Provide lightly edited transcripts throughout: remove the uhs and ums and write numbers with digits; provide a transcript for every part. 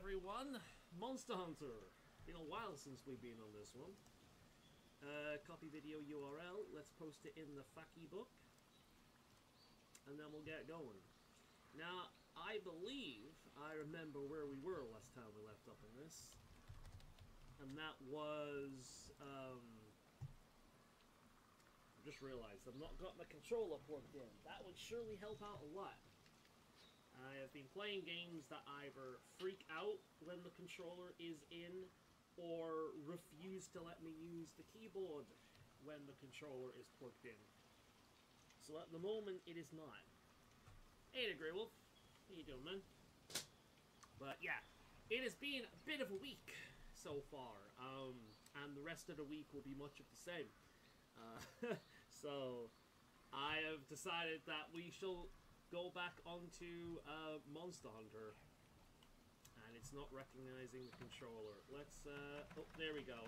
everyone. Monster Hunter. Been a while since we've been on this one. Copy video URL. Let's post it in the Faki book. And then we'll get going. Now, I believe I remember where we were last time we left up in this. And that was... I just realized I've not got my controller plugged in. That would surely help out a lot. I have been playing games that either freak out when the controller is in or refuse to let me use the keyboard when the controller is plugged in. So at the moment, it is not. Hey, Grey Wolf. How you doing, man? But yeah, it has been a bit of a week so far, and the rest of the week will be much of the same. So I have decided that we shall go back onto Monster Hunter, and it's not recognizing the controller. Let's oh, there we go.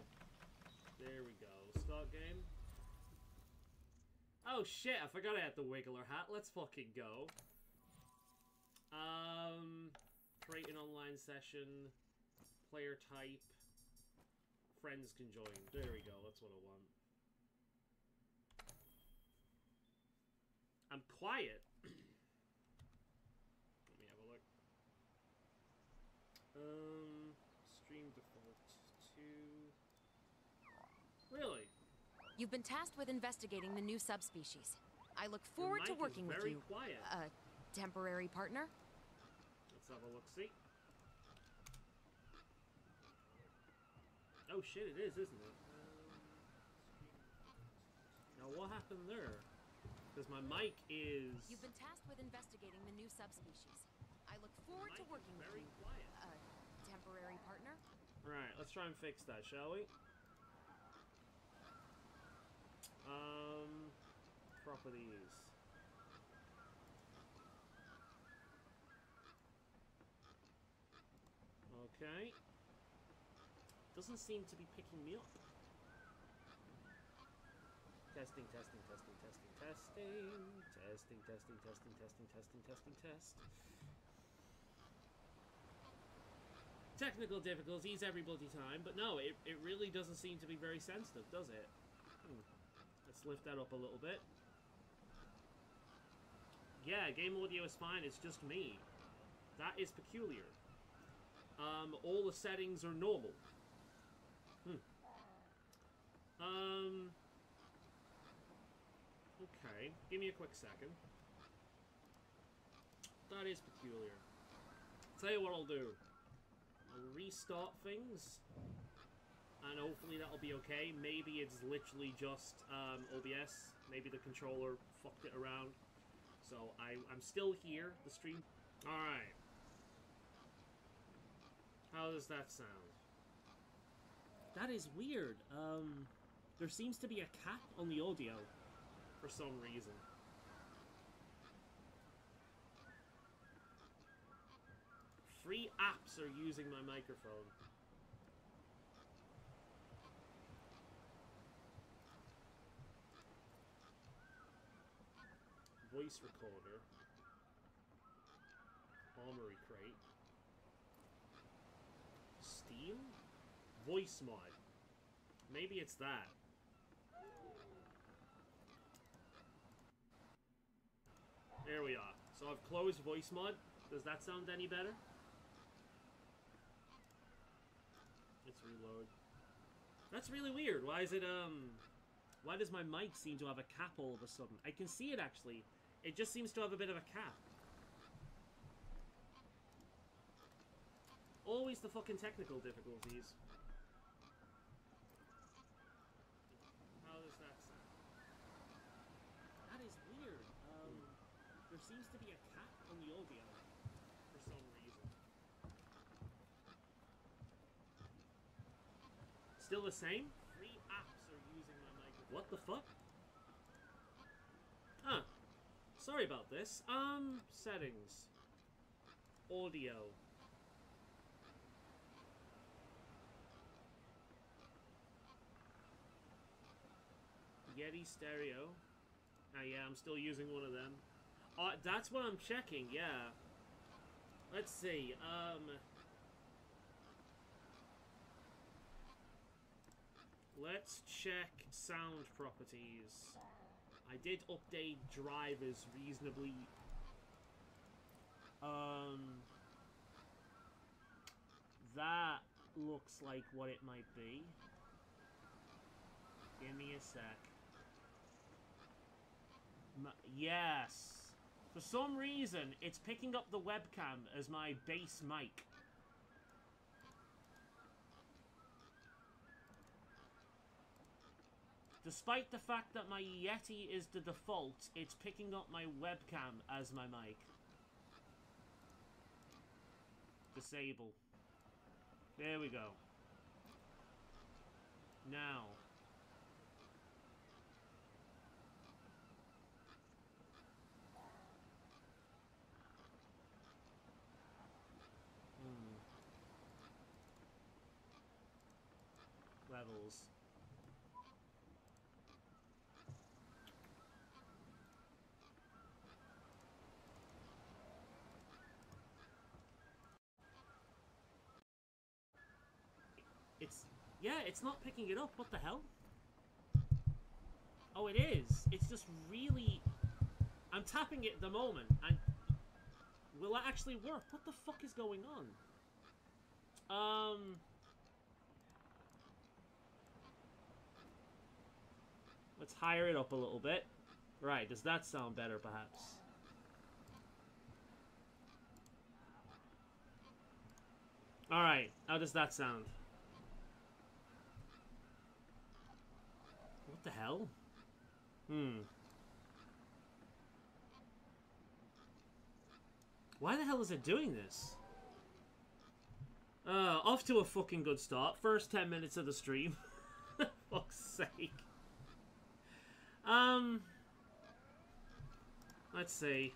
There we go. Start game. Oh shit, I forgot I had the Wiggler hat. Let's fucking go. Create an online session. Player type. Friends can join. There we go, that's what I want. I'm quiet. Let me have a look. Stream default to... Really? You've been tasked with investigating the new subspecies. I look forward to working with you. Quiet. Temporary partner? Let's have a look-see. Oh shit, it is, isn't it? Now what happened there? Because my mic is... You've been tasked with investigating the new subspecies. I look forward to working with you. Quiet. Temporary partner? Alright, let's try and fix that, shall we? Properties. Okay. Doesn't seem to be picking me up. Testing, testing, testing, testing, testing. Testing, testing, testing, testing, testing, testing, test. Technical difficulties every bloody time, but no, it really doesn't seem to be very sensitive, does it? Let's lift that up a little bit. Yeah, game audio is fine, it's just me. That is peculiar. All the settings are normal. Okay, give me a quick second. That is peculiar. Tell you what I'll do. I'll restart things, and hopefully that'll be okay. Maybe it's literally just OBS. Maybe the controller fucked it around. So I'm still here, the stream. Alright. How does that sound? That is weird. There seems to be a cap on the audio for some reason. Free apps are using my microphone. Voice recorder. Armory crate. Steam? Voice mod. Maybe it's that. There we are. So I've closed voice mod. Does that sound any better? Let's reload. That's really weird. Why is it, why does my mic seem to have a cap all of a sudden? I can see it, actually. It just seems to have a bit of a cap. Always the fucking technical difficulties. How does that sound? That is weird. There seems to be a cap on the audio for some reason. Still the same? Free apps are using my microphone. What the fuck? Huh. Sorry about this. Settings. Audio. Yeti stereo. Ah, yeah, I'm still using one of them. That's what I'm checking, yeah. Let's see, let's check sound properties. I did update drivers reasonably. That looks like what it might be. Give me a sec. Yes. For some reason, it's picking up the webcam as my base mic. Despite the fact that my Yeti is the default, it's picking up my webcam as my mic. Disable. There we go. Now. Levels. Yeah, it's not picking it up. What the hell? Oh, it is. It's just really... I'm tapping it at the moment, and... Will it actually work? What the fuck is going on? Let's higher it up a little bit. Right, does that sound better, perhaps? Alright, how does that sound? What the hell? Why the hell is it doing this? Off to a fucking good start. First 10 minutes of the stream. Fuck's sake. Let's see.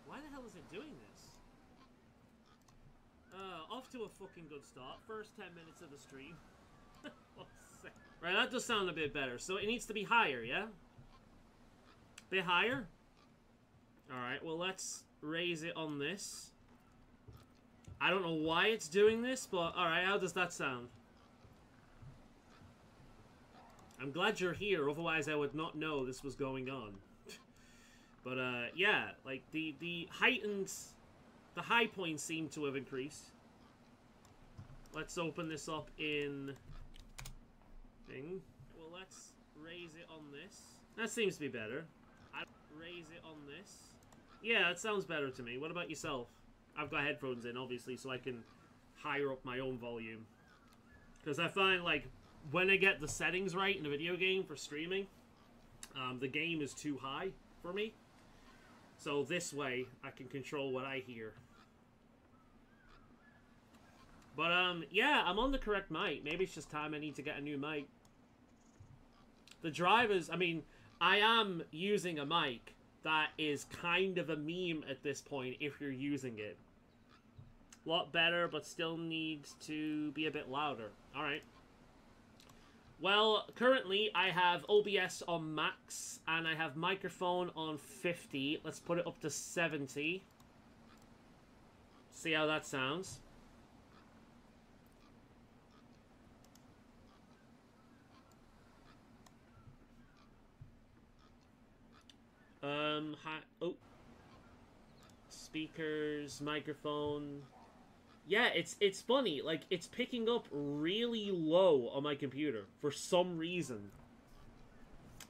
Why the hell is it doing this? Off to a fucking good start. First 10 minutes of the stream. Fuck's sake. Right, that does sound a bit better. So it needs to be higher, yeah? Bit higher? Alright, well let's raise it on this. I don't know why it's doing this, but alright, how does that sound? I'm glad you're here, otherwise I would not know this was going on. But yeah, like the high points seem to have increased. Let's open this up in thing. Well, let's raise it on this. That seems to be better. Raise it on this. Yeah, that sounds better to me. What about yourself? I've got headphones in, obviously, so I can higher up my own volume. Because I find, like, when I get the settings right in a video game for streaming, the game is too high for me. So this way, I can control what I hear. But, yeah, I'm on the correct mic. Maybe it's just time I need to get a new mic. The drivers, I mean... I am using a mic that is kind of a meme at this point if you're using it. A lot better, but still needs to be a bit louder. Alright. Well, currently I have OBS on max, and I have microphone on 50. Let's put it up to 70. See how that sounds. Oh. Speakers, microphone. Yeah, it's funny. Like, it's picking up really low on my computer for some reason.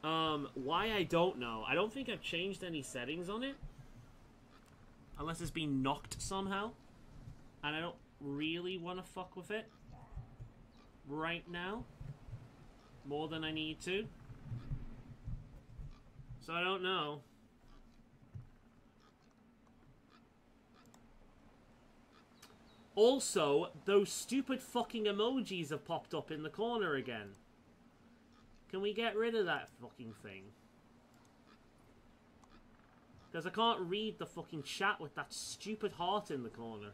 Why I don't know. I don't think I've changed any settings on it. Unless it's been knocked somehow. And I don't really want to fuck with it right now. More than I need to. So I don't know. Also, those stupid fucking emojis have popped up in the corner again. Can we get rid of that fucking thing? Because I can't read the fucking chat with that stupid heart in the corner.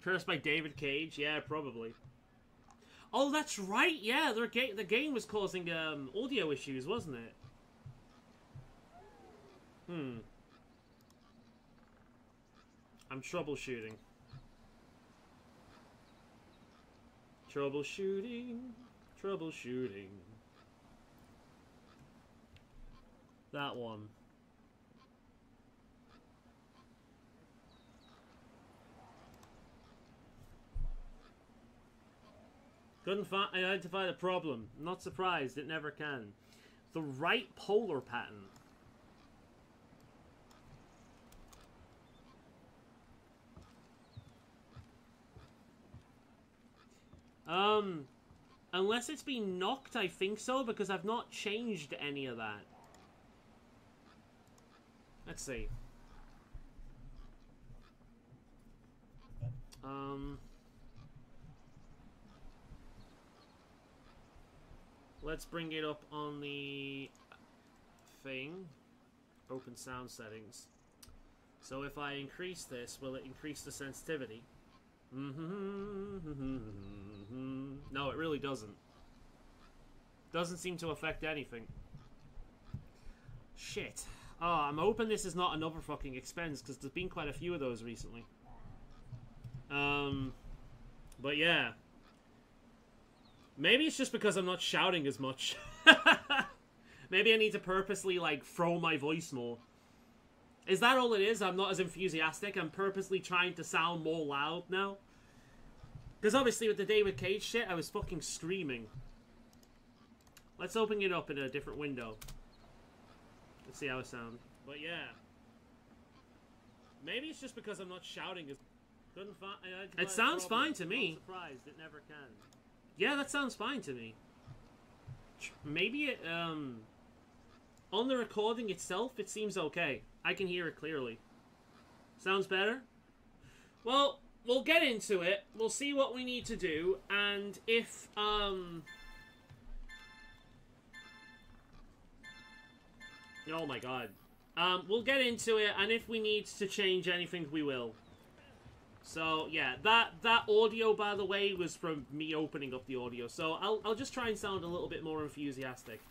Cursed by David Cage? Yeah, probably. Oh, that's right, yeah, the game was causing audio issues, wasn't it? I'm troubleshooting. Troubleshooting. That one. Couldn't identify the problem. Not surprised, it never can. The right polar pattern. Unless it's been knocked, I think so, because I've not changed any of that. Let's see. Let's bring it up on the thing. Open sound settings. So if I increase this, will it increase the sensitivity? No, it really doesn't. Doesn't seem to affect anything. Shit. Oh, I'm hoping this is not another fucking expense, because there's been quite a few of those recently. But yeah. Maybe it's just because I'm not shouting as much. Maybe I need to purposely, like, throw my voice more. Is that all it is? I'm not as enthusiastic. I'm purposely trying to sound more loud now. Because obviously with the David Cage shit, I was fucking screaming. Let's open it up in a different window. Let's see how it sounds. But yeah. Maybe it's just because I'm not shouting as... It sounds fine to me. Not surprised, it never can. Yeah, that sounds fine to me. Maybe it, on the recording itself, it seems okay. I can hear it clearly. Sounds better? Well, we'll get into it. We'll see what we need to do, and if, oh my god. We'll get into it, and if we need to change anything, we will. So, yeah, that audio, by the way, was from me opening up the audio. So, I'll just try and sound a little bit more enthusiastic.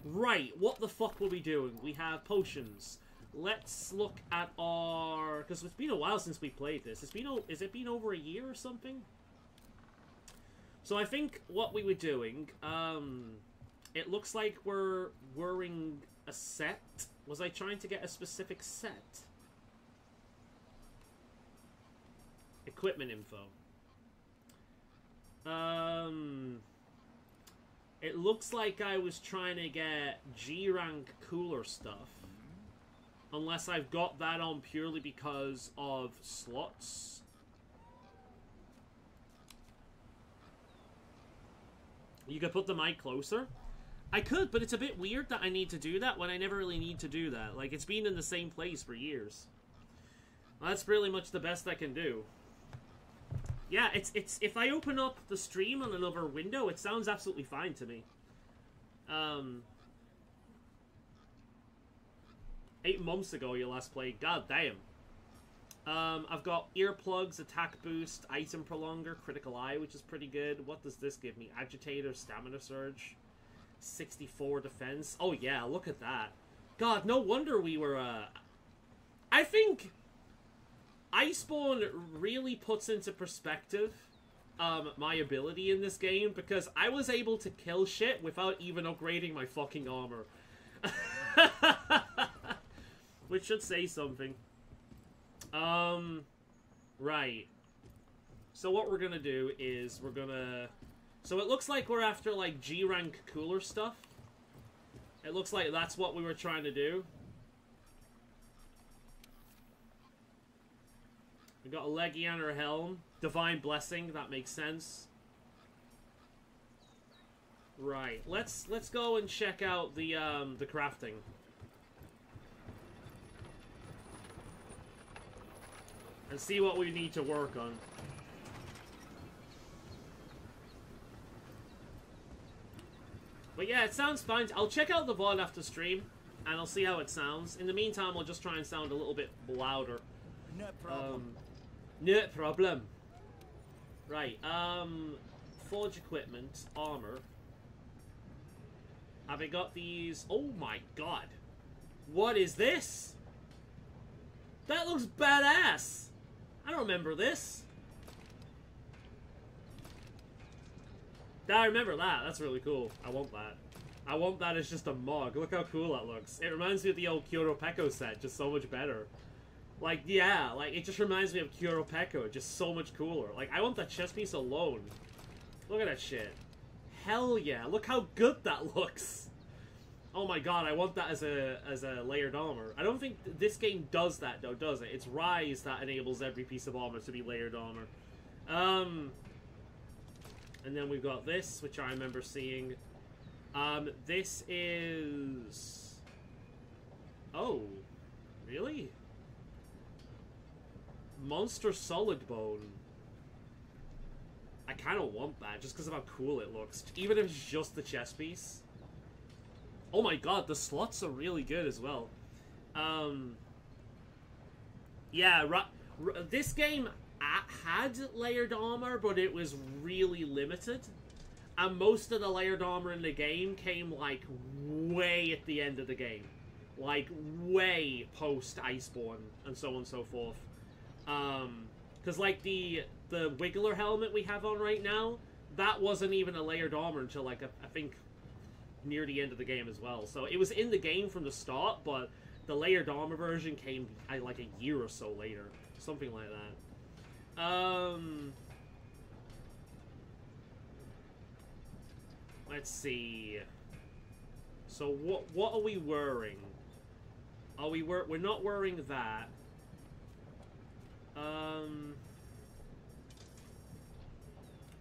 Right, what the fuck were we doing? We have potions. Let's look at our... Because it's been a while since we played this. Has it been over a year or something? So, I think what we were doing, it looks like we're wearing a set. Was I trying to get a specific set? Equipment info. It looks like I was trying to get G rank cooler stuff. Unless I've got that on purely because of slots. You could put the mic closer. I could, but it's a bit weird that I need to do that when I never really need to do that. Like, it's been in the same place for years. Well, that's really much the best I can do. Yeah, it's if I open up the stream on another window, it sounds absolutely fine to me. 8 months ago you last played. God damn. I've got earplugs, attack boost, item prolonger, critical eye, which is pretty good. What does this give me? Agitator, stamina surge, 64 defense. Oh yeah, look at that. God, no wonder we were, I think Iceborne really puts into perspective my ability in this game, because I was able to kill shit without even upgrading my fucking armor. Which should say something. Right. So what we're gonna do is we're gonna... So it looks like we're after, like, G-rank cooler stuff. It looks like that's what we were trying to do. We got a Legianer helm. Divine blessing, that makes sense. Right, let's go and check out the crafting. And see what we need to work on. But yeah, it sounds fine. I'll check out the VOD after stream, and I'll see how it sounds. In the meantime, I'll just try and sound a little bit louder. No problem. No problem. Right, forge equipment, armor. Have I got these? Oh my god. What is this? That looks badass! I don't remember this. I remember that. That's really cool. I want that. I want that as just a mug. Look how cool that looks. It reminds me of the old Kuropeko set, just so much better. Like, yeah, like, it just reminds me of Kuropeko, just so much cooler. Like, I want that chest piece alone. Look at that shit. Hell yeah, look how good that looks. Oh my god, I want that as a layered armor. I don't think this game does that, though, does it? It's Rise that enables every piece of armor to be layered armor. And then we've got this, which I remember seeing. This is... Oh, really? Monster Solid Bone. I kind of want that, just because of how cool it looks. Even if it's just the chest piece. Oh my god, the slots are really good as well. Yeah, this game had layered armor, but it was really limited. And most of the layered armor in the game came, like, way at the end of the game. Like, way post-Iceborne, and so on and so forth. Because, like, the Wiggler helmet we have on right now, that wasn't even a layered armor until, like, I think, near the end of the game as well. So, it was in the game from the start, but the layered armor version came, like, a year or so later. Something like that. Let's see. So what are we wearing? Are we we're not wearing that.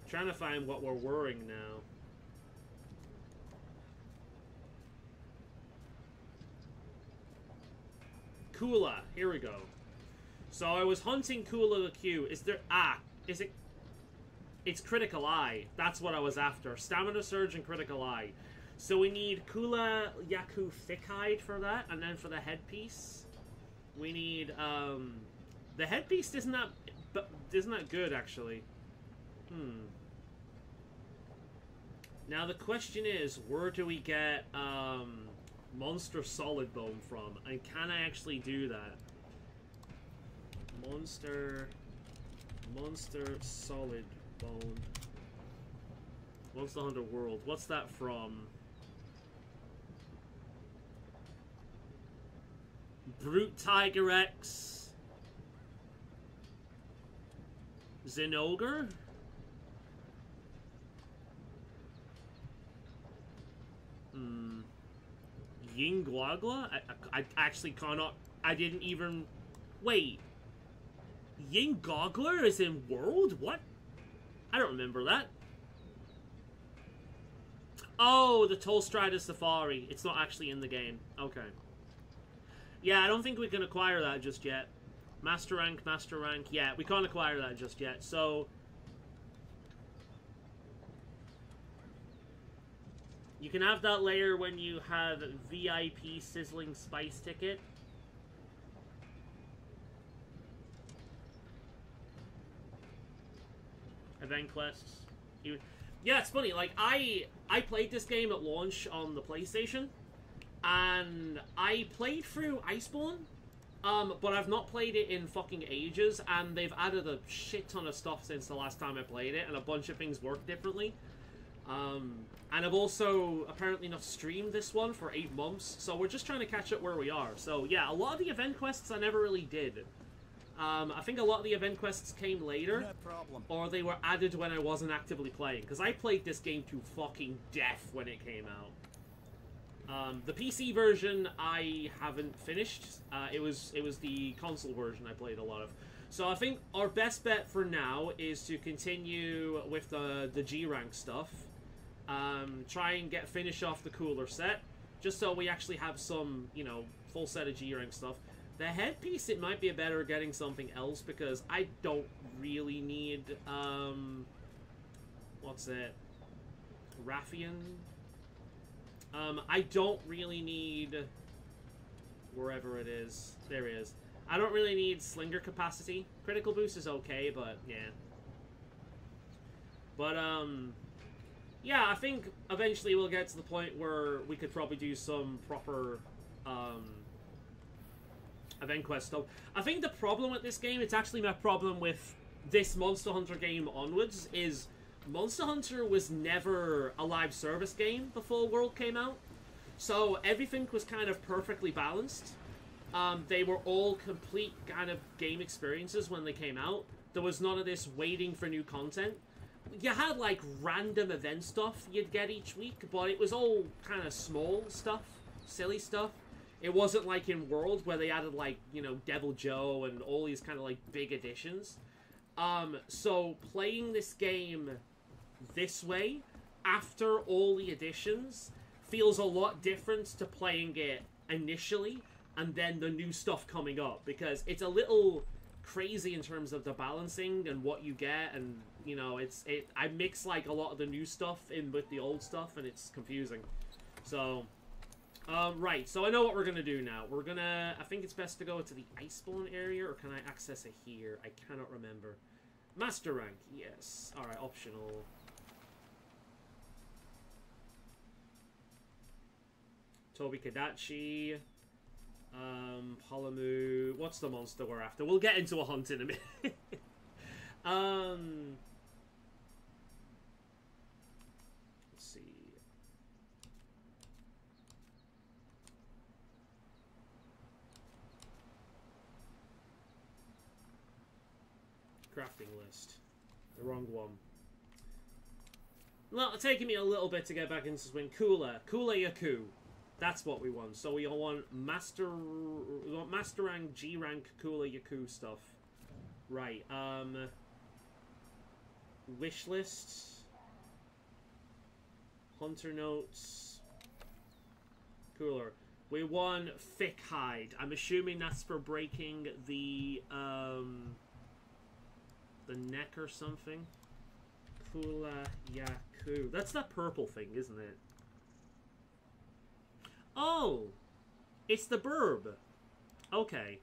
Trying to find what we're wearing now. Kula, here we go. So I was hunting Kula the Q. Is there... Ah, is it... It's Critical Eye. That's what I was after. Stamina Surge and Critical Eye. So we need Kula Yaku Thickhide for that. And then for the headpiece, we need... The headpiece isn't that good, actually. Now the question is, where do we get Monster Solid Bone from? And can I actually do that? Monster Solid Bone. Monster Hunter World. What's that from? Brute Tiger X. Zinogre? Yingguagla? I actually cannot... I didn't even... Wait. Yingogler is in World? What? I don't remember that. Oh, the Tolstrider Safari. It's not actually in the game. Okay. Yeah, I don't think we can acquire that just yet. Master rank. Yeah, we can't acquire that just yet. So... You can have that layer when you have VIP Sizzling Spice ticket. Event quests. Yeah, it's funny. Like, I played this game at launch on the PlayStation, and I played through Iceborne, but I've not played it in fucking ages, and they've added a shit ton of stuff since the last time I played it, and a bunch of things work differently. And I've also apparently not streamed this one for 8 months, so we're just trying to catch up where we are. So yeah, a lot of the event quests I never really did. I think a lot of the event quests came later, or they were added when I wasn't actively playing, because I played this game to fucking death when it came out. The PC version I haven't finished. It was the console version I played a lot of. So I think our best bet for now is to continue with the G rank stuff. Try and finish off the cooler set, just so we actually have some, you know, full set of G rank stuff. The headpiece, it might be better getting something else, because I don't really need, what's it? Raffian? I don't really need, wherever it is, there it is. I don't really need Slinger capacity. Critical boost is okay, but yeah. But, yeah, I think eventually we'll get to the point where we could probably do some proper, event quest stuff. I think the problem with this game, it's actually my problem with this Monster Hunter game onwards, is Monster Hunter was never a live service game before World came out. So everything was kind of perfectly balanced. They were all complete kind of game experiences when they came out. There was none of this waiting for new content. You had, like, random event stuff you'd get each week, but it was all kind of small stuff, silly stuff. It wasn't like in World, where they added, like, you know, Devil Joe and all these kind of, like, big additions. So playing this game this way, after all the additions, feels a lot different to playing it initially, and then the new stuff coming up, because it's a little crazy in terms of the balancing and what you get, and you know, I mix like a lot of the new stuff in with the old stuff, and it's confusing. So right, so I know what we're gonna do now. I think it's best to go to the Iceborne area, or can I access it here? I cannot remember. Master rank, yes. Alright, optional. Tobi Kadachi. Holomu. What's the monster we're after? We'll get into a hunt in a minute. Let's see. Crafting list. The wrong one. Well, it's taking me a little bit to get back into swing. Kula Yaku. That's what we want. So we all want Master Rank, G Rank, Kula Yaku stuff. Right, wish list. Hunter notes. Cooler. We want thick hide. I'm assuming that's for breaking the neck or something. Kula Yaku. That's that purple thing, isn't it? Oh! It's the burb. Okay.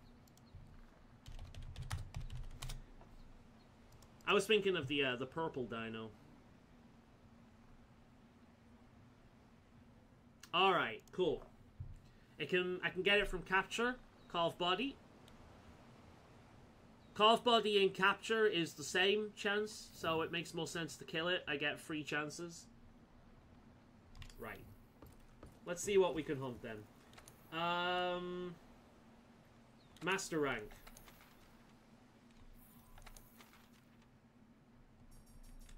I was thinking of the purple dino. Alright, cool. I can get it from capture. Call of body. Call of body and capture is the same chance, so it makes more sense to kill it. I get 3 chances. Right. Let's see what we can hunt then. Master rank.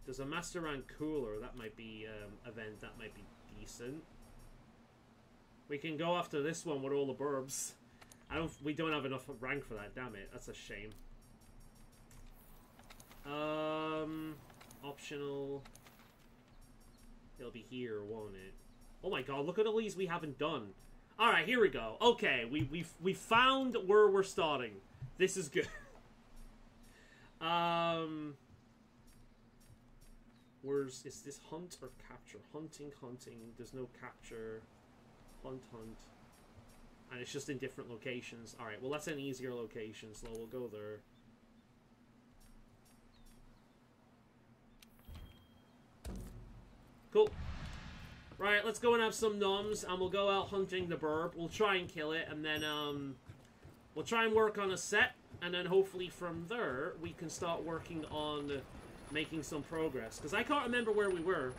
There's a master rank cooler. That might be event. That might be decent. We can go after this one with all the burbs. We don't have enough rank for that. Damn it. That's a shame. Optional. It'll be here, won't it? Oh my god, look at all these we haven't done. Alright, here we go. Okay, we found where we're starting. This is good. Is this hunt or capture? Hunting. There's no capture. Hunt. And it's just in different locations. Alright, well that's an easier location, so we'll go there. Cool. Right, let's go and have some noms, and we'll go out hunting the burb. We'll try and kill it, and then, we'll try and work on a set, and then hopefully from there, we can start working on making some progress. Because I can't remember where we were.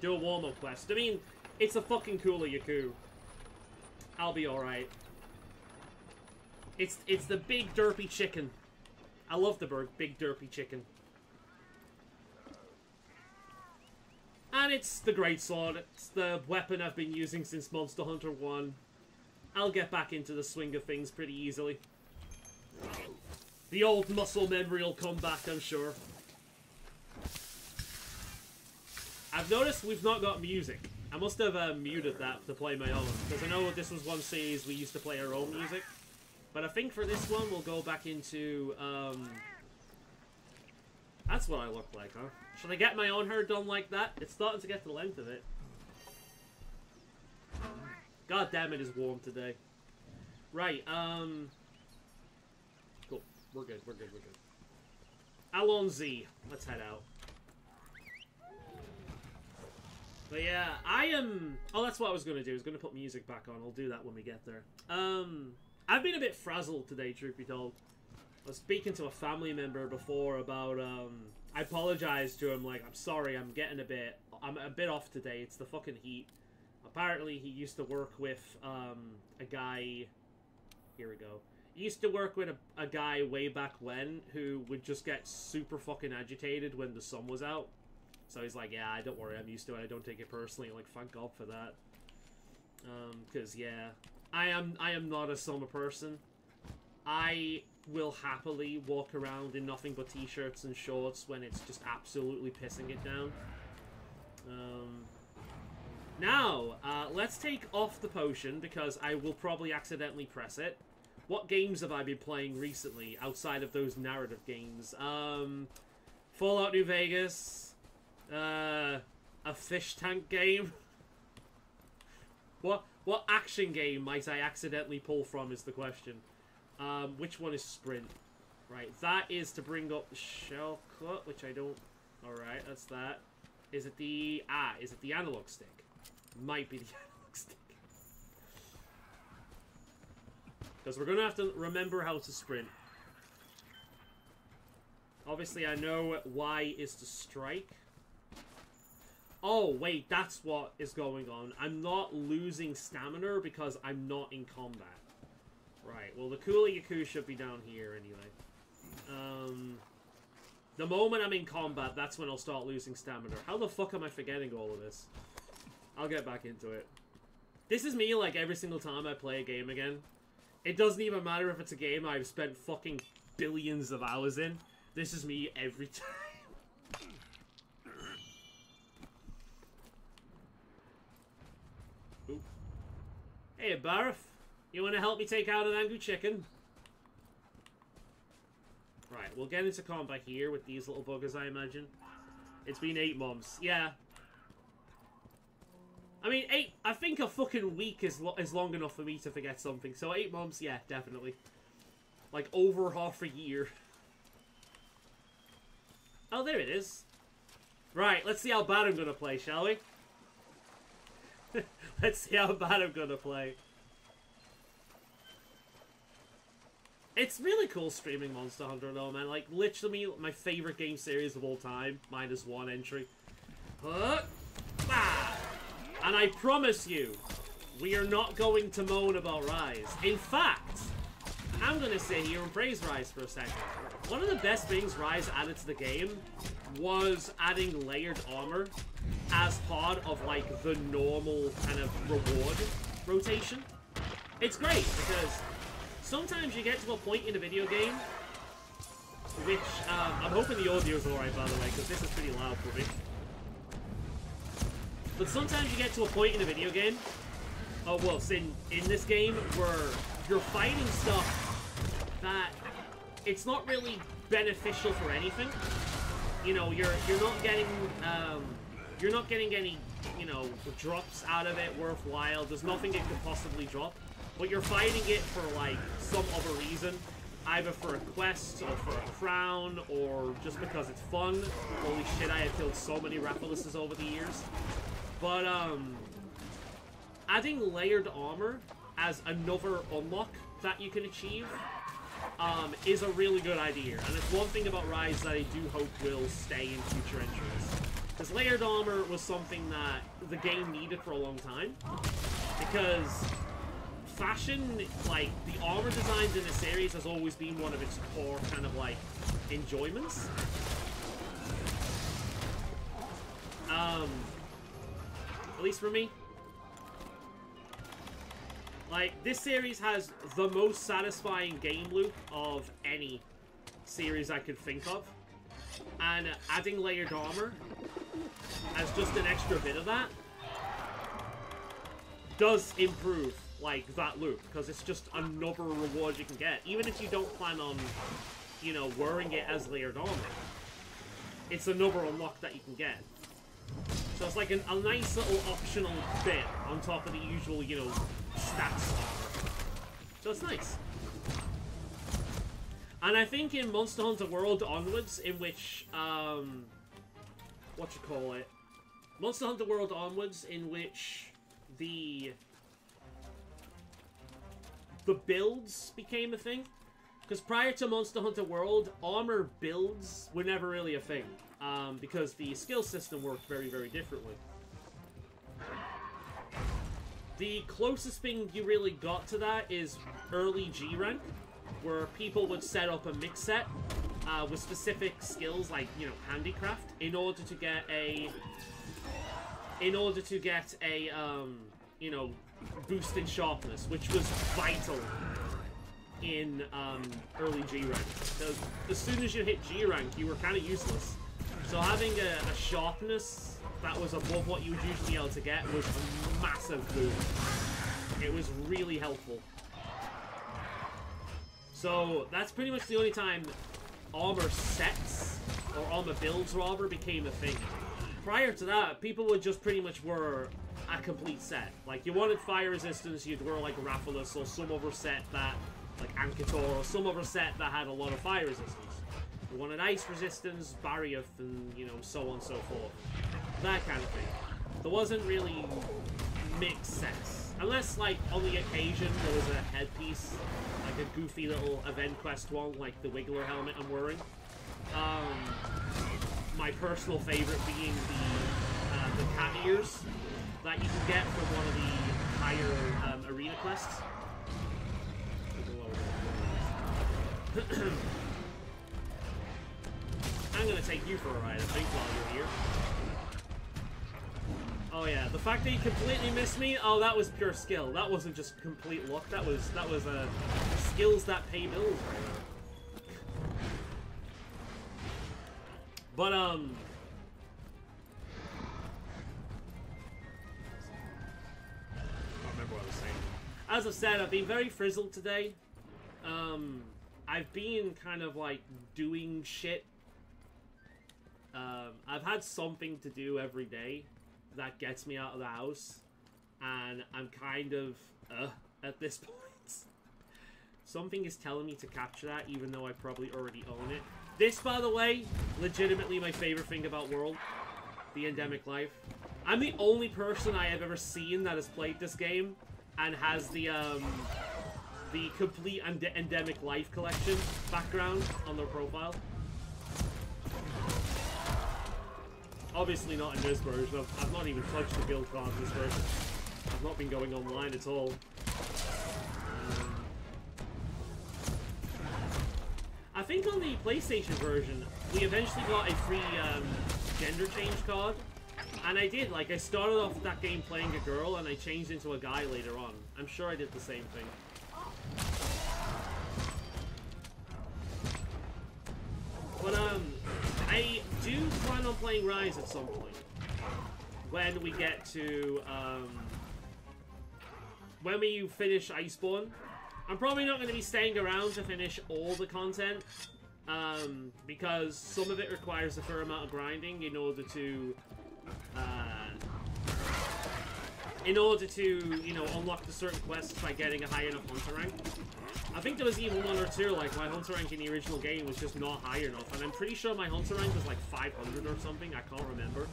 Do a warm-up quest. I mean, it's a fucking Kula Yaku. I'll be alright. It's the big derpy chicken. I love the bird, big derpy chicken. And it's the greatsword. It's the weapon I've been using since Monster Hunter 1. I'll get back into the swing of things pretty easily. The old muscle memory will come back, I'm sure. I've noticed we've not got music. I must have muted that to play my own, because I know this was one series we used to play our own music. But I think for this one, we'll go back into, That's what I look like, huh? Should I get my own hair done like that? It's starting to get to the length of it. God damn it, it's warm today. Right, cool. We're good. Allons-y. Let's head out. But yeah, I am... Oh, that's what I was going to do. I was going to put music back on. I'll do that when we get there. I've been a bit frazzled today, truth be told. I was speaking to a family member before about, I apologized to him, like, I'm sorry, I'm a bit off today, it's the fucking heat. Apparently, he used to work with, a guy, here we go. He used to work with a guy way back when who would just get super fucking agitated when the sun was out. So he's like, yeah, don't worry, I'm used to it, I don't take it personally. I'm like, thank God for that. Cause yeah, I am not a summer person. I will happily walk around in nothing but t-shirts and shorts when it's just absolutely pissing it down. Now, let's take off the potion because I will probably accidentally press it. What games have I been playing recently outside of those narrative games? Fallout New Vegas, a fish tank game. What action game might I accidentally pull from is the question. Which one is Sprint? Right, that is to bring up the shortcut, which I don't... Alright, that's that. Is it the... is it the analog stick? Might be the analog stick. Because we're going to have to remember how to sprint. Obviously, I know Y is to strike. Oh, wait, that's what is going on. I'm not losing stamina because I'm not in combat. Right, well, the Kula Yaku should be down here anyway. The moment I'm in combat, that's when I'll start losing stamina. How the fuck am I forgetting all of this? I'll get back into it. This is me, like, every single time I play a game again. It doesn't even matter if it's a game I've spent fucking billions of hours in. This is me every time. Ooh. Hey, Barf. You want to help me take out an angry chicken? Right, we'll get into combat here with these little buggers, I imagine. It's been 8 months. Yeah. I mean, I think a fucking week is long enough for me to forget something. So 8 months, yeah, definitely. Like, over half a year. Oh, there it is. Right, let's see how bad I'm gonna play, shall we? Let's see how bad I'm gonna play. It's really cool streaming Monster Hunter, though, man. Like, literally my favorite game series of all time. Minus 1 entry. And I promise you, we are not going to moan about Rise. In fact, I'm going to sit here and praise Rise for a second. One of the best things Rise added to the game was adding layered armor as part of, like, the normal kind of reward rotation. It's great, because sometimes you get to a point in a video game, which, I'm hoping the audio's alright, by the way, because this is pretty loud for me. But sometimes you get to a point in a video game, in this game, where you're fighting stuff that it's not really beneficial for anything. You know, you're not getting any, you know, drops out of it worthwhile. There's nothing it could possibly drop. But you're fighting it for, like, some other reason. Either for a quest, or for a crown, or just because it's fun. Holy shit, I have killed so many Raphalises over the years. But, adding layered armor as another unlock that you can achieve, is a really good idea. And it's one thing about Rise that I do hope will stay in future entries. Because layered armor was something that the game needed for a long time. Because fashion, like, the armor designs in the series has always been one of its core kind of, like, enjoyments. At least for me. Like, this series has the most satisfying game loop of any series I could think of. And adding layered armor as just an extra bit of that does improve, like, that loop. Because it's just another reward you can get. Even if you don't plan on, you know, wearing it as layered armor. It's another unlock that you can get. So it's like a nice little optional bit on top of the usual, you know, stats armor. So it's nice. And I think in Monster Hunter World onwards, in which, Monster Hunter World onwards, in which the the builds became a thing. Because prior to Monster Hunter World, armor builds were never really a thing. Because the skill system worked very, very differently. The closest thing you really got to that is early G rank, where people would set up a mix set with specific skills like, you know, handicraft in order to get a you know, boost in sharpness, which was vital in early G rank. So as soon as you hit G rank, you were kind of useless. So having a sharpness that was above what you would usually be able to get was a massive boon. It was really helpful. So that's pretty much the only time armor sets, or armor builds rather, became a thing. Prior to that, people would just pretty much wear a complete set. Like, you wanted fire resistance, you'd wear like Raphaelus or some other set that, like Ankator, or some other set that had a lot of fire resistance. You wanted ice resistance, barrier, and, you know, so on and so forth. That kind of thing. There wasn't really mixed sets. Unless, like, on the occasion there was a headpiece, like a goofy little event quest one, like the Wiggler helmet I'm wearing. My personal favorite being the cat ears that you can get from one of the higher arena quests. I'm gonna take you for a ride, I think, while you're here. Oh yeah, the fact that you completely missed me, oh, that was pure skill. That wasn't just complete luck. That was skills that pay bills right now. But I don't remember what I was saying. As I've said, I've been very frizzled today. I've been kind of like doing shit. I've had something to do every day that gets me out of the house, and I'm kind of at this point. Something is telling me to capture that, even though I probably already own it. This, by the way, legitimately my favorite thing about World, the Endemic Life. I'm the only person I have ever seen that has played this game and has the complete Endemic Life collection background on their profile. Obviously not in this version. I've not even touched the guild card in this version. I've not been going online at all. I think on the PlayStation version, we eventually got a free gender change card. And I did, like, I started off that game playing a girl, and I changed into a guy later on. I'm sure I did the same thing. But, I do plan on playing Rise at some point. When we get to, when we finish Iceborne. I'm probably not going to be staying around to finish all the content. Because some of it requires a fair amount of grinding in order to, you know, unlock the certain quests by getting a high enough hunter rank. I think there was even one or two, like, my hunter rank in the original game was just not high enough, and I'm pretty sure my hunter rank was like 500 or something, I can't remember.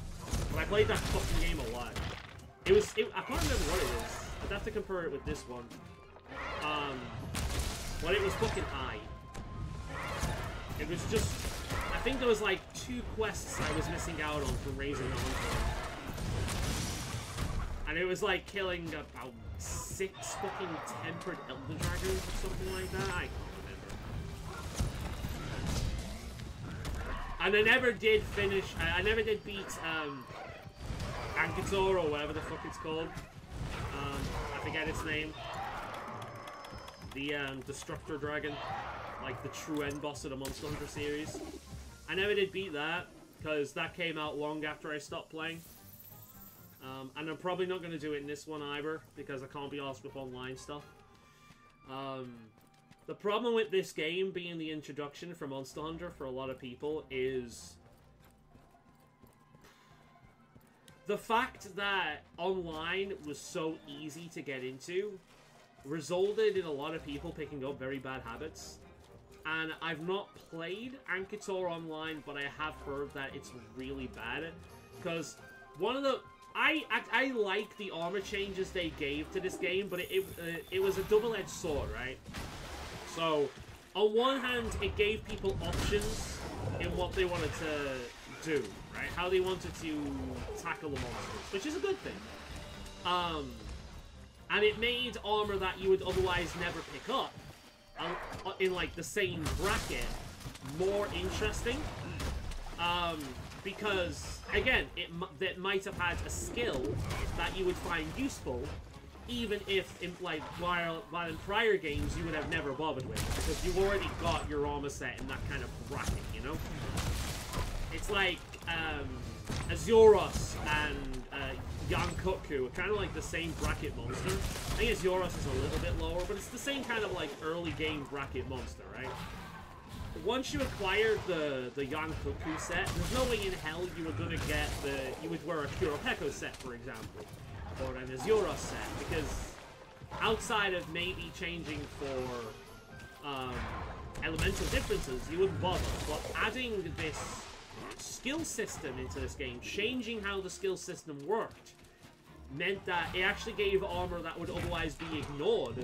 But I played that fucking game a lot. I can't remember what it is. I'd have to compare it with this one. But it was fucking high. It was just, I think there was like 2 quests I was missing out on from raising the hunter rank. And it was like killing about 6 fucking tempered elder dragons or something like that. I can't remember. And I never did finish. I never did beat Ankator or whatever the fuck it's called. I forget its name. The Destructor Dragon, like the true end boss of the Monster Hunter series. I never did beat that because that came out long after I stopped playing. And I'm probably not going to do it in this one either, because I can't be asked with online stuff. The problem with this game being the introduction for Monster Hunter for a lot of people is the fact that online was so easy to get into resulted in a lot of people picking up very bad habits. And I've not played Ankator online, but I have heard that it's really bad. Because one of the... I like the armor changes they gave to this game, but it was a double-edged sword, right? So, on one hand, it gave people options in what they wanted to do, right? How they wanted to tackle the monsters, which is a good thing. And it made armor that you would otherwise never pick up in like the same bracket more interesting. Because again, that might have had a skill that you would find useful, even if while in prior games you would have never bothered with, because you already got your armor set in that kind of bracket, you know? It's like Azuros and Yankoku are kind of like the same bracket monster. I think Azuros is a little bit lower, but it's the same kind of like early game bracket monster, right? Once you acquired the Yankoku set, there's no way in hell you were gonna get you would wear a Kuropeko set, for example, or an Azuros set, because outside of maybe changing for elemental differences, you wouldn't bother. But adding this skill system into this game, changing how the skill system worked, meant that it actually gave armor that would otherwise be ignored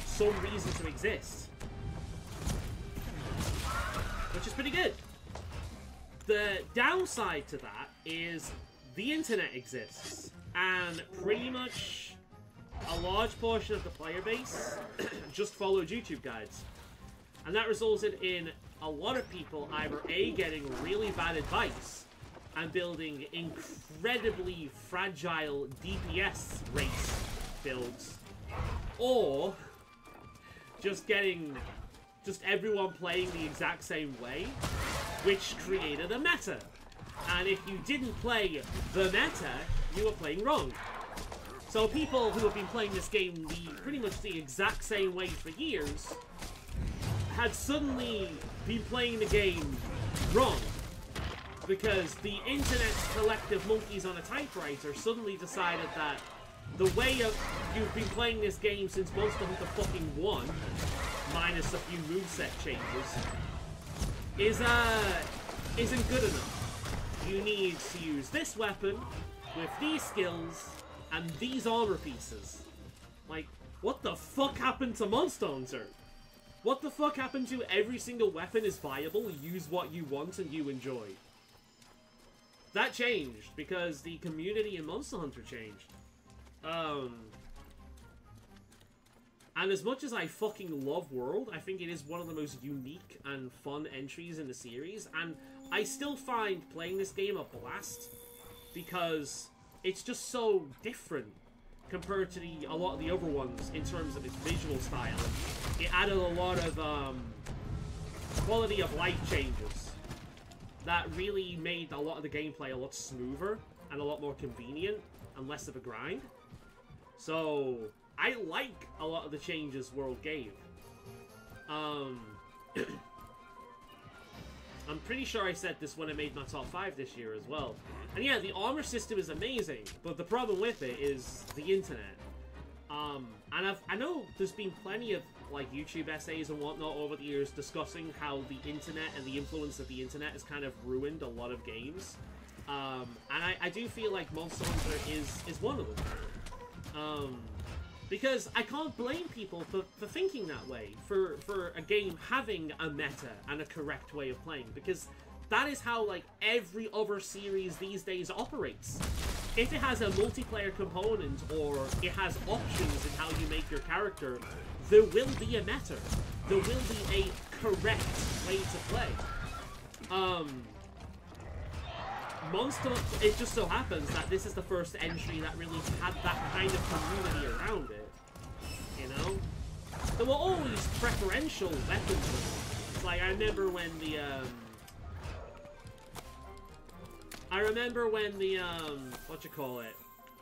some reason to exist. Which is pretty good. The downside to that is the internet exists, and pretty much a large portion of the player base just followed YouTube guides. And that resulted in a lot of people either A, getting really bad advice and building incredibly fragile DPS race builds, or just everyone playing the exact same way, which created a meta. And if you didn't play the meta, you were playing wrong. So people who have been playing this game pretty much the exact same way for years had suddenly been playing the game wrong, because the internet's collective monkeys on a typewriter suddenly decided that the way you've been playing this game since Monster Hunter fucking 1, minus a few moveset changes, isn't good enough. You need to use this weapon with these skills and these armor pieces. Like, what the fuck happened to Monster Hunter? What the fuck happened to every single weapon is viable, use what you want and you enjoy? That changed because the community in Monster Hunter changed. And as much as I fucking love World, I think it is one of the most unique and fun entries in the series, and I still find playing this game a blast because it's just so different compared to a lot of the other ones in terms of its visual style. It added a lot of quality of life changes that really made a lot of the gameplay a lot smoother and a lot more convenient and less of a grind. So I like a lot of the changes World gave. I'm pretty sure I said this when I made my top 5 this year as well. And yeah, the armor system is amazing, but the problem with it is the internet. And I know there's been plenty of like YouTube essays and whatnot over the years discussing how the internet and the influence of the internet has kind of ruined a lot of games. And I do feel like Monster Hunter is one of them. Because I can't blame people for thinking that way, for a game having a meta and a correct way of playing, because that is how like every other series these days operates. If it has a multiplayer component or it has options in how you make your character, there will be a meta. There will be a correct way to play. It just so happens that this is the first entry that really had that kind of community around it. You know? There were always preferential weapons. It's like, I remember when the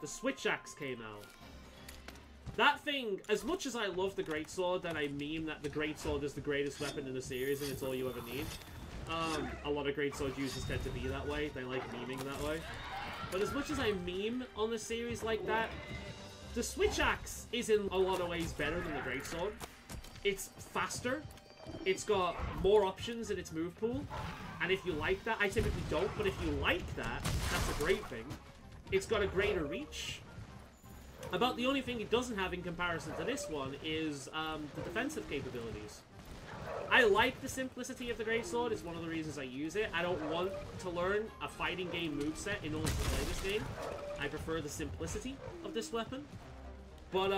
Switch Axe came out. That thing, as much as I love the Greatsword, and I meme that the Greatsword is the greatest weapon in the series and it's all you ever need, a lot of Greatsword users tend to be that way. They like memeing that way. But as much as I meme on the series like that, the Switch Axe is in a lot of ways better than the Greatsword. It's faster. It's got more options in its move pool. And if you like that, I typically don't, but if you like that, that's a great thing. it's got a greater reach. About the only thing it doesn't have in comparison to this one is the defensive capabilities. I like the simplicity of the Greatsword. It's one of the reasons I use it. I don't want to learn a fighting game moveset in order to play this game. I prefer the simplicity of this weapon. But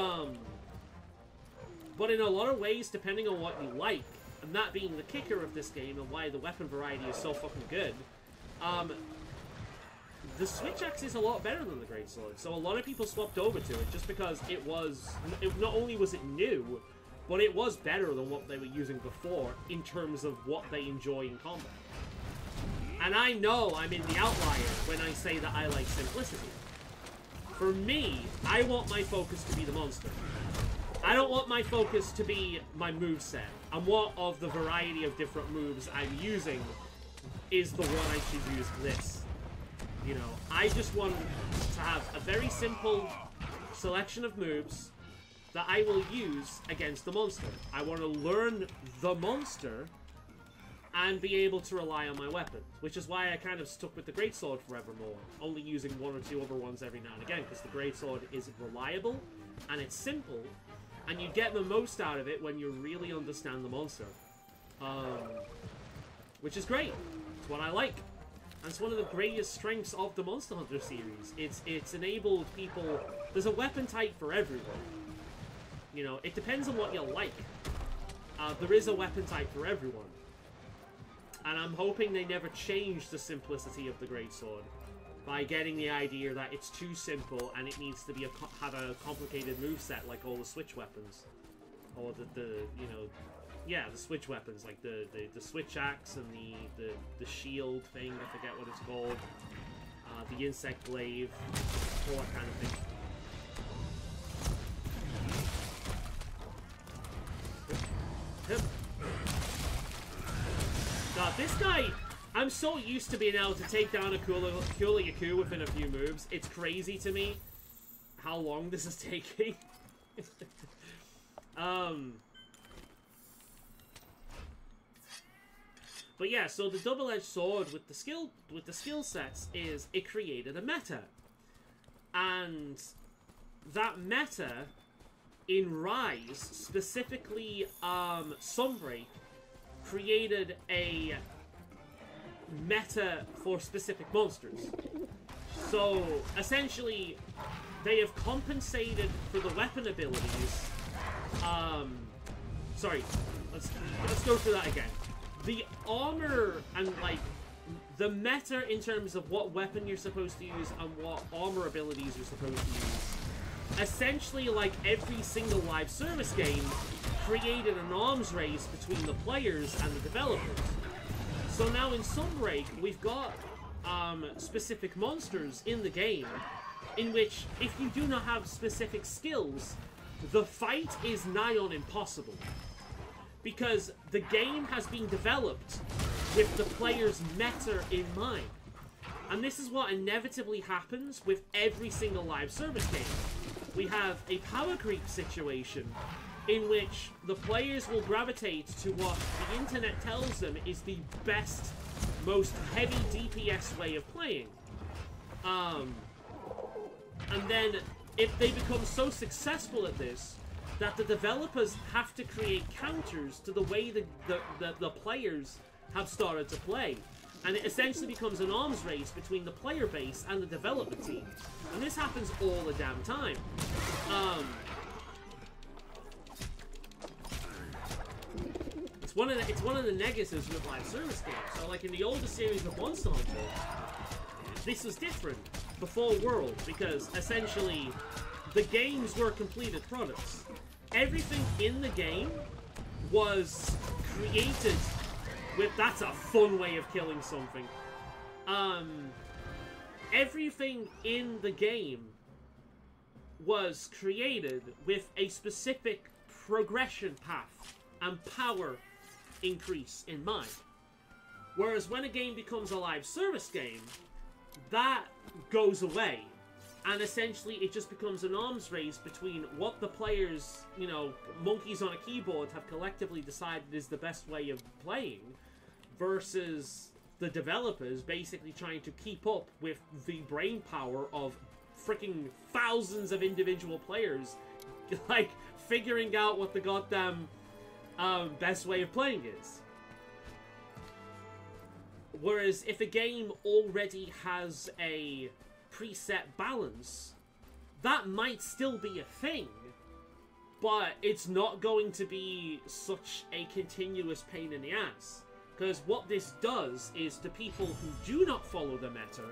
in a lot of ways, depending on what you like, and that being the kicker of this game and why the weapon variety is so fucking good, the Switch Axe is a lot better than the Greatsword. So a lot of people swapped over to it just because not only was it new, but it was better than what they were using before in terms of what they enjoy in combat. And I know I'm in the outlier when I say that I like simplicity. For me, I want my focus to be the monster. I don't want my focus to be my moveset. And what of the variety of different moves I'm using is the one I should use for this. You know, I just want to have a very simple selection of moves that I will use against the monster. I want to learn the monster and be able to rely on my weapons, which is why I kind of stuck with the Greatsword forevermore, only using one or two other ones every now and again, because the Greatsword is reliable, and it's simple, and you get the most out of it when you really understand the monster. Which is great. It's what I like. And it's one of the greatest strengths of the Monster Hunter series. It's enabled people... There's a weapon type for everyone. You know, it depends on what you like. There is a weapon type for everyone. And I'm hoping they never change the simplicity of the Greatsword by getting the idea that it's too simple and it needs to be have a complicated moveset like all the Switch weapons. Or the you know... Yeah, the Switch weapons, like the Switch Axe and the shield thing, I forget what it's called. The Insect Glaive, all that kind of thing. God, this guy, I'm so used to being able to take down a Kula Yaku within a few moves. It's crazy to me how long this is taking. But yeah, so the double-edged sword with the skill sets is it created a meta. And that meta in Rise, specifically Sunbreak, created a meta for specific monsters. So essentially they have compensated for the weapon abilities. Sorry, let's go through that again. The armor and, like, the meta in terms of what weapon you're supposed to use and what armor abilities you're supposed to use, essentially, like every single live service game, created an arms race between the players and the developers. So now in Sunbreak, we've got specific monsters in the game, in which, if you do not have specific skills, the fight is nigh on impossible. Because the game has been developed with the player's meta in mind. And this is what inevitably happens with every single live service game. We have a power creep situation in which the players will gravitate to what the internet tells them is the best, most heavy DPS way of playing. And then, if they become so successful at this, that the developers have to create counters to the way the players have started to play. And it essentially becomes an arms race between the player base and the development team. And this happens all the damn time. It's one of the negatives with live service games. So like in the older series of Monster Hunter, this was different before World, because essentially the games were completed products. Everything in the game was created with... That's a fun way of killing something. Everything in the game was created with a specific progression path and power increase in mind. Whereas when a game becomes a live service game, that goes away. And essentially, it just becomes an arms race between what the players, you know, monkeys on a keyboard have collectively decided is the best way of playing, versus the developers basically trying to keep up with the brain power of freaking thousands of individual players, like, figuring out what the goddamn best way of playing is. Whereas if a game already has a preset balance, that might still be a thing, but it's not going to be such a continuous pain in the ass. Because what this does is, to people who do not follow the meta,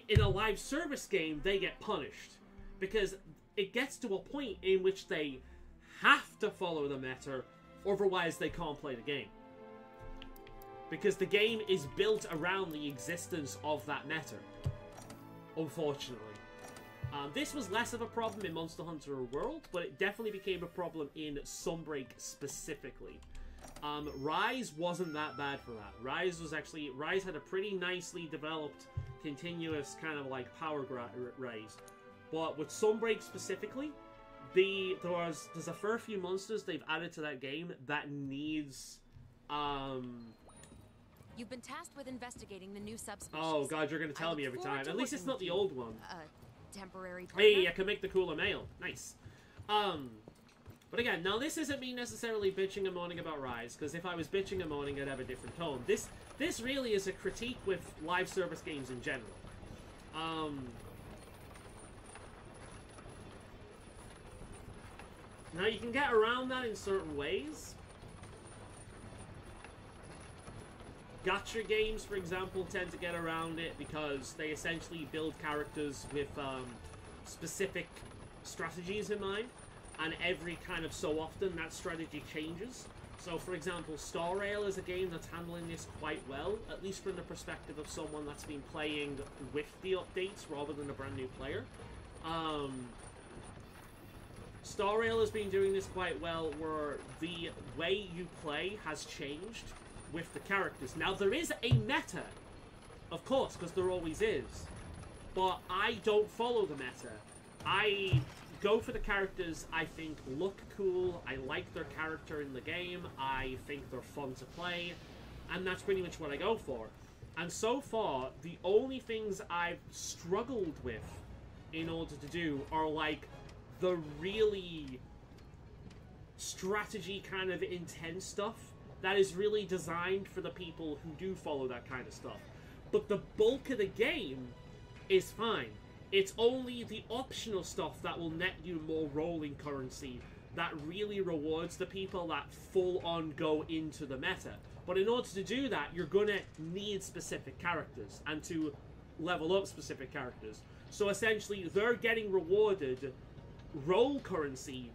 in a live service game, they get punished. Because it gets to a point in which they have to follow the meta, otherwise they can't play the game. Because the game is built around the existence of that meta, unfortunately. This was less of a problem in Monster Hunter World, but it definitely became a problem in Sunbreak specifically. Rise wasn't that bad for that. Rise had a pretty nicely developed, continuous kind of like power rise. But with Sunbreak specifically, there's a fair few monsters they've added to that game that needs, You've been tasked with investigating the new subspecies. Oh god, you're gonna tell me every time. At least it's not the old one. Temporary partner? Hey, I can make the cooler male. Nice. But again, now this isn't me necessarily bitching and moaning about Rise, because if I was bitching and moaning, I'd have a different tone. This really is a critique with live service games in general. Now you can get around that in certain ways. Gacha games, for example, tend to get around it because they essentially build characters with specific strategies in mind, and every kind of so often that strategy changes. So, for example, Star Rail is a game that's handling this quite well, at least from the perspective of someone that's been playing with the updates rather than a brand new player. Star Rail has been doing this quite well, where the way you play has changed with the characters. Now, there is a meta, of course, because there always is, but I don't follow the meta. I go for the characters I think look cool, I like their character in the game, I think they're fun to play, and that's pretty much what I go for. And so far, the only things I've struggled with in order to do are like the really strategy kind of intense stuff that is really designed for the people who do follow that kind of stuff. But the bulk of the game is fine. It's only the optional stuff that will net you more rolling currency that really rewards the people that full-on go into the meta. But in order to do that, you're gonna need specific characters, and to level up specific characters. So essentially, they're getting rewarded roll currency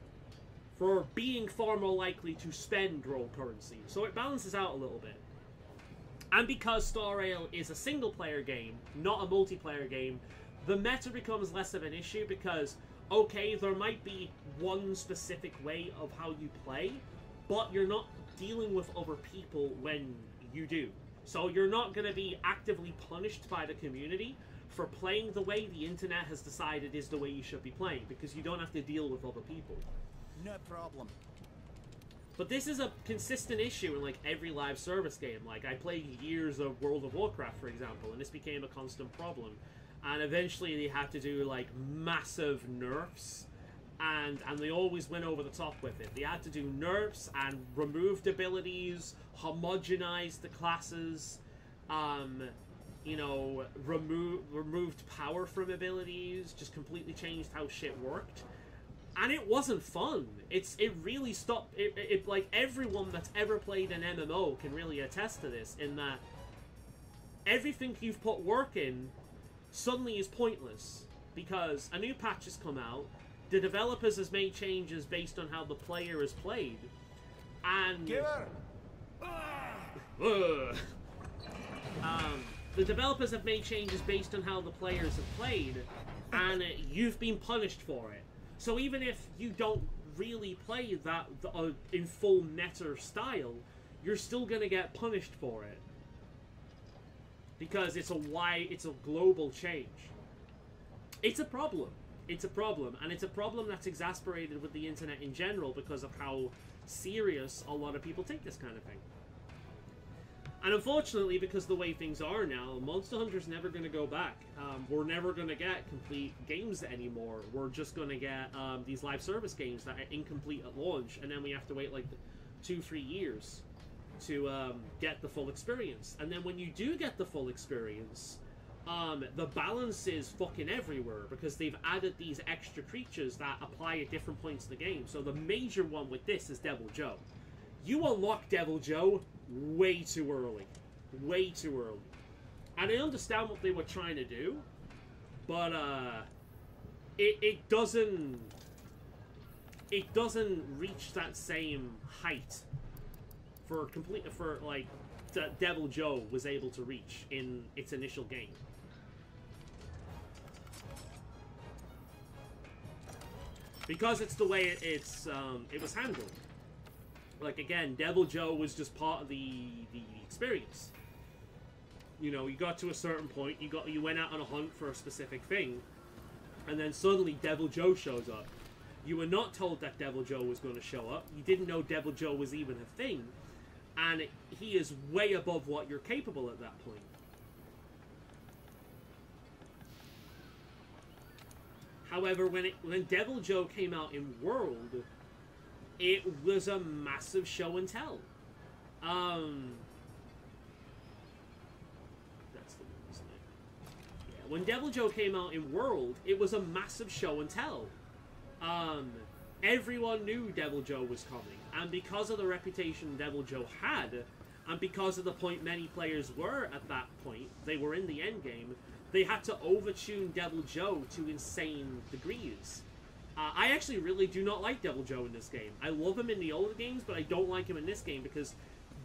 for being far more likely to spend roll currency. So it balances out a little bit. And because Star Rail is a single-player game, not a multiplayer game, the meta becomes less of an issue because, okay, there might be one specific way of how you play, but you're not dealing with other people when you do. So you're not going to be actively punished by the community for playing the way the internet has decided is the way you should be playing, because you don't have to deal with other people. No problem. But this is a consistent issue in like every live service game. Like, I played years of World of Warcraft, for example, and this became a constant problem. And eventually they had to do like massive nerfs, and they always went over the top with it. They had to do nerfs and removed abilities, homogenized the classes, you know, removed power from abilities, just completely changed how shit worked. And it wasn't fun. It really stopped. It like, everyone that's ever played an MMO can really attest to this, in that everything you've put work in suddenly is pointless because a new patch has come out, the developers has made changes based on how the player has played, and the developers have made changes based on how the players have played, and you've been punished for it. So even if you don't really play that in full meta style, you're still gonna get punished for it. Because it's a global change. It's a problem. It's a problem. And it's a problem that's exasperated with the internet in general because of how serious a lot of people take this kind of thing. And unfortunately, because the way things are now, Monster Hunter's never going to go back. We're never going to get complete games anymore. We're just going to get these live service games that are incomplete at launch, and then we have to wait like 2-3 years to get the full experience. And then when you do get the full experience, the balance is fucking everywhere because they've added these extra creatures that apply at different points in the game. So the major one with this is Devil Joe. You unlock Devil Joe way too early. Way too early. And I understand what they were trying to do, but it doesn't reach that same height for like that Devil Joe was able to reach in its initial game. Because it's the way it was handled. Like, again, Devil Joe was just part of the experience. You know, you got to a certain point, you went out on a hunt for a specific thing, and then suddenly Devil Joe shows up. You were not told that Devil Joe was going to show up. You didn't know Devil Joe was even a thing. And he is way above what you're capable at that point. However, when Devil Joe came out in World, it was a massive show and tell. That's the one, isn't it? Yeah, when Devil Joe came out in World, it was a massive show and tell. Everyone knew Devil Joe was coming, and because of the reputation Devil Joe had, and because of the point many players were at that point, they were in the end game, they had to overtune Devil Joe to insane degrees. I actually really do not like Devil Joe in this game. I love him in the older games, but I don't like him in this game because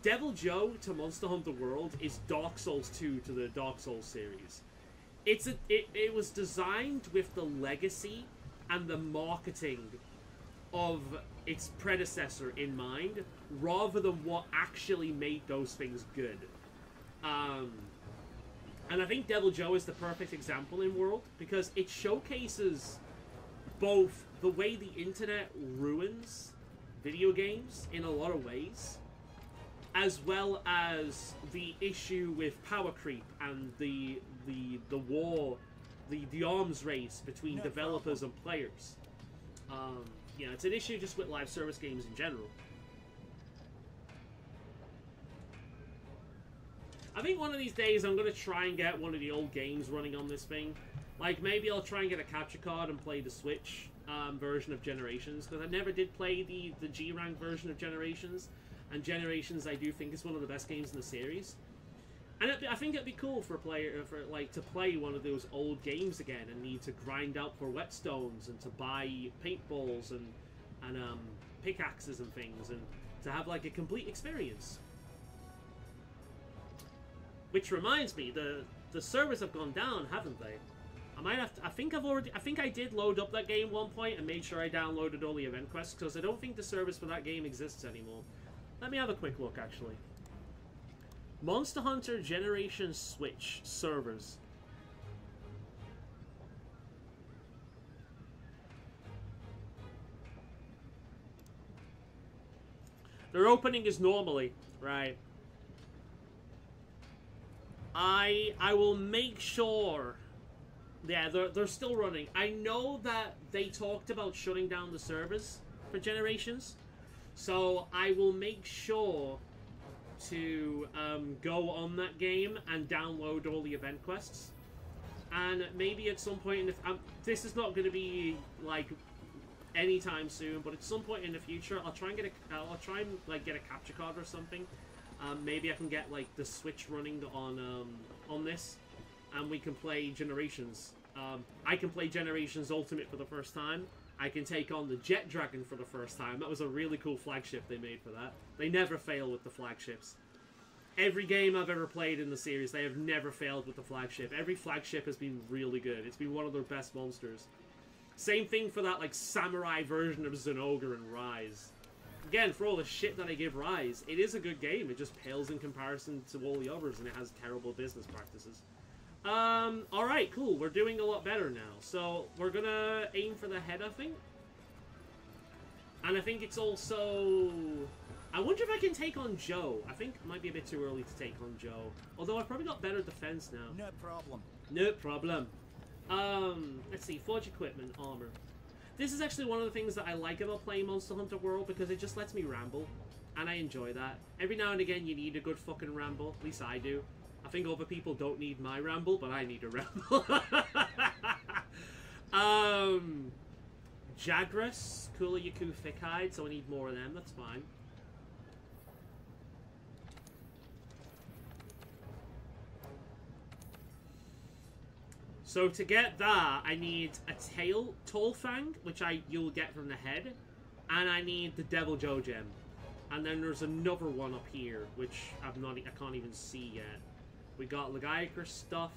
Devil Joe to Monster Hunter World is Dark Souls 2 to the Dark Souls series. It was designed with the legacy and the marketing of its predecessor in mind, rather than what actually made those things good. And I think Devil Joe is the perfect example in World, because it showcases both the way the internet ruins video games in a lot of ways, as well as the issue with power creep and the war, the arms race between developers and players. Yeah, it's an issue just with live service games in general. I think one of these days I'm going to try and get one of the old games running on this thing. Like, maybe I'll try and get a capture card and play the Switch version of Generations, because I never did play the G-Rank version of Generations, and Generations I do think is one of the best games in the series. And I think it'd be cool for a player, to play one of those old games again and need to grind out for whetstones and to buy paintballs and pickaxes and things, and to have like a complete experience. Which reminds me, the servers have gone down, haven't they? I might have to, I think I did load up that game one point and made sure I downloaded all the event quests, because I don't think the service for that game exists anymore. Let me have a quick look, actually. Monster Hunter Generation Switch servers. Their opening is normally, right. I will make sure. Yeah, they're still running. I know that they talked about shutting down the servers for Generations, so I will make sure to go on that game and download all the event quests. And maybe at some point in the this is not going to be like anytime soon, but at some point in the future, I'll try and get a capture card or something. Maybe I can get like the Switch running on this, and we can play Generations. I can play Generations Ultimate for the first time. I can take on the Jet Dragon for the first time. That was a really cool flagship they made for that. They never fail with the flagships. Every game I've ever played in the series, they have never failed with the flagship. Every flagship has been really good. It's been one of their best monsters. Same thing for that like samurai version of Zenogre and Rise. Again, for all the shit that I give Rise, it is a good game. It just pales in comparison to all the others, and it has terrible business practices. Alright, cool. We're doing a lot better now. So, we're gonna aim for the head, I think. And I think it's also I wonder if I can take on Joe. I think it might be a bit too early to take on Joe. Although I've probably got better defense now. No problem. No problem. Let's see. Forge equipment, armor. This is actually one of the things that I like about playing Monster Hunter World, because it just lets me ramble. And I enjoy that. Every now and again you need a good fucking ramble. At least I do. I think other people don't need my ramble, but I need a ramble. Jagras, Kula Yaku Thickhide, so I need more of them, that's fine. So to get that, I need a tail, Tall Fang, which you'll get from the head, and I need the Devil Joe Gem. And then there's another one up here, which I can't even see yet. We got Legiacre stuff.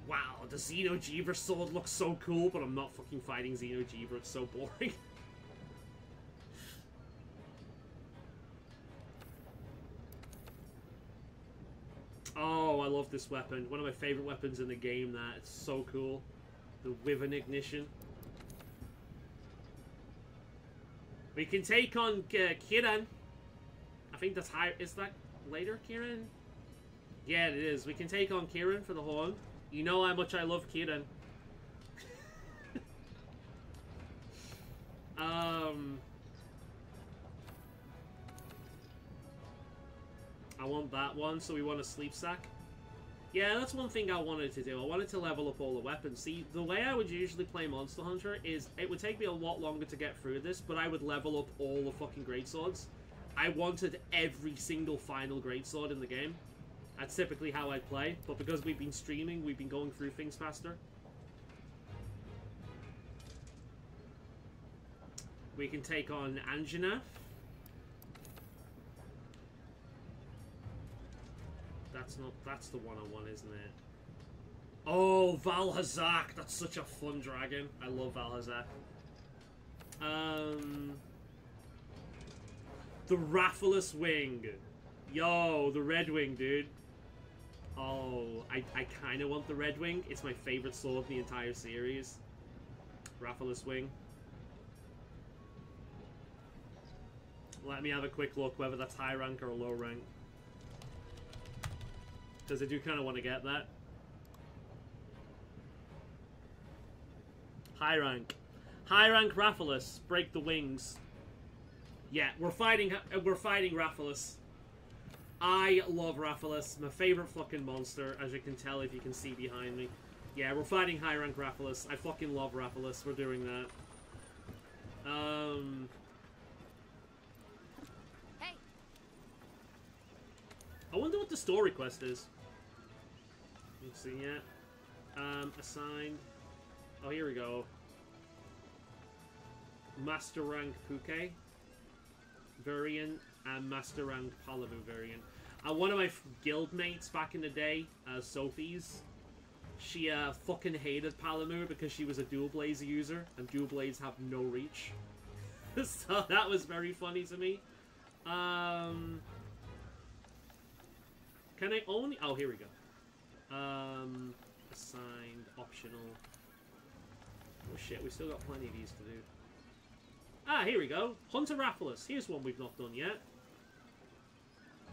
Wow, the Xeno'jiiva sword looks so cool, but I'm not fucking fighting Xeno'jiiva, it's so boring. Oh, I love this weapon. One of my favorite weapons in the game, that. It's so cool. The Wyvern Ignition. We can take on Kiran. I think that's high. Is that later, Kiran? Yeah, it is. We can take on Kiran for the horn. You know how much I love Kiran. I want that one, so we want a sleep sack. Yeah, that's one thing I wanted to do. I wanted to level up all the weapons. See, the way I would usually play Monster Hunter is it would take me a lot longer to get through this, but I would level up all the fucking greatswords. I wanted every single final greatsword in the game. That's typically how I play, but because we've been streaming, we've been going through things faster. We can take on Anjanath. That's the one I want, isn't it? Oh, Valhazak! That's such a fun dragon. I love Valhazak. The Rathalos Wing. Yo, the Red Wing, dude. Oh, I kind of want the Red Wing. It's my favorite sword in the entire series. Rathalos Wing. Let me have a quick look whether that's high rank or low rank. Because I do kind of want to get that. High rank. High rank Rathalos. Break the wings. Yeah, we're fighting Rathalos. I love Rathalos. My favorite fucking monster, as you can tell if you can see behind me. Yeah, we're fighting high rank Rathalos. I fucking love Rathalos. We're doing that. Hey. I wonder what the story quest is. Let's see yet. Assigned. Oh, here we go. Master rank Puke variant and Master rank Palamu variant. One of my guild mates back in the day, Sophie's, she fucking hated Palamu because she was a dual blades user, and dual blades have no reach. So that was very funny to me. Can I only... Oh, here we go. Assigned, optional. Oh shit, we still got plenty of these to do. Ah, here we go. Hunter Rathalos. Here's one we've not done yet.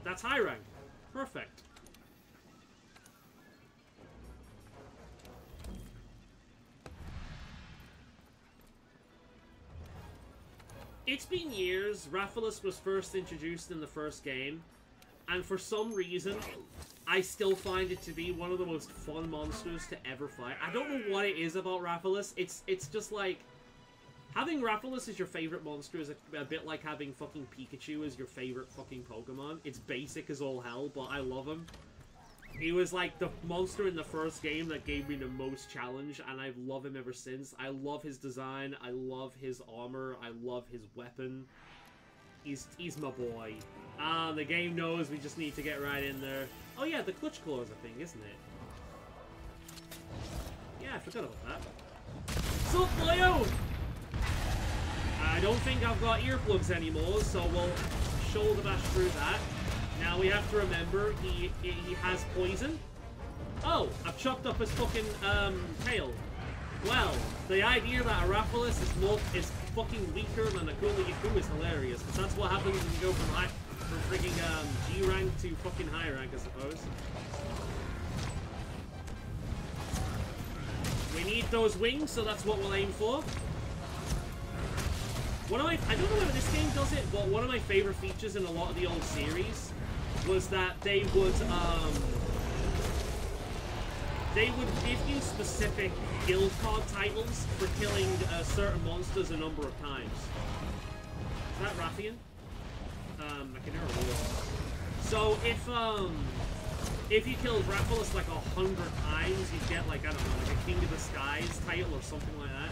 That's high rank. Perfect. It's been years. Rathalos was first introduced in the first game, and for some reason, I still find it to be one of the most fun monsters to ever fight. I don't know what it is about Rathalos. It's just like... Having Rathalos as your favorite monster is a bit like having fucking Pikachu as your favorite fucking Pokemon. It's basic as all hell, but I love him. He was like the monster in the first game that gave me the most challenge, and I love him ever since. I love his design, I love his armor, I love his weapon. He's my boy. The game knows we just need to get right in there. Oh yeah, the Clutch Claw is a thing, isn't it? Yeah, I forgot about that. Sup, boyo! I don't think I've got earplugs anymore, so we'll shoulder bash through that. Now we have to remember he has poison. Oh, I've chopped up his fucking tail. Well, the idea that a Rathalos is fucking weaker than Akula Yaku is hilarious, because that's what happens when you go from freaking G rank to fucking high rank, I suppose. We need those wings, so that's what we'll aim for. I don't know whether this game does it, but one of my favorite features in a lot of the old series was that they would give you specific guild card titles for killing certain monsters a number of times. Is that Rathian? I can hear a wheel. So if you killed Rathalos like 100 times, you'd get like, I don't know, like a King of the Skies title or something like that.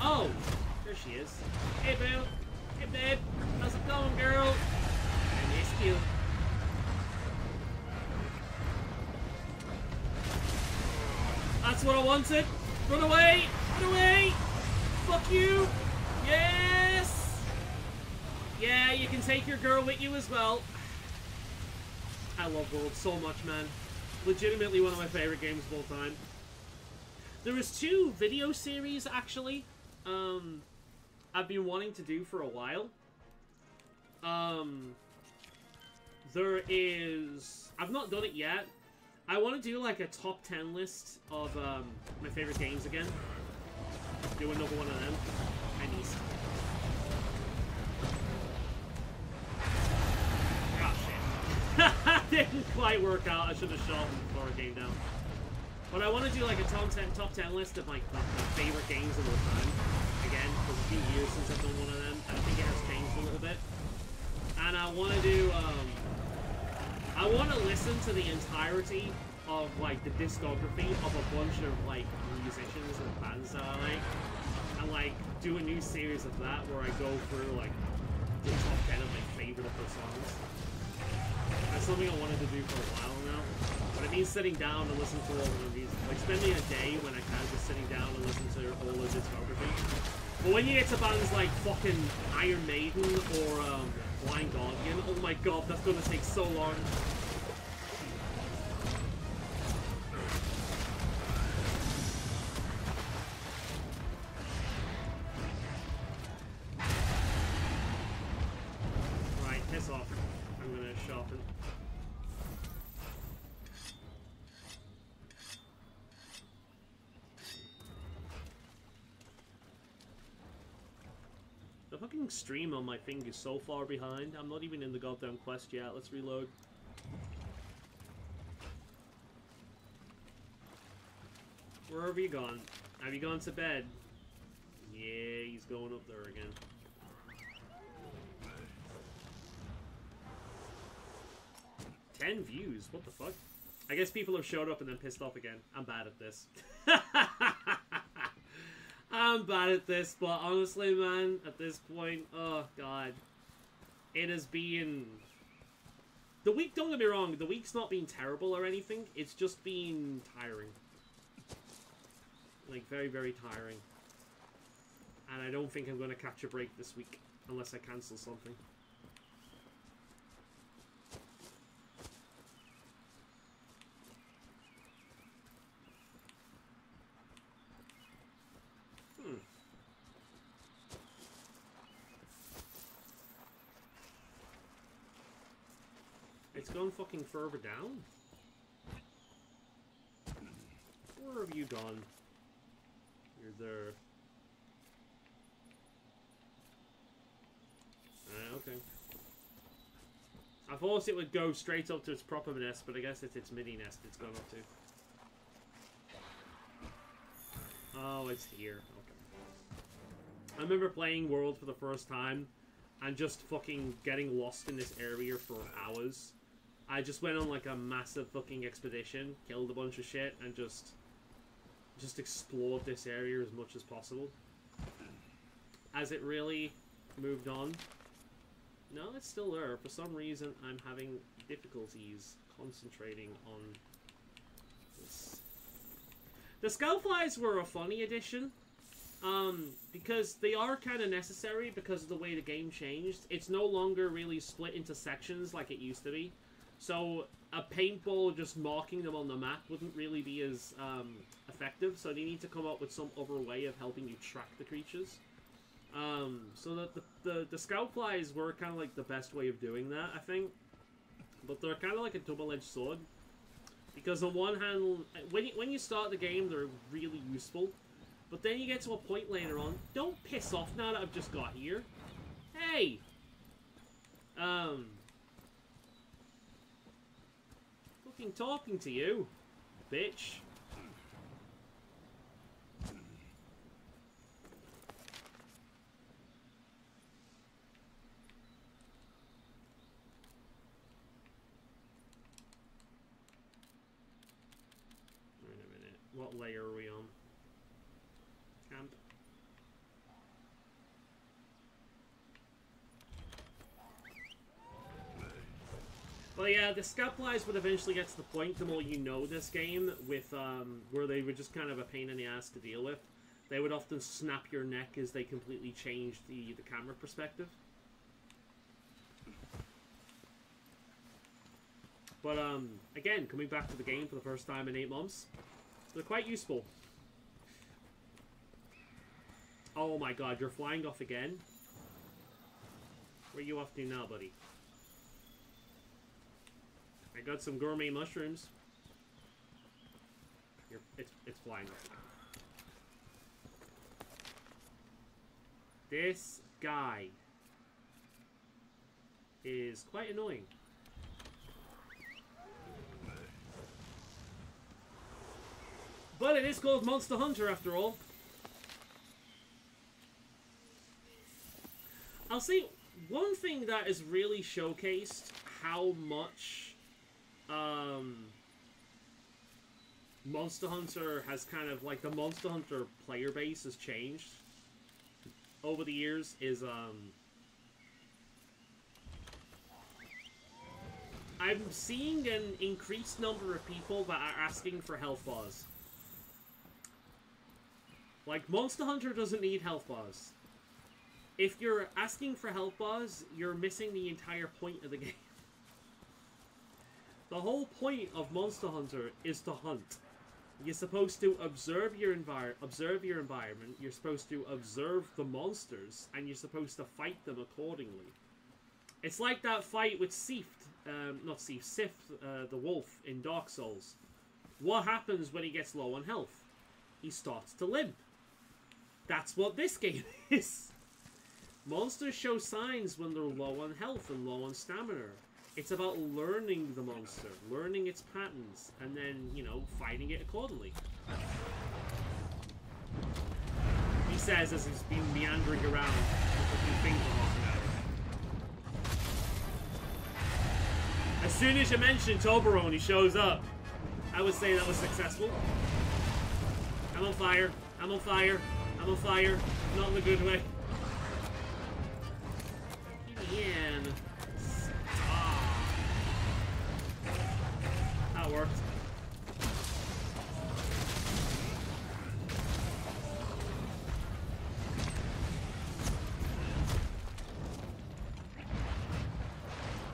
Oh! There she is. Hey, boo. Hey, babe. How's it going, girl? I missed you. That's what I wanted. Run away! Run away! Fuck you! Yes! Yeah, you can take your girl with you as well. I love World so much, man. Legitimately one of my favorite games of all time. There was 2 video series, actually, I've been wanting to do for a while. There is... I've not done it yet. I want to do, like, a top 10 list of, my favorite games again. Do another one of them. I missed. Oh, shit. Didn't quite work out. I should have shot him before I came down. But I want to do, like, a top 10 list of, like, my favorite games of all time. Again, because it's been years since I've done one of them. I think it has changed a little bit. And I want to do, I want to listen to the entirety of, like, the discography of a bunch of, like, musicians and bands that I like. And, like, do a new series of that where I go through, like, the top 10 of my favorite of their songs. That's something I wanted to do for a while now. But it means sitting down and listening to all of the music. Like, spending a day when I can just sitting down and listening to all of the discography. But when you get to bands like fucking Iron Maiden or Blind Guardian, oh my god, that's gonna take so long. Right, piss off. I'm gonna sharpen. The fucking stream on my thing is so far behind. I'm not even in the goddamn quest yet. Let's reload. Where have you gone? Have you gone to bed? Yeah, he's going up there again. "10 views? What the fuck?" I guess people have showed up and then pissed off again. I'm bad at this. I'm bad at this, but honestly, man, at this point, oh god. It has been... The week, don't get me wrong, the week's not been terrible or anything. It's just been tiring. Like, very, very tiring. And I don't think I'm going to catch a break this week, unless I cancel something. It's gone fucking further down? Where have you gone? You're there. Okay. I thought it would go straight up to its proper nest, but I guess it's its mini nest it's gone up to. Oh, it's here. Okay. I remember playing World for the first time and just fucking getting lost in this area for hours. I just went on like a massive fucking expedition, killed a bunch of shit, and just explored this area as much as possible. Has it really moved on? No, it's still there. For some reason, I'm having difficulties concentrating on this. The Skullflies were a funny addition. Because they are kind of necessary because of the way the game changed. It's no longer really split into sections like it used to be. So a paintball just marking them on the map wouldn't really be as effective. So they need to come up with some other way of helping you track the creatures. So the scout flies were kind of like the best way of doing that, I think. But they're kind of like a double-edged sword. Because on one hand, when you start the game, they're really useful. But then you get to a point later on, don't piss off now that I've just got here. Hey! Fucking talking to you, bitch. Wait a minute. What layer are we on? Camp. But yeah, the scout flies would eventually get to the point, the more you know this game, with where they were just kind of a pain in the ass to deal with. They would often snap your neck as they completely changed the camera perspective. But again, coming back to the game for the first time in 8 months, they're quite useful. Oh my god, you're flying off again? Where are you off to now, buddy? I got some gourmet mushrooms. It's flying off. This guy is quite annoying. But it is called Monster Hunter after all. I'll say one thing that has really showcased how much Monster Hunter has kind of, like, the Monster Hunter player base has changed over the years is, I'm seeing an increased number of people that are asking for health bars. Like, Monster Hunter doesn't need health bars. If you're asking for health bars, you're missing the entire point of the game. The whole point of Monster Hunter is to hunt. You're supposed to observe your environment, you're supposed to observe the monsters, and you're supposed to fight them accordingly. It's like that fight with Sif, the wolf in Dark Souls. What happens when he gets low on health? He starts to limp. That's what this game is. Monsters show signs when they're low on health and low on stamina. It's about learning the monster, learning its patterns, and then, you know, fighting it accordingly. He says as he's been meandering around looking things for half an hour. As soon as you mention Toblerone, he shows up. I would say that was successful. I'm on fire. I'm on fire. I'm on fire. Not in a good way. Ian. That worked.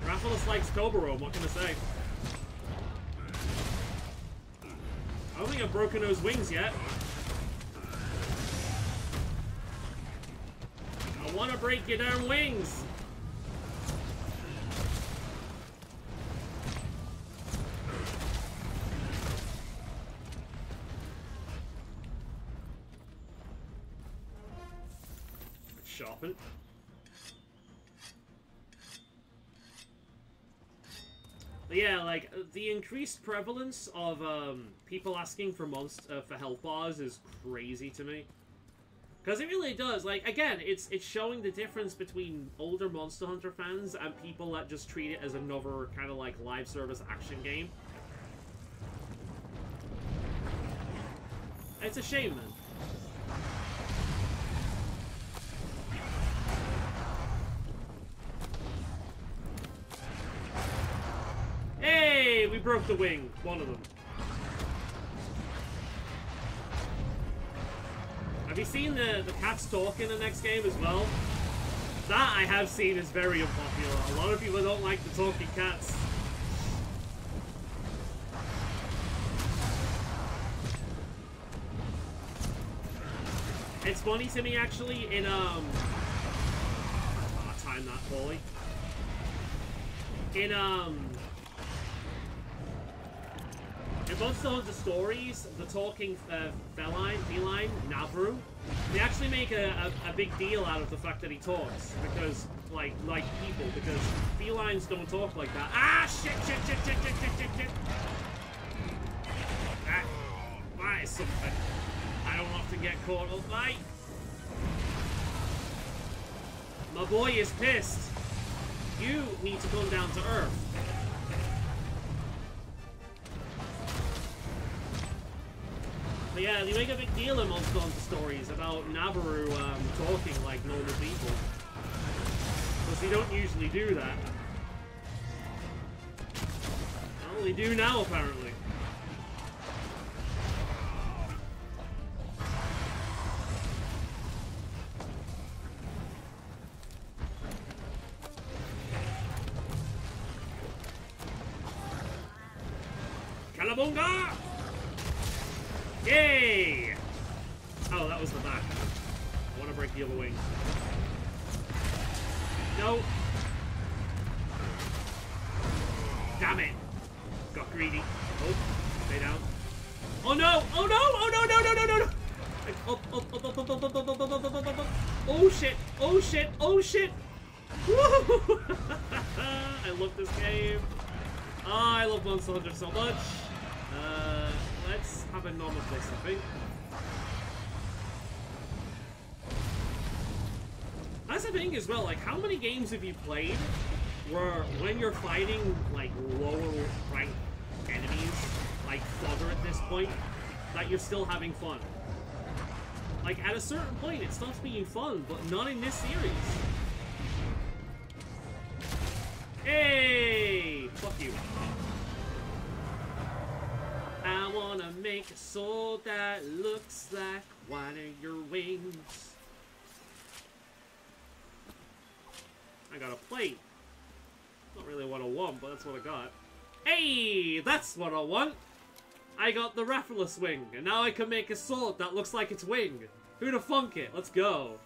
Raphaelus likes Toblerone, what can I say? I don't think I've broken those wings yet. I want to break your damn wings! Sharpen. But yeah, like, the increased prevalence of people asking for health bars is crazy to me. Because it really does. Like, again, it's showing the difference between older Monster Hunter fans and people that just treat it as another kind of like live service action game. It's a shame, man. Hey, we broke the wing. One of them. Have you seen the cats talk in the next game as well? That I have seen is very unpopular. A lot of people don't like the talking cats. It's funny to me, actually, in, I timed that poorly. In Monster Hunter Stories, the talking feline, Navru, they actually make a big deal out of the fact that he talks, because, like people, because felines don't talk like that. Ah, shit. That is something I don't have to get caught up by. My boy is pissed. You need to come down to earth. But yeah, they make a big deal in Monster Hunter Stories about Nabaru talking like normal people. Because they don't usually do that. Well, they do now, apparently. Calabunga! Yay! Oh, that was the back. I want to break the other wing. No. Damn it. Got greedy. Oh, stay down. Oh no! Oh no! Oh no! No! No! No! No! No! Up. Oh shit! Oh shit! Oh shit! Woo! I love this game. Oh, I love Monster Hunter so much. Let's have a normal place, I think. That's the thing as well, like, how many games have you played where when you're fighting, like, lower ranked enemies, like fodder at this point, that you're still having fun? Like, at a certain point, it stops being fun, but not in this series. Hey! Fuck you. I wanna make a sword that looks like one of your wings. I got a plate. Not really what I want, but that's what I got. Hey! That's what I want! I got the Rathalos wing, and now I can make a sword that looks like its wing. Who'd have thunk it? Let's go.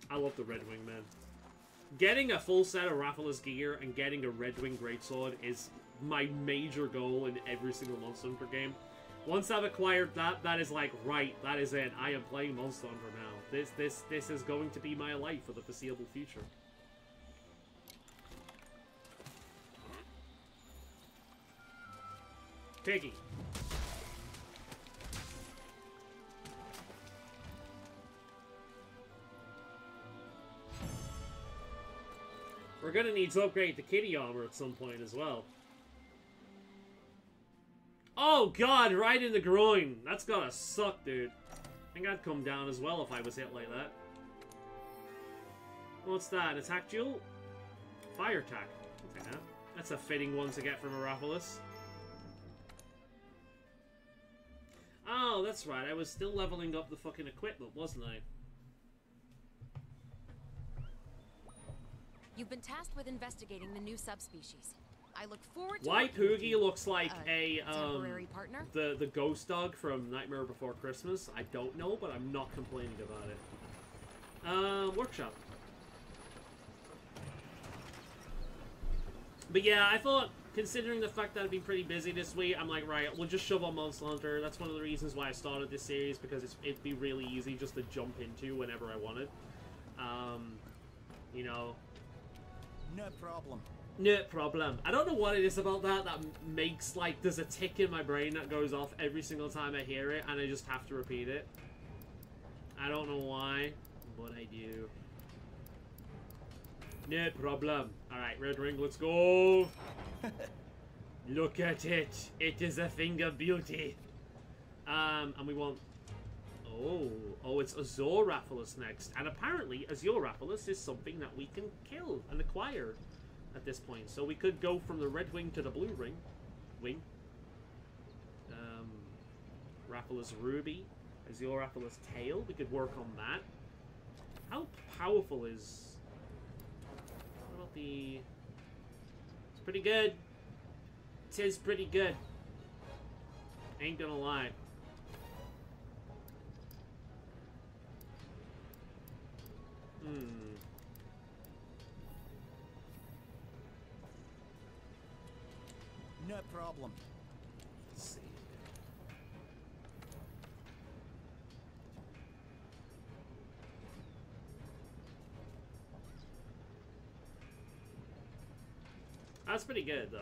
I love the Red Wing, man. Getting a full set of Rathalos gear and getting a Red Wing Greatsword is my major goal in every single Monster Hunter game. Once I've acquired that, that is like, right, that is it. I am playing Monster Hunter now. This is going to be my life for the foreseeable future. Piggy. We're gonna need to upgrade the kitty armor at some point as well. Oh god, right in the groin. That's gotta suck, dude. I think I'd come down as well if I was hit like that. What's that? An attack duel? Fire attack. Okay, now. That's a fitting one to get from a Rathalos. Oh, that's right. I was still leveling up the fucking equipment, wasn't I? You've been tasked with investigating the new subspecies. I look forward to why Poogie looks like a temporary partner? the ghost dog from Nightmare Before Christmas. I don't know, but I'm not complaining about it. Workshop. But yeah, I thought, considering the fact that I've been pretty busy this week, I'm like, right, we'll just shove on Monster Hunter. That's one of the reasons why I started this series, because it'd be really easy just to jump into whenever I wanted. You know. No problem. No problem. I don't know what it is about that makes, like, there's a tick in my brain that goes off every single time I hear it, and I just have to repeat it. I don't know why, but I do. No problem. Alright, Red Ring, let's go. Look at it. It is a thing of beauty. And we want... Oh, it's Azure Rathalos next. And apparently, Azure Rathalos is something that we can kill and acquire at this point. So we could go from the red wing to the blue wing. Rathalos Ruby. Azure Rathalos Tail. We could work on that. How powerful is... What about the... It's pretty good. It is pretty good. Ain't gonna lie. No problem. Let's see. That's pretty good, though.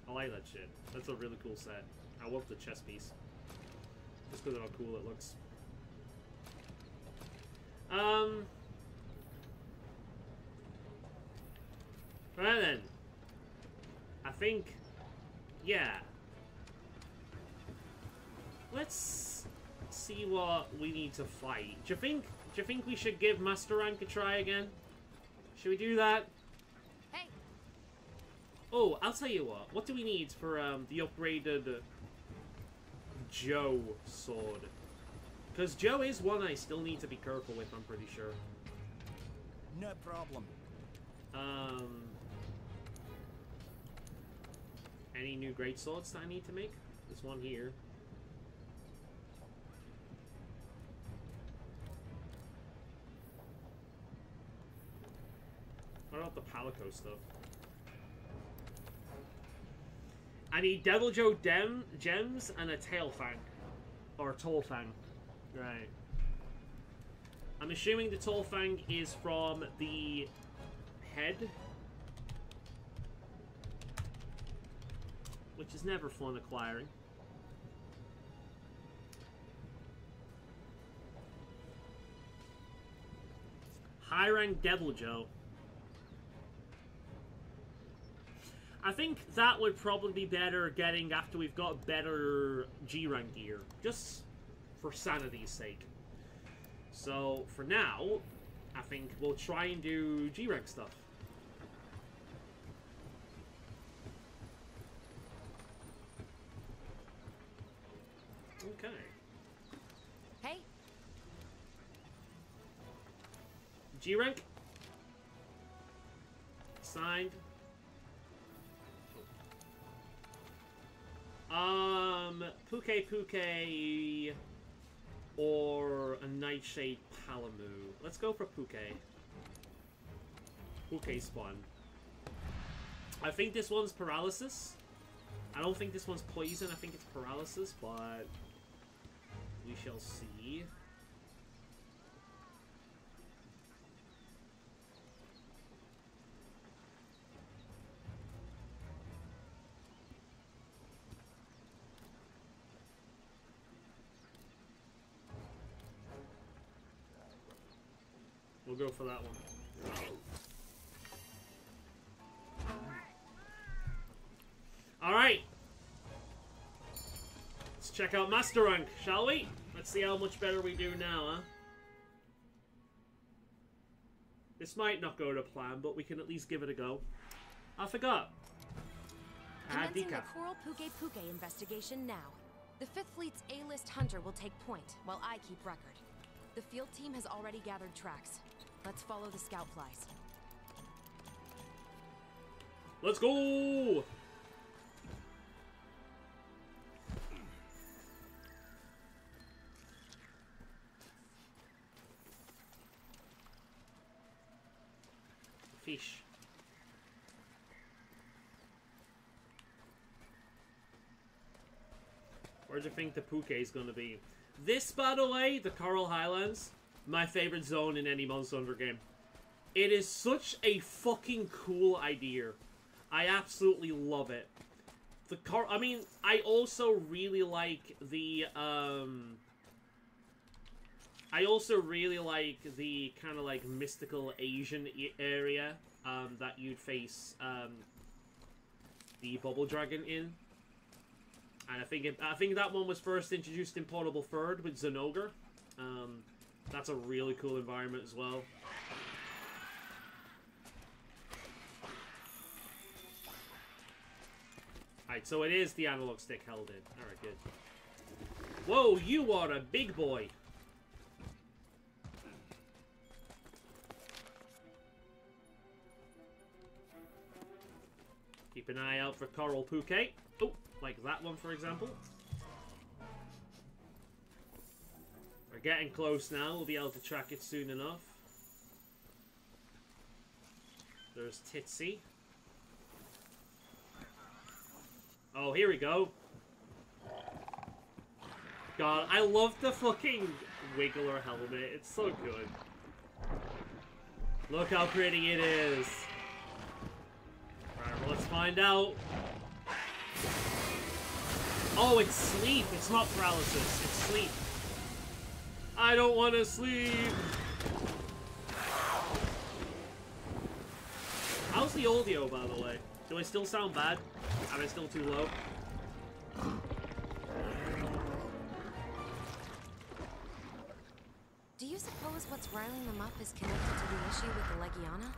I like that shit. That's a really cool set. I love the chess piece. Just because of how cool it looks. Right then. I think... Yeah. Let's see what we need to fight. Do you think we should give Master Rank a try again? Should we do that? Hey. Oh, I'll tell you what. What do we need for the upgraded Joe sword? Because Joe is one I still need to be careful with, I'm pretty sure. No problem. Any new great swords that I need to make? This one here. What about the Palico stuff? I need Devil Joe gems and a tail fang. Or a tall fang. Right. I'm assuming the tall fang is from the head. Which is never fun acquiring. High rank Devil Joe. I think that would probably be better getting after we've got better G rank gear. Just for sanity's sake. So, for now, I think we'll try and do G rank stuff. Okay. Hey. G rank. Signed. Puke or a Nightshade Palamu. Let's go for Puke. Puke spawn. I think this one's paralysis. I don't think this one's poison. I think it's paralysis, but we shall see. We'll go for that one. Alright. Let's check out Master Rank, shall we? Let's see how much better we do now, huh? This might not go to plan, but we can at least give it a go. I forgot. Commencing the Coral Puke investigation now. The 5th Fleet's A-list hunter will take point, while I keep record. The field team has already gathered tracks. Let's follow the scout flies. Let's go! Fish. Where do you think the Puke is going to be? This, by the way, the Coral Highlands, my favorite zone in any Monster Hunter game. It is such a fucking cool idea. I absolutely love it. I mean, I also really like the, I also really like the kind of like mystical Asian area that you'd face the Bubble Dragon in. And I think that one was first introduced in Portable Third with Zenogre. That's a really cool environment as well. Alright, so it is the analog stick held in. Alright, good. Whoa, you are a big boy. Keep an eye out for Coral Puke. Oh, like that one, for example. We're getting close now. We'll be able to track it soon enough. There's Titsy. Oh, here we go. God, I love the fucking Wiggler helmet. It's so good. Look how pretty it is. Alright, well, let's find out. Oh, it's sleep. It's not paralysis. It's sleep. I don't want to sleep. How's the audio, by the way? Do I still sound bad? Am I still too low? Do you suppose what's riling them up is connected to the issue with the Legiana?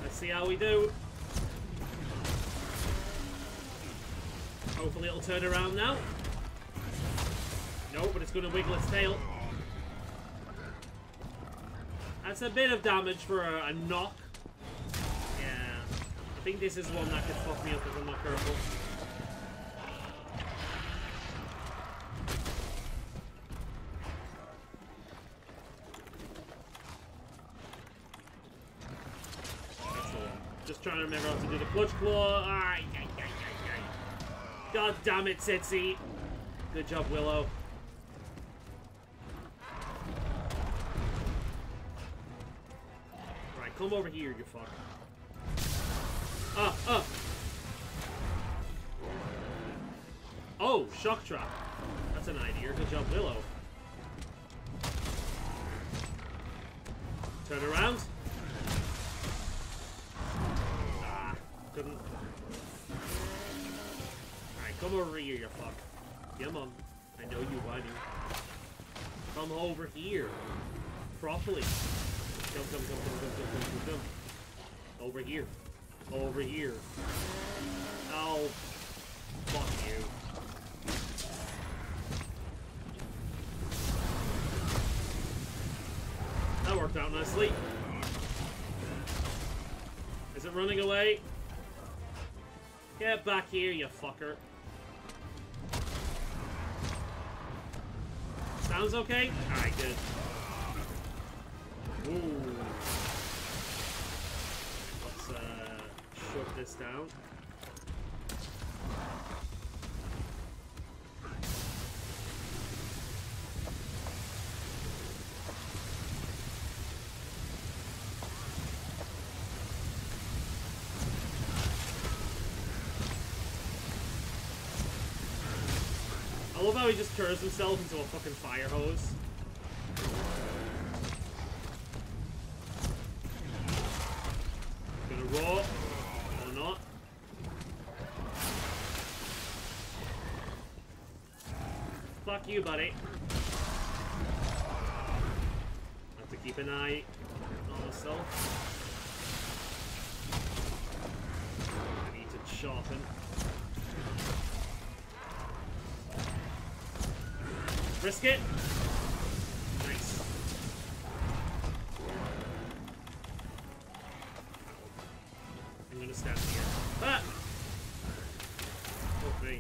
Let's see how we do. Hopefully it'll turn around now. No, but it's going to wiggle its tail. That's a bit of damage for a knock. Yeah. I think this is one that could fuck me up if I'm not careful. Just trying to remember how to do the clutch claw. Ay, ay, ay, ay, ay. God damn it, Sitsy. Good job, Willow. Right, come over here, you fuck. Oh, shock trap. That's an idea. Good job, Willow. Turn around. Couldn't. Alright, come over here, you fuck. Come on. I know you want to. Come over here. Properly. Come. Over here. Over here. Oh. Fuck you. That worked out nicely. Is it running away? Get back here, you fucker. Sounds okay? Alright, good. Ooh. Let's shut this down. I love how he just turns himself into a fucking fire hose. Gonna roar. Or not. Fuck you, buddy. Have to keep an eye on myself. I need to sharpen. Risk it. Nice. I'm gonna stand here. Ah! Fuck me.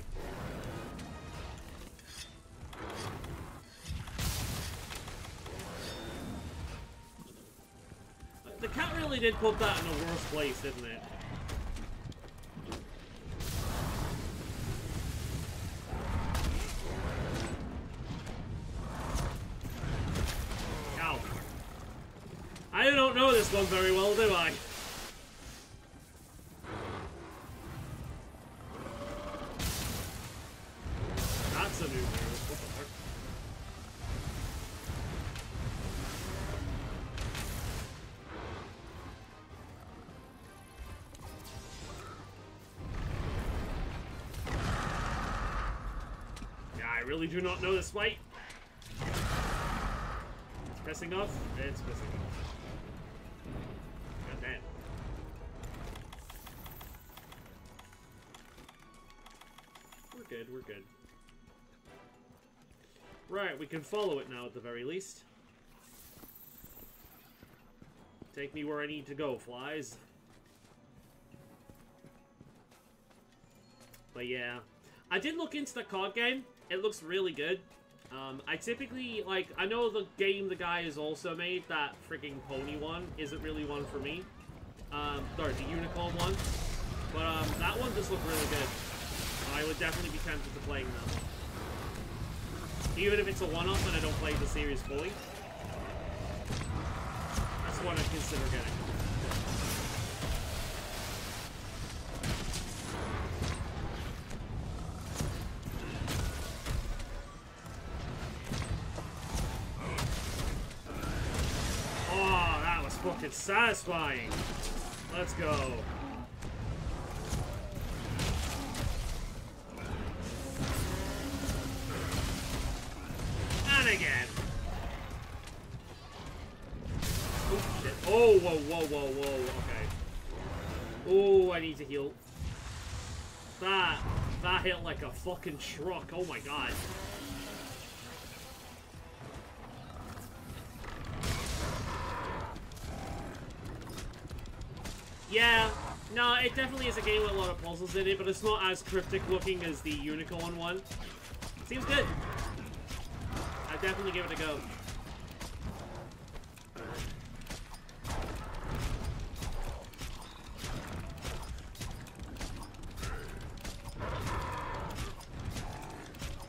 The cat really did put that in the worst place, didn't it? I don't know this one very well, do I? That's a new move. What the fuck? Yeah, I really do not know this fight. It's pissing off. It's pissing off. We're good. Right, we can follow it now at the very least. Take me where I need to go, flies. But yeah, I did look into the card game. It looks really good. I typically, like, I know the game the guy has also made, that freaking pony one, isn't really one for me. Sorry, the unicorn one. But, that one does look really good. I would definitely be tempted to playing them. Even if it's a one-off and I don't play the series fully. That's one I'd consider getting. Oh, that was fucking satisfying. Let's go. And again. Oh, shit. Oh, whoa, whoa, whoa, whoa. Okay. Oh, I need to heal. That hit like a fucking truck. Oh my god. Yeah, no, it definitely is a game with a lot of puzzles in it, but it's not as cryptic looking as the unicorn one. Seems good. I'd definitely give it a go.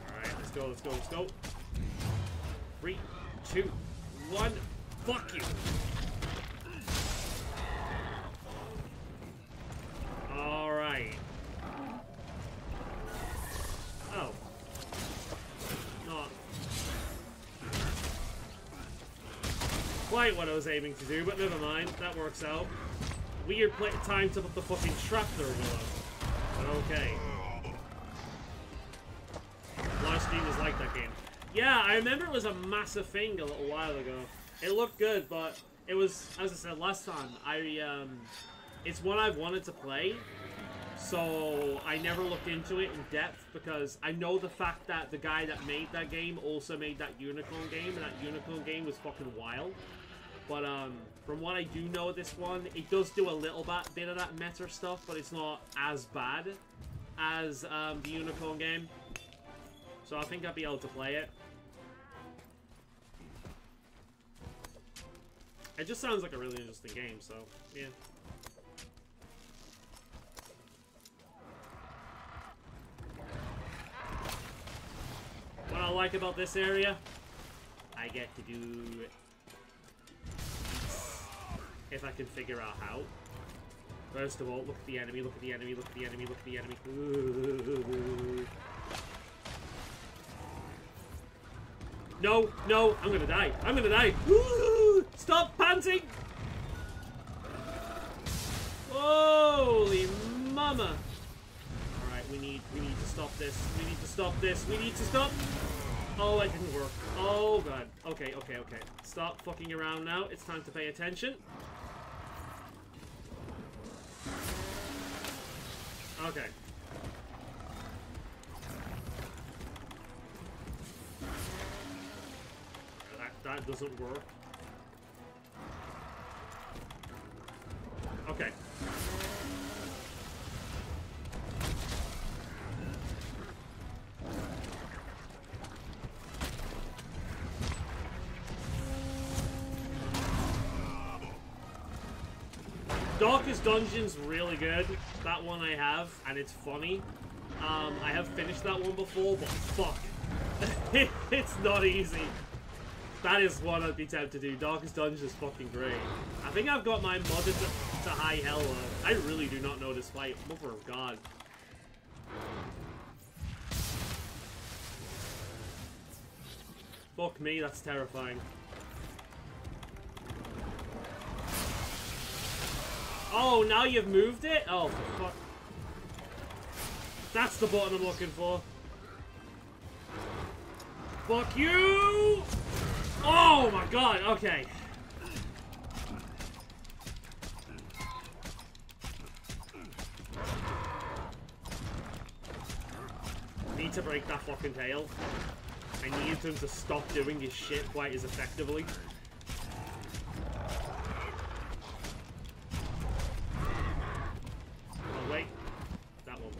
Alright, let's go, let's go, let's go. 3, 2, 1, fuck you! Alright. Oh. Not quite what I was aiming to do, but never mind. That works out. Weird time to put the fucking trap there below. But okay. Live stream is like that game. Yeah, I remember it was a massive thing a little while ago. It looked good, but it was, as I said last time, it's one I've wanted to play, so I never looked into it in depth because I know the fact that the guy that made that game also made that unicorn game, and that unicorn game was fucking wild. But from what I do know of this one, it does do a little bit of that meta stuff, but it's not as bad as the unicorn game. So I think I'll be able to play it. It just sounds like a really interesting game, so yeah. What I like about this area, I get to do it if I can figure out how. First of all, look at the enemy, look at the enemy, look at the enemy, look at the enemy. Ooh. No, no, I'm gonna die. I'm gonna die. Ooh. Stop panting! Holy mama! Alright, we need to stop this. We need to stop this. We need to stop. Oh, it didn't work. Oh god. Okay, okay, okay. Stop fucking around now. It's time to pay attention. Okay. That doesn't work. Okay. Darkest Dungeon's really good. That one I have, and it's funny. I have finished that one before, but fuck. It's not easy. That is one I'd be tempted to do. Darkest Dungeon is fucking great. I think I've got mine modded to high hell. I really do not know this fight. Mother of God. Fuck me, that's terrifying. Oh, now you've moved it? Oh, for fuck. That's the button I'm looking for. Fuck you! Oh my god, okay. Need to break that fucking tail. I need him to stop doing his shit quite as effectively. Oh wait. That one.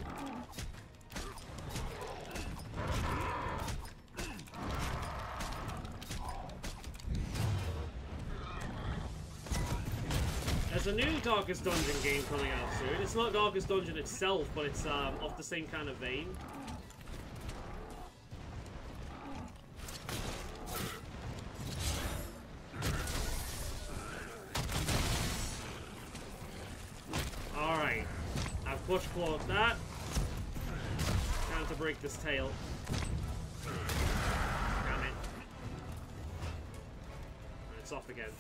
a new Darkest Dungeon game coming out soon. It's not Darkest Dungeon itself, but it's of the same kind of vein. Alright. I've push clawed that. Time to break this tail. Damn it. It's off again.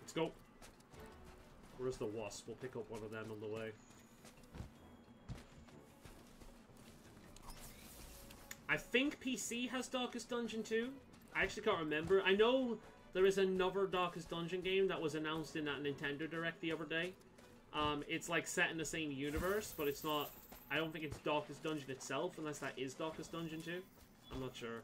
Let's go. Where's the wasp? We'll pick up one of them on the way. I think PC has Darkest Dungeon 2. I actually can't remember. I know there is another Darkest Dungeon game that was announced in that Nintendo Direct the other day. It's like set in the same universe, but it's not... I don't think it's Darkest Dungeon itself, unless that is Darkest Dungeon 2. I'm not sure.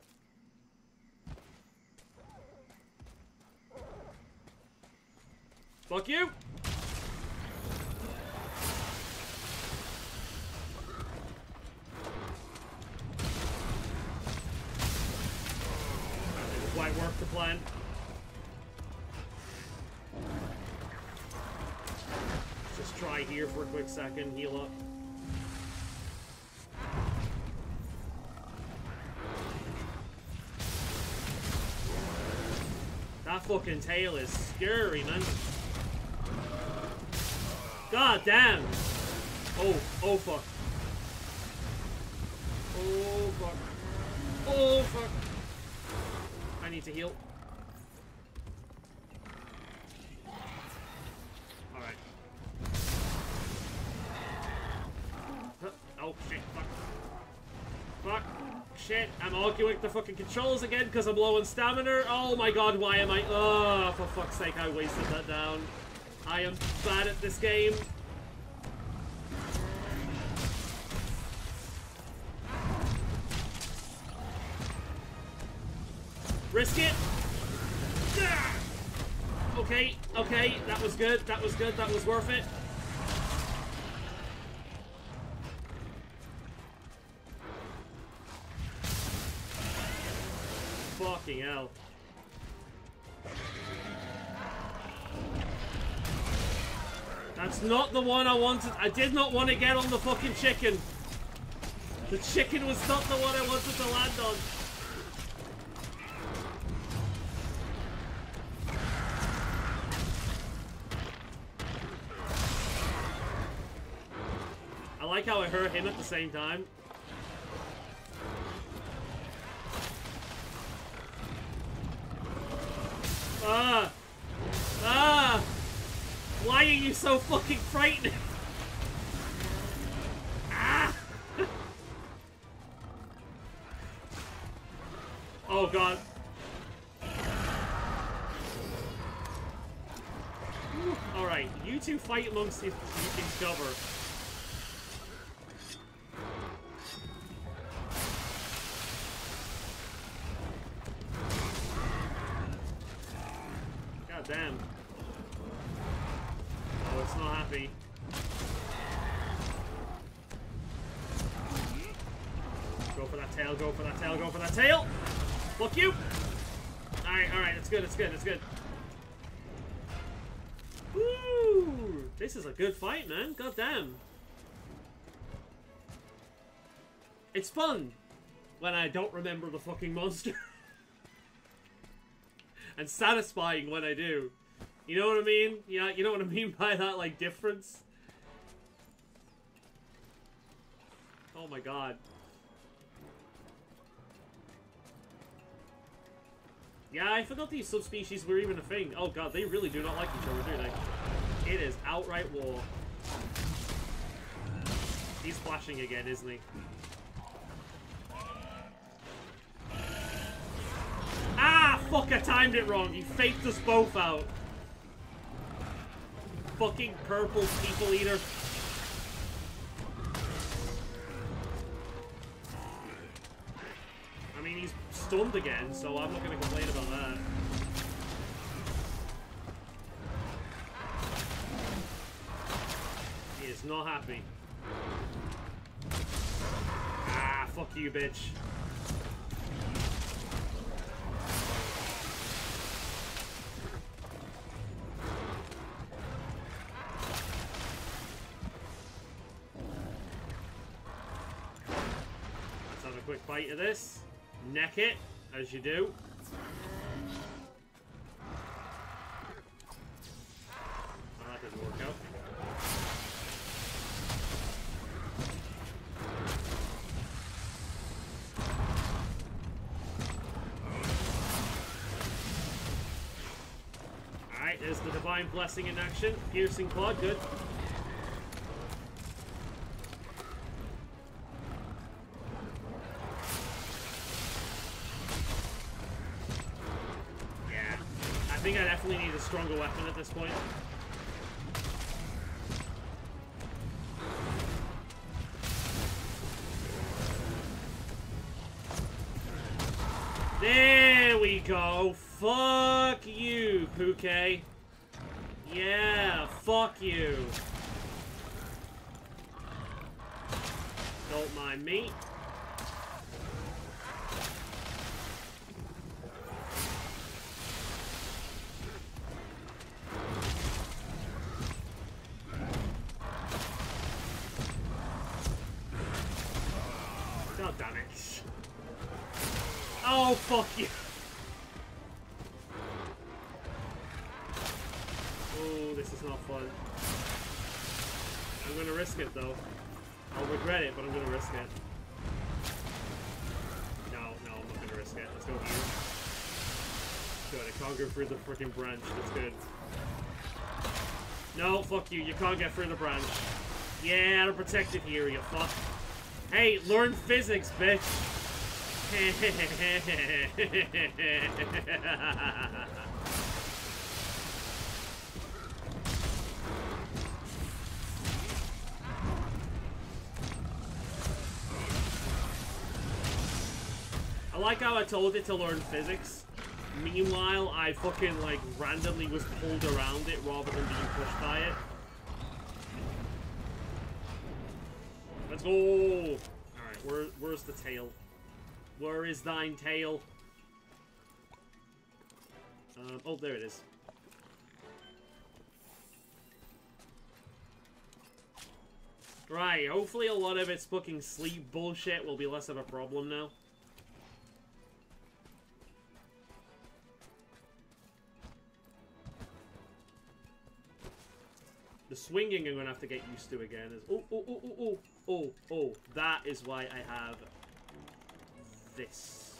Fuck you! Quite work the plan. Just try here for a quick second, heal up. That fucking tail is scary, man. God damn! Oh, oh fuck. Oh fuck. Oh fuck. I need to heal. Alright. Oh shit, fuck. Fuck. Shit, I'm arguing with the fucking controls again because I'm low on stamina. Oh my god, why am I... Oh, for fuck's sake, I wasted that down. I am bad at this game. Risk it. Okay, okay, that was good, that was good, that was worth it. Fucking hell. That's not the one I wanted. I did not want to get on the fucking chicken. The chicken was not the one I wanted to land on. I like how I hurt him at the same time. Ah! Ah! Why are you so fucking frightening? Ah! Oh god. Alright, you two fight amongst each other. God damn. Oh, it's not happy. Go for that tail, go for that tail, go for that tail! Fuck you! Alright, it's good, it's good, it's good. Woo! This is a good fight, man. God damn. It's fun when I don't remember the fucking monster. And satisfying when I do. You know what I mean? Yeah, you know what I mean by that, like, difference? Oh my god. Yeah, I forgot these subspecies were even a thing. Oh god, they really do not like each other, do they? It is outright war. He's flashing again, isn't he? Ah! Fuck, I timed it wrong. He faked us both out. Fucking purple people eater. I mean, he's stunned again, so I'm not going to complain about that. He is not happy. Ah, fuck you, bitch. Let's have a quick bite of this. Neck it, as you do. Oh, that didn't work out. Alright, there's the Divine Blessing in action. Piercing Claw, good. Yeah, I think I definitely need a stronger weapon at this point. There we go. Fuck you, Puke. Yeah, fuck you. Don't mind me. God damn it. Oh, fuck you. Oh, this is not fun. I'm gonna risk it, though. I'll regret it, but I'm gonna risk it. No, I'm not gonna risk it. Let's go here. Good, I can't go through the freaking branch. That's good. No, fuck you. You can't get through the branch. Yeah, I'm protected here, you fuck. Hey, learn physics, bitch. I like how I told it to learn physics. Meanwhile, I fucking, like, randomly was pulled around it rather than being pushed by it. Let's go! Alright, where's the tail? Where is thine tail? Oh, there it is. Right, hopefully a lot of its fucking sleep bullshit will be less of a problem now. The swinging I'm gonna have to get used to again is... Oh, that is why I have this.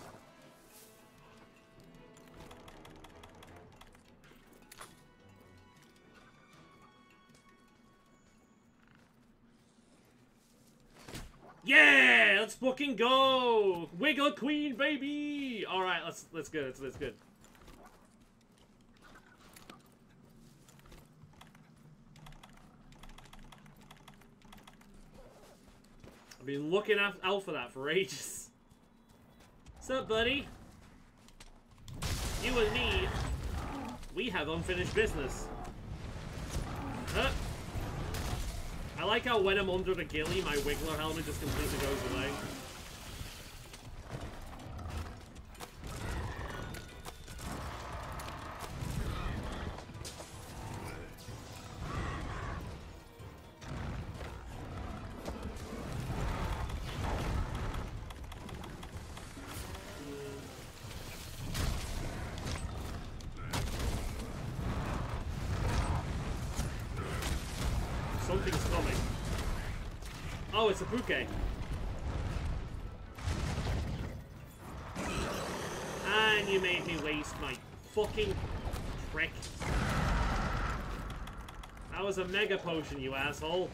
Yeah, let's fucking go! Wiggle Queen, baby! All right, let's good. Let's good. I've been looking out for that for ages. What's up, buddy? You and me, we have unfinished business. Huh? I like how when I'm under the ghillie, my Wiggler helmet just completely goes away. Something's coming. Oh, it's a Puke. And you made me waste my fucking prick. That was a mega potion, you asshole.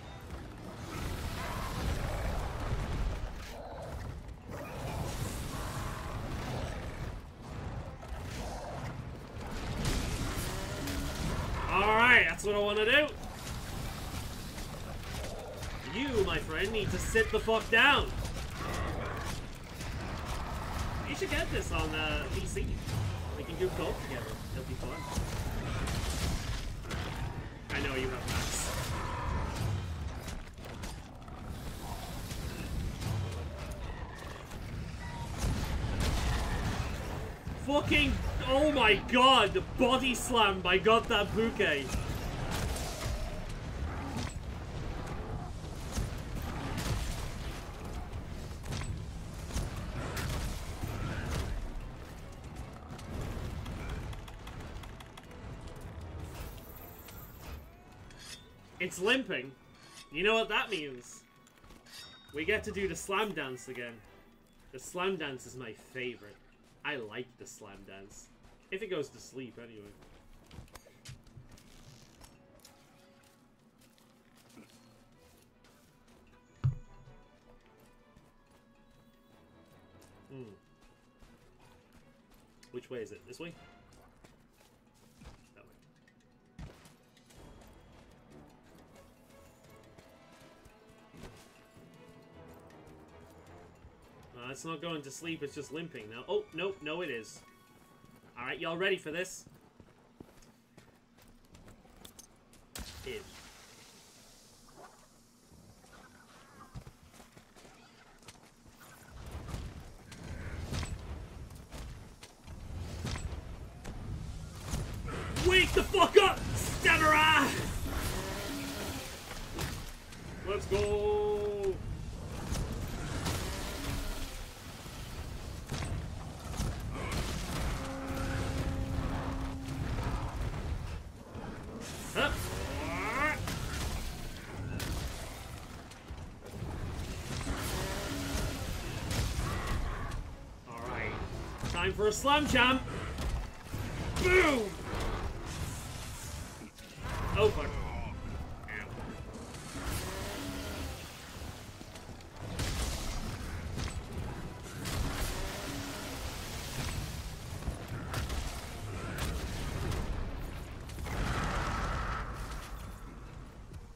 Alright, that's what I want to do. You, my friend, need to sit the fuck down. You should get this on PC. We can do both together. It'll be fun. I know you have max. fucking... Oh my god, the body slam by God that Bouquet. It's limping. You know what that means? We get to do the slam dance again. The slam dance is my favorite. I like the slam dance. If it goes to sleep, anyway. Which way is it? This way? That way. It's not going to sleep, it's just limping now. Oh, nope, no it is. Alright, y'all ready for this? In. Wake the fuck up, Stammerer! Let's go! Huh? Alright. Time for a slam jam! Boom! Oh fuck. Ow.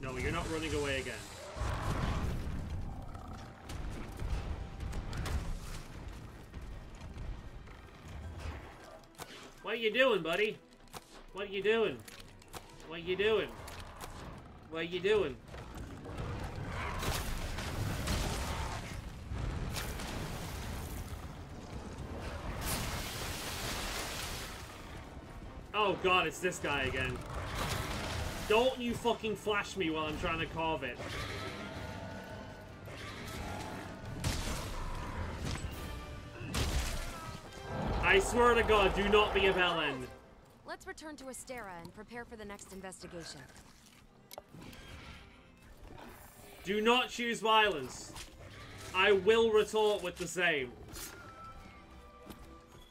No, you're not running away again. What are you doing, buddy? What are you doing? What are you doing? What are you doing? Oh god, it's this guy again. Don't you fucking flash me while I'm trying to carve it. I swear to god, do not be a bellend. Let's return to Astera and prepare for the next investigation. Do not choose violence. I will retort with the same.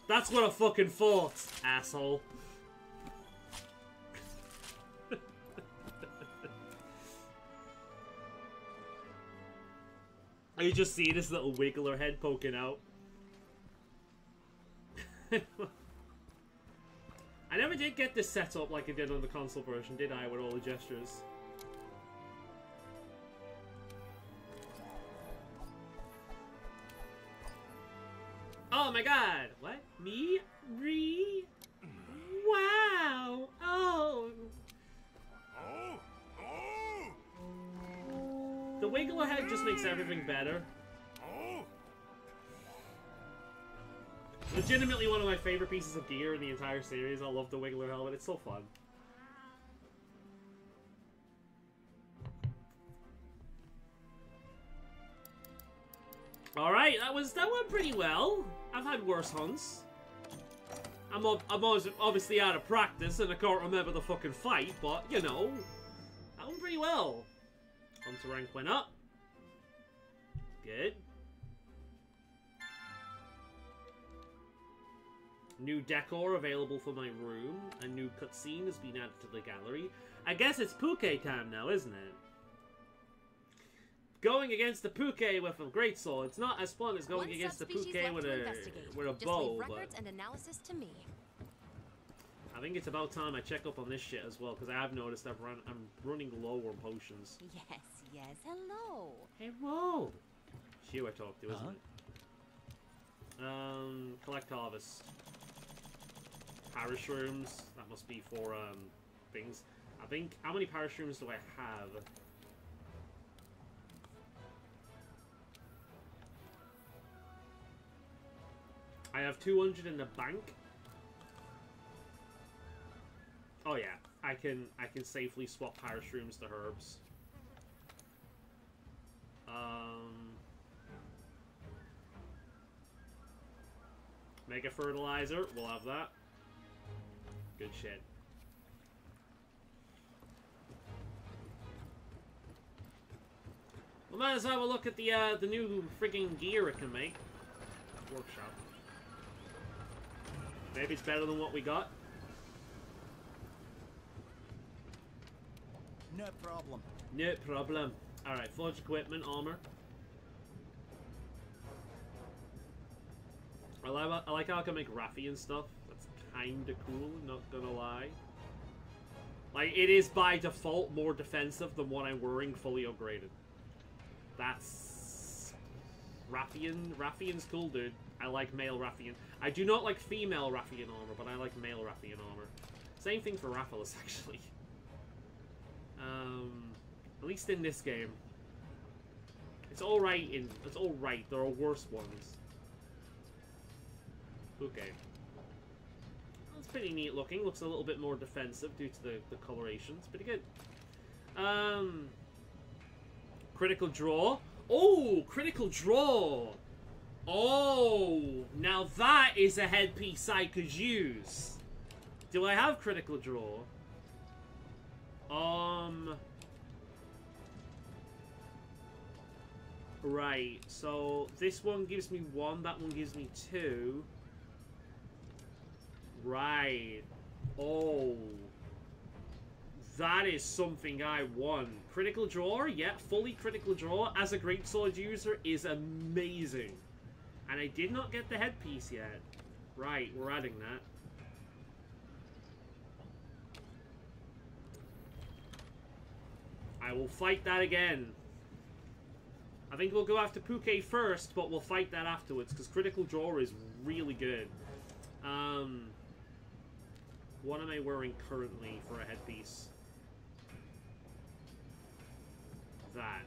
That's what I fucking thought, asshole. You just see this little wiggler head poking out. I never did get this set up like I did on the console version, did I, with all the gestures? Oh my god! What? Me? Re? Wow! Oh! The wiggler head just makes everything better. Legitimately one of my favorite pieces of gear in the entire series. I love the wiggler helmet. It's so fun. Alright, that went pretty well. I've had worse hunts. I'm obviously out of practice and I can't remember the fucking fight, but, you know, that went pretty well. Hunter rank went up. Good. New decor available for my room. A new cutscene has been added to the gallery. I guess it's Puke time now, isn't it? Going against the Puke with a greatsword. It's not as fun as going against the Puke with a bow. Records and analysis to me. I think it's about time I check up on this shit as well, because I have noticed I'm running low on potions. Yes, hello. Hello. It's you I talk to, isn't it? Collect harvest. Parashrooms. That must be for things. I think. How many parashrooms do I have? I have 200 in the bank. Oh yeah, I can safely swap parashrooms to herbs. Mega fertilizer, we'll have that. Good shit. We might as well have a look at the new frigging gear it can make. Workshop. Maybe it's better than what we got. No problem. No problem. Alright, forge equipment, armor. I like how I can make Raffian stuff. That's kinda cool, not gonna lie. Like, it is by default more defensive than what I'm wearing fully upgraded. That's... Raffian's cool, dude. I like male Raffian. I do not like female Raffian armor, but I like male Raffian armor. Same thing for Raphaelis, actually. At least in this game. It's alright it's alright. There are worse ones. Okay. That's pretty neat looking. Looks a little bit more defensive due to the coloration. It's pretty good. Critical draw. Oh, critical draw. Oh, now that is a headpiece I could use. Do I have critical draw? Right, so this one gives me 1, that one gives me 2. Right. Oh. That is something I want. Critical draw, yeah, fully critical draw as a greatsword user is amazing. And I did not get the headpiece yet. Right, we're adding that. I will fight that again. I think we'll go after Puke first, but we'll fight that afterwards, because critical draw is really good. What am I wearing currently for a headpiece? That.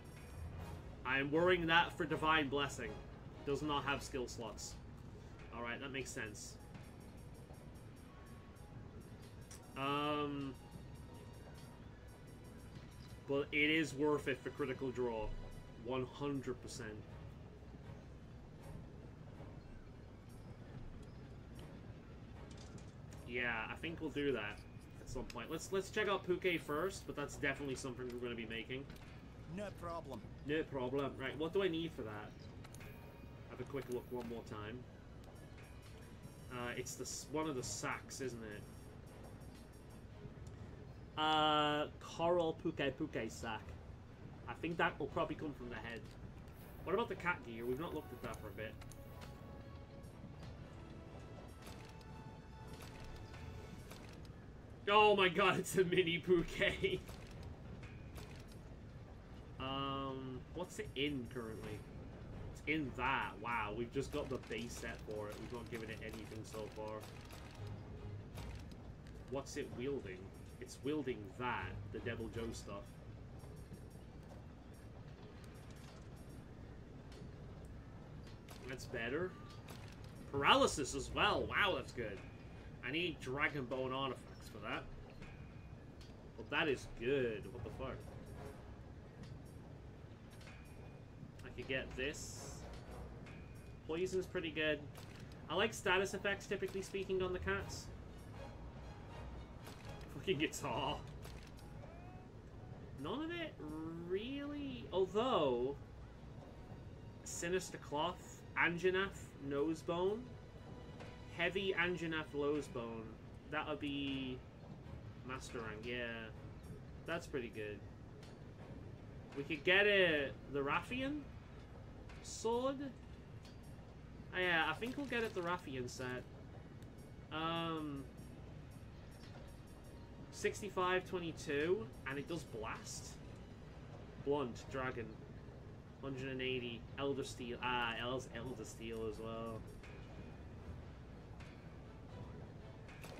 I am wearing that for Divine Blessing. Does not have skill slots. Alright, that makes sense. But it is worth it for critical draw. 100%. Yeah, I think we'll do that at some point. Let's check out Puke first, but that's definitely something we're going to be making. No problem. No problem. Right, what do I need for that? Have a quick look one more time. It's one of the sacks, isn't it? Coral Puke sack. I think that will probably come from the head. What about the cat gear? We've not looked at that for a bit. Oh my god, it's a mini Puke. What's it in currently? It's in that. Wow, we've just got the base set for it. We've not given it anything so far. What's it wielding? It's wielding that, the Devil Joe stuff. That's better. Paralysis as well. Wow, that's good. I need Dragon Bone artifacts for that. But that is good. What the fuck? I could get this. Poison's pretty good. I like status effects, typically speaking, on the cats. Fucking guitar. None of it really... Although... Sinister Cloth, Anjanath, Nosebone. Heavy Anjanath, Nosebone. That would be... Master rank, yeah. That's pretty good. We could get the Raffian sword. Oh, yeah, I think we'll get it the Raffian set. 65-22, and it does blast. Blunt, dragon. 180, Elder Steel. Ah, Elder Steel as well.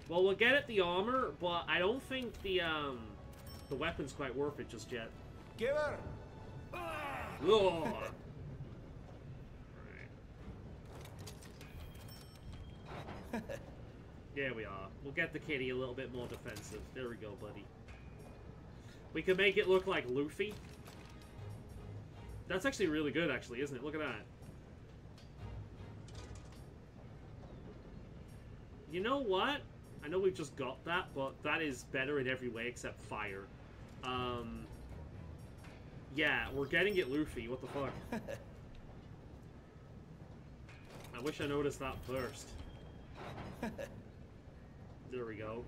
Well, we'll get it the armor, but I don't think the weapon's quite worth it just yet. Give her. Ugh. There we are. We'll get the kitty a little bit more defensive. There we go, buddy. We could make it look like Luffy. That's actually really good, actually, isn't it? Look at that. You know what? I know we've just got that, but that is better in every way except fire. Yeah, we're getting it Luffy. What the fuck? I wish I noticed that first. There we go.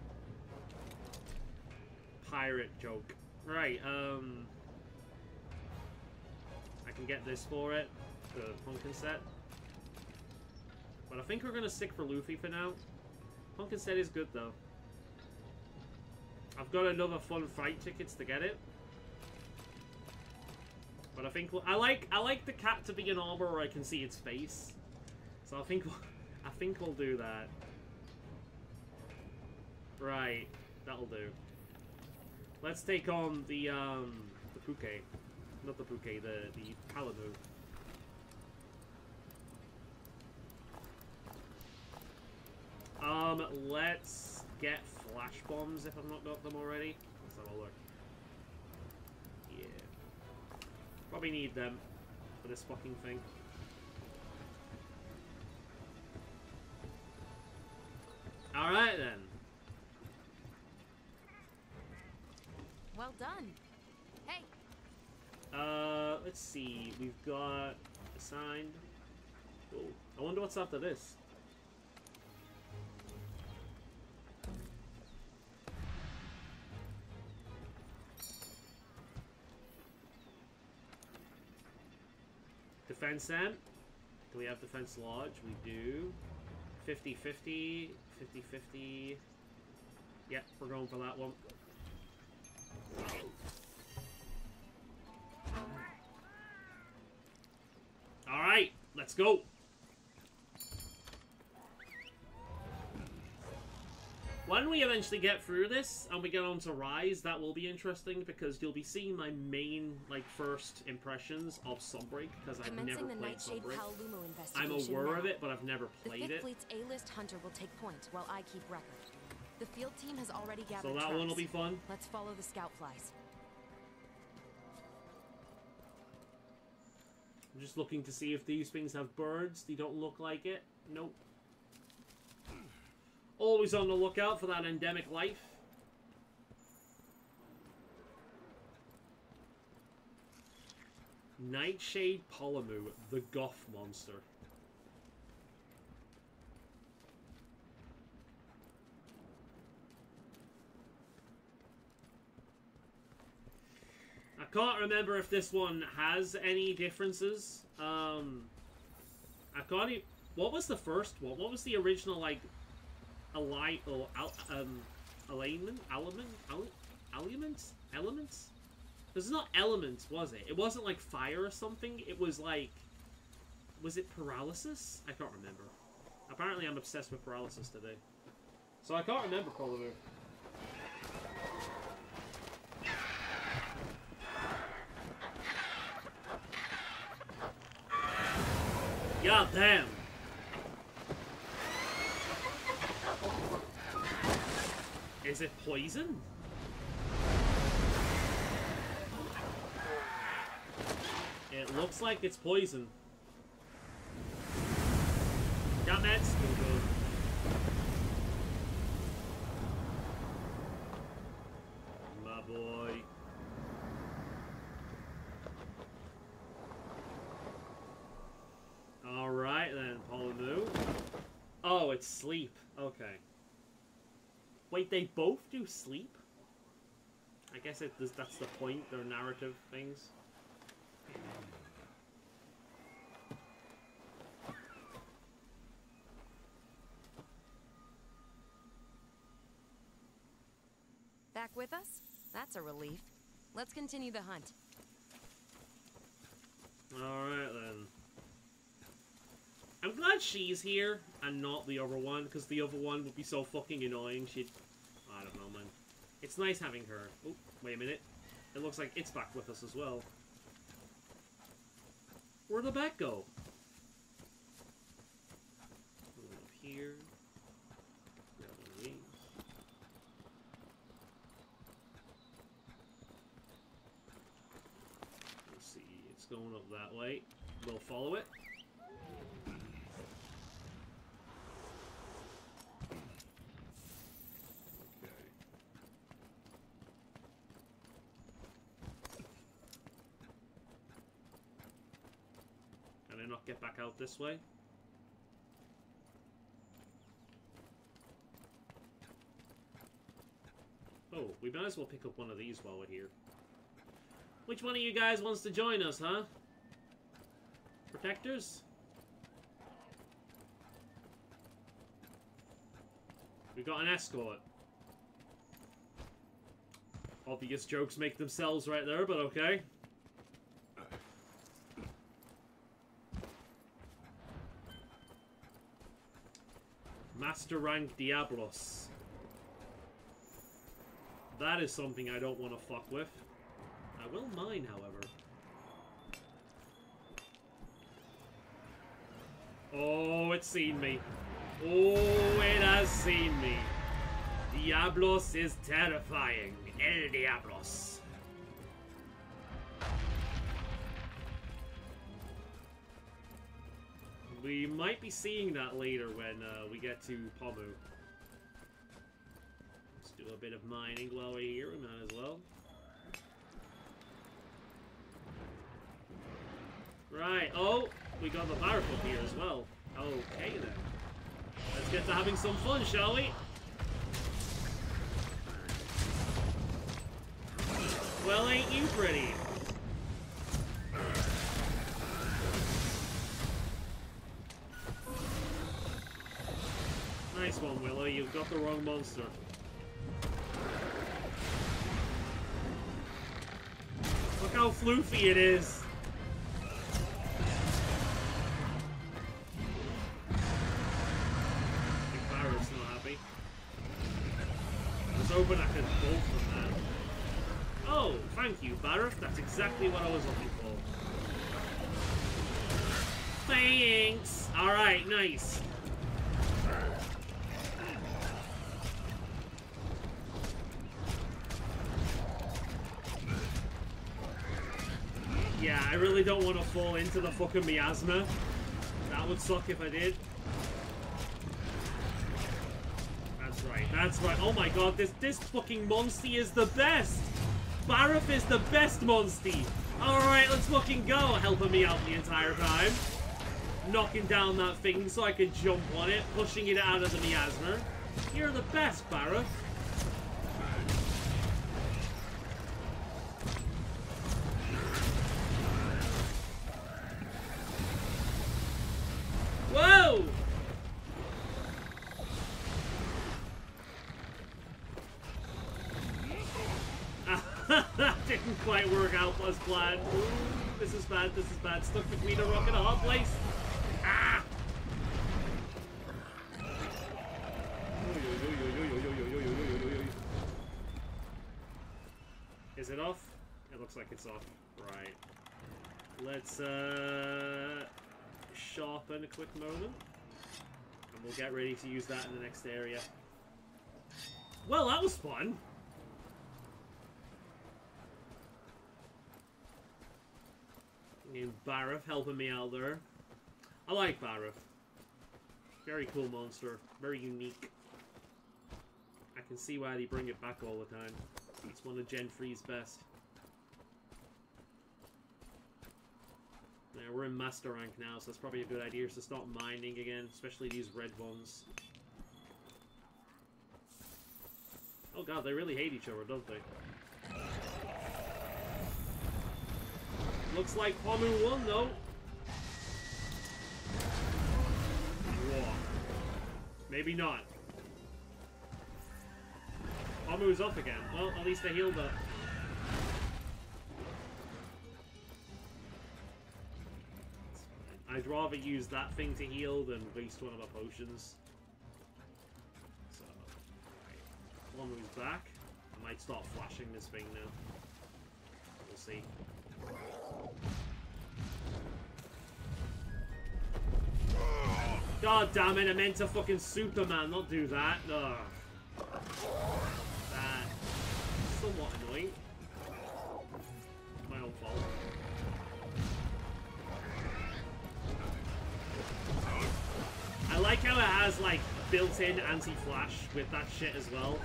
Pirate joke. Right, I can get this for it. The pumpkin set. But I think we're gonna stick for Luffy for now. Pumpkin set is good, though. I've got another fun fight tickets to get it. But I think I like the cat to be in armor where I can see its face. So I think we'll do that. Right, that'll do. Let's take on the Puke. Not the Puke, the Palamu. Let's get flash bombs if I've not got them already. Let's have a look. Yeah. Probably need them for this fucking thing. Alright then. Well done. Hey. Let's see. We've got assigned. Oh, I wonder what's after this. Defense Amp. Do we have Defense Lodge? We do. 50-50. 50-50. Yep, we're going for that one. Alright, let's go. When we eventually get through this and we get on to Rise, that will be interesting because you'll be seeing my main, like, first impressions of Sunbreak because I've never played Sunbreak. I'm aware of it, but I've never played it. The 5th Fleet's A-list hunter will take point while I keep record. The field team has already gathered So that one will be fun. Let's follow the scout flies. I'm just looking to see if these things have birds. They don't look like it. Nope. Always on the lookout for that endemic life. Nightshade Palamu, the goth monster. I can't remember if this one has any differences. I can't even... What was the first one? What was the original, like... Elements? This is not elements, was it? It wasn't like fire or something. It was like... Was it paralysis? I can't remember. Apparently I'm obsessed with paralysis today. So I can't remember Palamu. God damn. Is it poison? It looks like it's poison. Damn it. My boy. Alright then, Palamu. Oh, it's sleep. Okay. Wait, they both do sleep? I guess that's the point, they're narrative things. Back with us? That's a relief. Let's continue the hunt. Alright then. I'm glad she's here and not the other one, because the other one would be so fucking annoying. She'd... I don't know, man. It's nice having her. Oh, wait a minute. It looks like it's back with us as well. Where'd the bat go? Up here. Grab going up that way. We'll follow it. Can I not get back out this way? Oh, we might as well pick up one of these while we're here. Which one of you guys wants to join us, huh? Protectors? We got an escort. Obvious jokes make themselves right there, but okay. Master rank Diablos. That is something I don't want to fuck with. I will mine, however. Oh, it's seen me. Oh, it has seen me. Diablos is terrifying. El Diablos. We might be seeing that later when we get to Pomu. Let's do a bit of mining while we're here. We might as well. Right. Oh, we got the barrack up here as well. Okay then. Let's get to having some fun, shall we? Well, ain't you pretty? Nice one, Willow. You've got the wrong monster. Look how floofy it is. I think Barrett's not happy. I was hoping I could bolt from that. Oh, thank you, Barrett. That's exactly what I was looking for. Thanks! Alright, nice. Yeah, I really don't want to fall into the fucking miasma. That would suck if I did. That's right, that's right. Oh my god, this fucking monstie is the best! Barrath is the best monstie! Alright, let's fucking go! Helping me out the entire time. Knocking down that thing so I could jump on it, pushing it out of the miasma. You're the best, Barrath. Whoa! That didn't quite work out as planned. Ooh, this is bad, this is bad. Stuck between a rock and a hard place. Ah! Is it off? It looks like it's off. Right. Let's sharpen a quick moment. And we'll get ready to use that in the next area. Well, that was fun. And Barrath helping me out there. I like Barrath. Very cool monster. Very unique. I can see why they bring it back all the time. It's one of Gen 3's best. Yeah, we're in Master Rank now, so that's probably a good idea to start mining again, especially these red ones. Oh god, they really hate each other, don't they? Looks like Pomu won, though. Whoa. Maybe not. Pomu's up again. Well, at least they healed up. I'd rather use that thing to heal than waste one of the potions. So, right. Pomu's back. I might start flashing this thing now. We'll see. God damn it, I meant to fucking Superman, not do that. Ugh. That's somewhat annoying. My own fault. how it has like built-in anti-flash with that shit as well.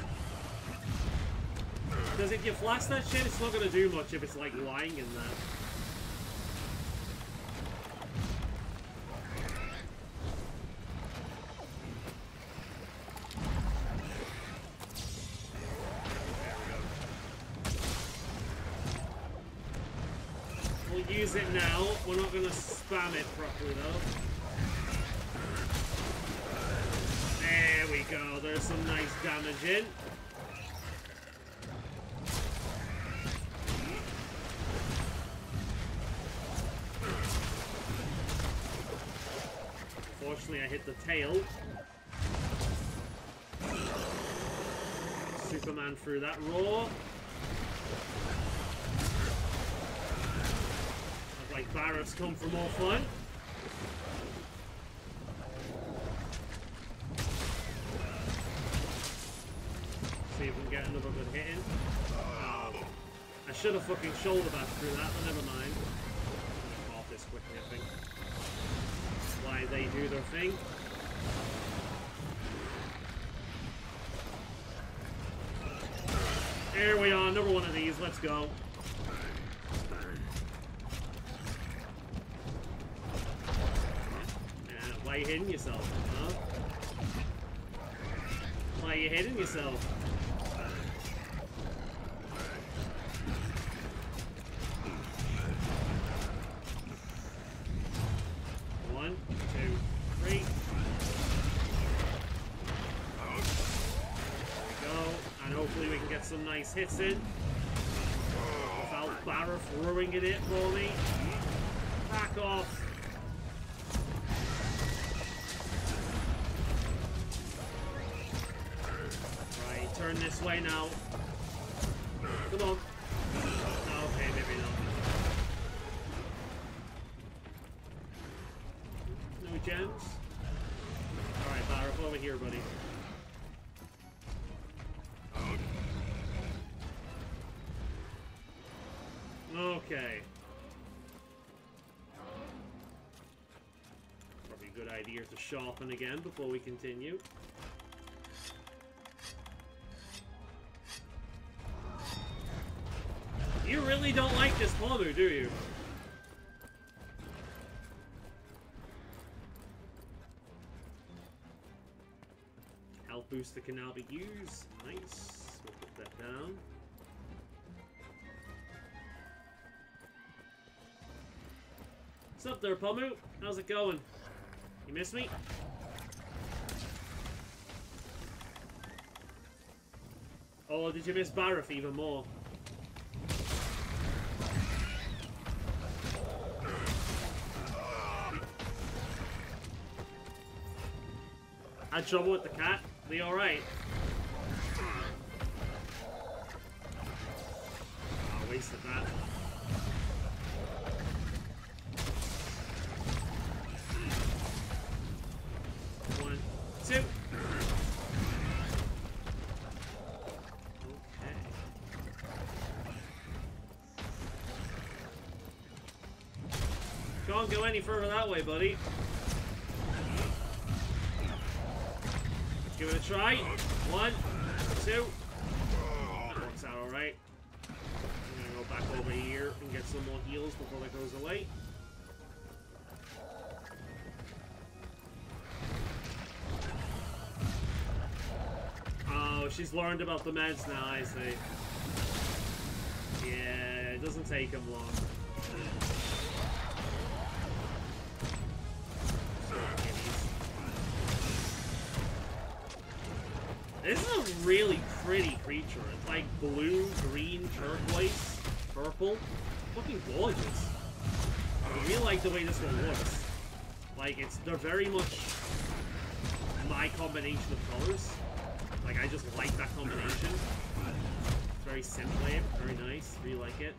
Because if you flash that shit, it's not gonna do much if it's like lying in there. We'll use it now. We're not gonna spam it properly though. There we go. There's some nice damage in. Unfortunately, I hit the tail. Superman through that roar. Looks like Barrett's come for more fun. See if we can get another good hit in. Oh, I should have fucking shoulder bashed through that, but never mind. I'm off this quickly, I think. Why they do their thing. Here we are, another one of these. Let's go. Why are you hitting yourself? Huh? Why are you hitting yourself? One, two, three. There we go. And hopefully we can get some nice hits in. Without Barra ruining it for me. Back off. Right, turn this way now. Come on. Okay, maybe not. No gems? Alright, Barra, over here, buddy. Okay. Probably a good idea to sharpen again before we continue. You really don't like this Pomu, do you? Health booster can now be used. Nice. We'll put that down. What's up there, Pomu? How's it going? You miss me? Oh, did you miss Barrett even more? Had trouble with the cat? Be alright? Oh, wasted that. One, two. Okay. Can't go any further that way, buddy. Give it a try. One, two. That works out alright. I'm gonna go back over here and get some more heals before that goes away. Oh, she's learned about the meds now, I see. Yeah, it doesn't take them long. This is a really pretty creature. It's like blue, green, turquoise, purple. Fucking gorgeous. I really like the way this one looks. Like, they're very much my combination of colors. Like, I just like that combination. It's very simple, very nice. Really like it.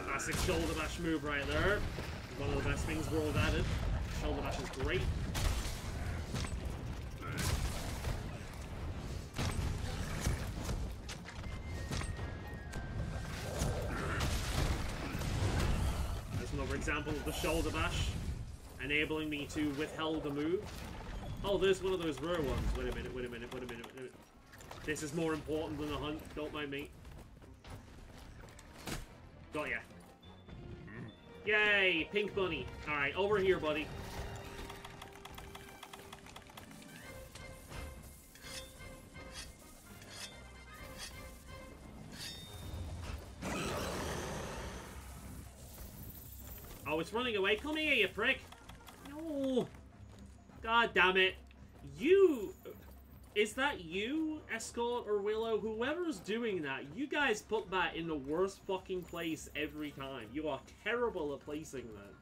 Classic shoulder bash move right there. One of the best things World added. Shoulder bash is great. example, the shoulder bash, enabling me to withhold the move. Oh, there's one of those rare ones. Wait a minute, wait a minute, wait a minute, wait a minute. This is more important than the hunt. Don't mind me. Got ya. Yay, pink bunny. Alright, over here, buddy. Oh, it's running away. Come here, you prick. No. God damn it. You... Is that you, Escort or Willow? Whoever's doing that, you guys put that in the worst fucking place every time. You are terrible at placing that.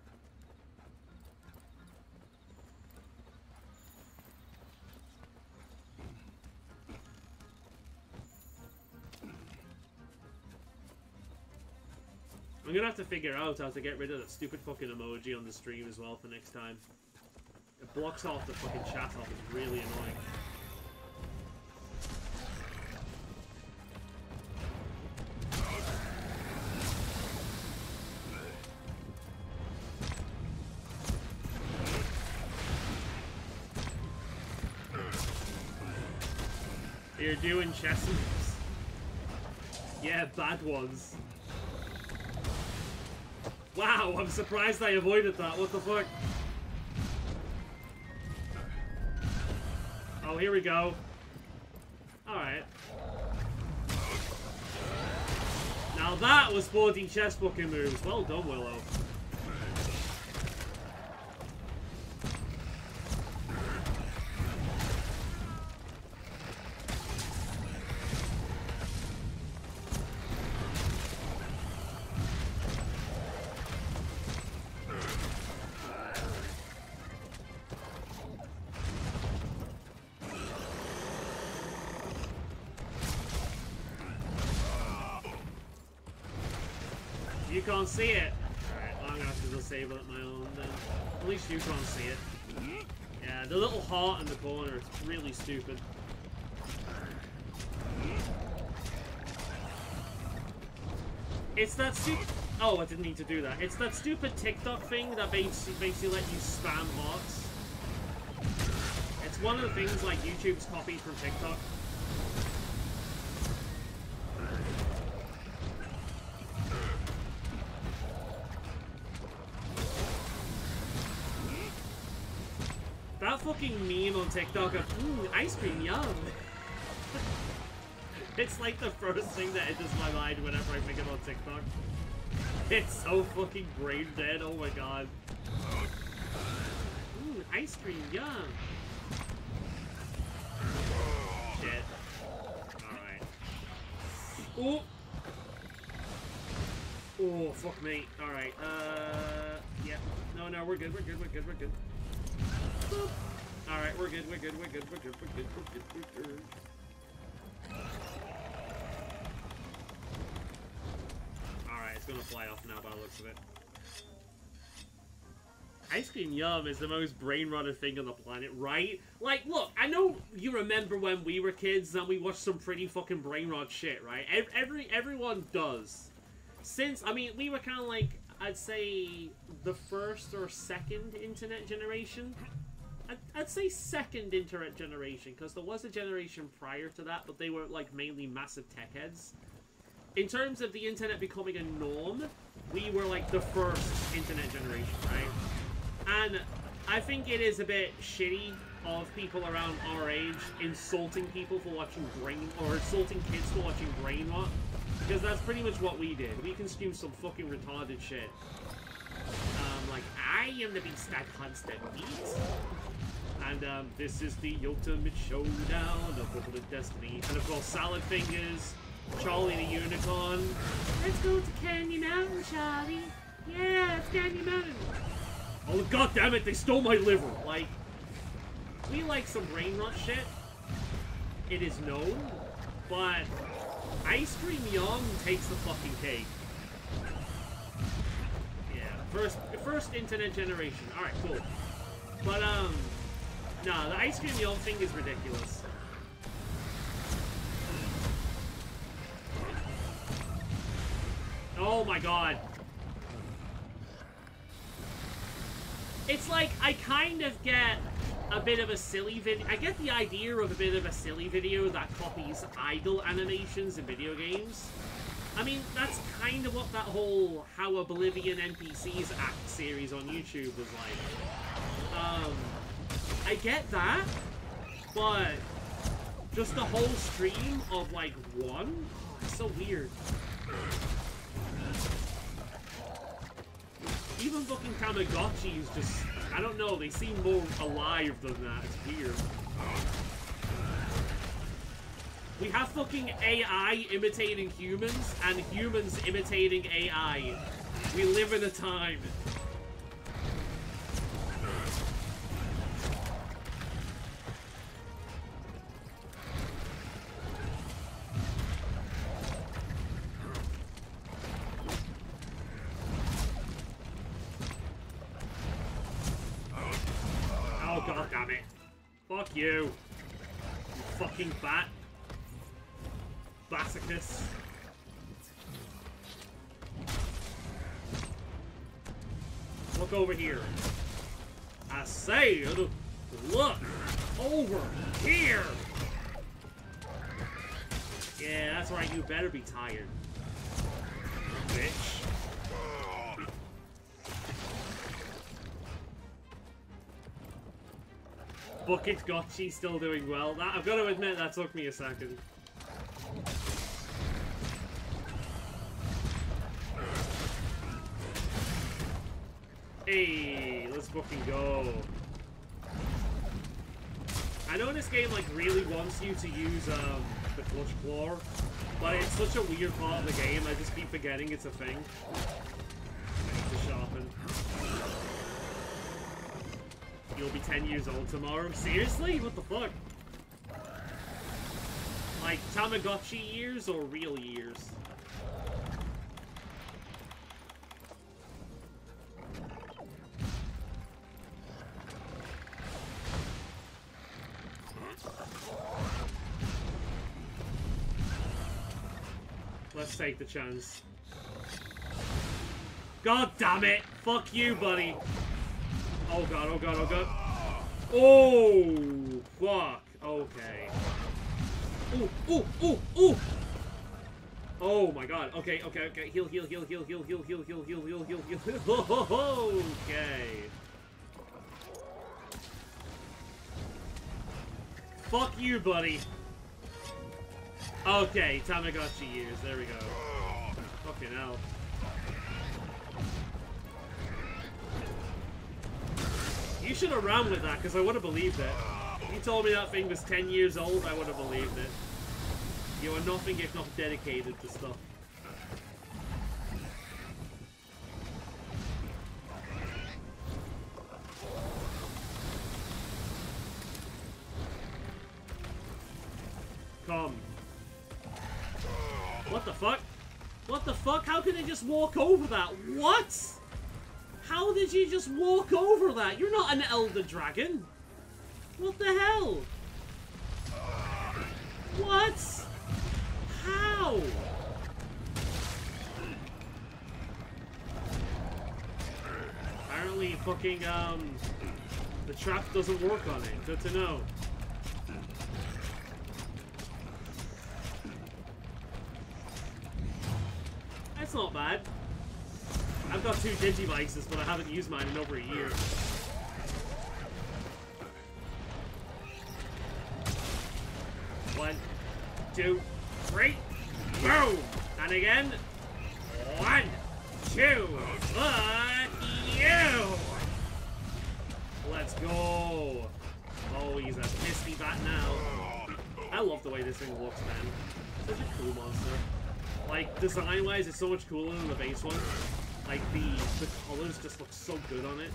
I'm gonna have to figure out how to get rid of that stupid fucking emoji on the stream as well for next time. It blocks off the fucking chat off. It's really annoying. You're doing chess moves. Yeah, bad ones. Wow, I'm surprised I avoided that. What the fuck? Oh, here we go. Alright. Now that was 14 chess fucking moves. Well done, Willow. You can't see it. Alright, well, I'm gonna have to disable it my own then. At least you can't see it. Yeah, the little heart in the corner, it's really stupid. It's that stupid... Oh, I didn't need to do that. It's that stupid TikTok thing that makes you let you spam hearts. It's one of the things like YouTube's copied from TikTok. That fucking meme on TikTok of, ice cream, yum. It's like the first thing that enters my mind whenever I think about TikTok. It's so fucking brain dead, oh my god. Ice cream, yum. Shit. Alright. Oh, fuck me. Alright, yeah. No, we're good, we're good. Alright, we're good. Alright, it's gonna fly off now by the looks of it. Ice cream yum is the most brain-rotted thing on the planet, right? Like, look, I know you remember when we were kids and we watched some pretty fucking brain-rot shit, right? Everyone does. Since, I mean, we were kind of like, I'd say, the first or second internet generation. I'd say second internet generation, because there was a generation prior to that, but they were, like, mainly massive tech heads. In terms of the internet becoming a norm, we were, like, the first internet generation, right? And I think it is a bit shitty of people around our age insulting people for watching or insulting kids for watching brain rot, because that's pretty much what we did. We consumed some fucking retarded shit. Like, I am the beast that hunts the meat. And, this is the ultimate showdown of Ultimate Destiny. And, of course, Salad Fingers, Charlie the Unicorn. Let's go to Candy Mountain, Charlie. Yeah, it's Candy Mountain. Oh, god damn it, they stole my liver. Like, we like some brain rot shit. It is known. But Ice Cream Yum takes the fucking cake. Yeah, first internet generation. Alright, cool. But, no, the Ice Cream Yum thing is ridiculous. Oh my god. It's like, I kind of get a bit of a silly video. I get the idea of a bit of a silly video that copies idle animations in video games. I mean, that's kind of what that whole How Oblivion NPCs Act series on YouTube was like. I get that, but just the whole stream of, like, one? Oh, it's so weird. Even fucking Tamagotchis just, I don't know, they seem more alive than that. It's weird. We have fucking AI imitating humans, and humans imitating AI. We live in a time. Oh, god damn it. Fuck you. You fucking bat. Basicus. Look over here. I say, look over here. Yeah, that's right. You better be tired, bitch. Bucket Gotchi still doing well. That, I've got to admit, that took me a second. Hey, let's fucking go. I know this game, like, really wants you to use, the Clutch Claw, but it's such a weird part of the game, I just keep forgetting it's a thing. I need to sharpen. You'll be 10 years old tomorrow? Seriously? What the fuck? Like, Tamagotchi years or real years? Let's take the chance. God damn it! Fuck you, buddy! Oh god, oh god, oh god. Oh, fuck. Okay. Ooh, ooh, ooh, ooh! Oh my god. Okay, okay, okay. Heal, heal, heal, heal, heal, heal, heal, heal, heal, heal, heal, heal. Okay. Fuck you, buddy. Okay, Tamagotchi years. There we go. Fucking hell. You should have ran with that, because I would have believed it. If you told me that thing was 10 years old, I would have believed it. You are nothing if not dedicated to stuff. Come. What the fuck? What the fuck? How can they just walk over that? What? How did you just walk over that? You're not an Elder Dragon. What the hell? What? How? Apparently fucking, the trap doesn't work on it. Good to know. That's not bad. I've got 2 Digivices, but I haven't used mine in over a year. One, 2, 3, boom! And again. 1, 2, fuck you! Let's go! Oh, he's a pissy bat now. I love the way this thing looks, man. Such a cool monster. Like, design-wise, it's so much cooler than the base one. Like, the colors just look so good on it.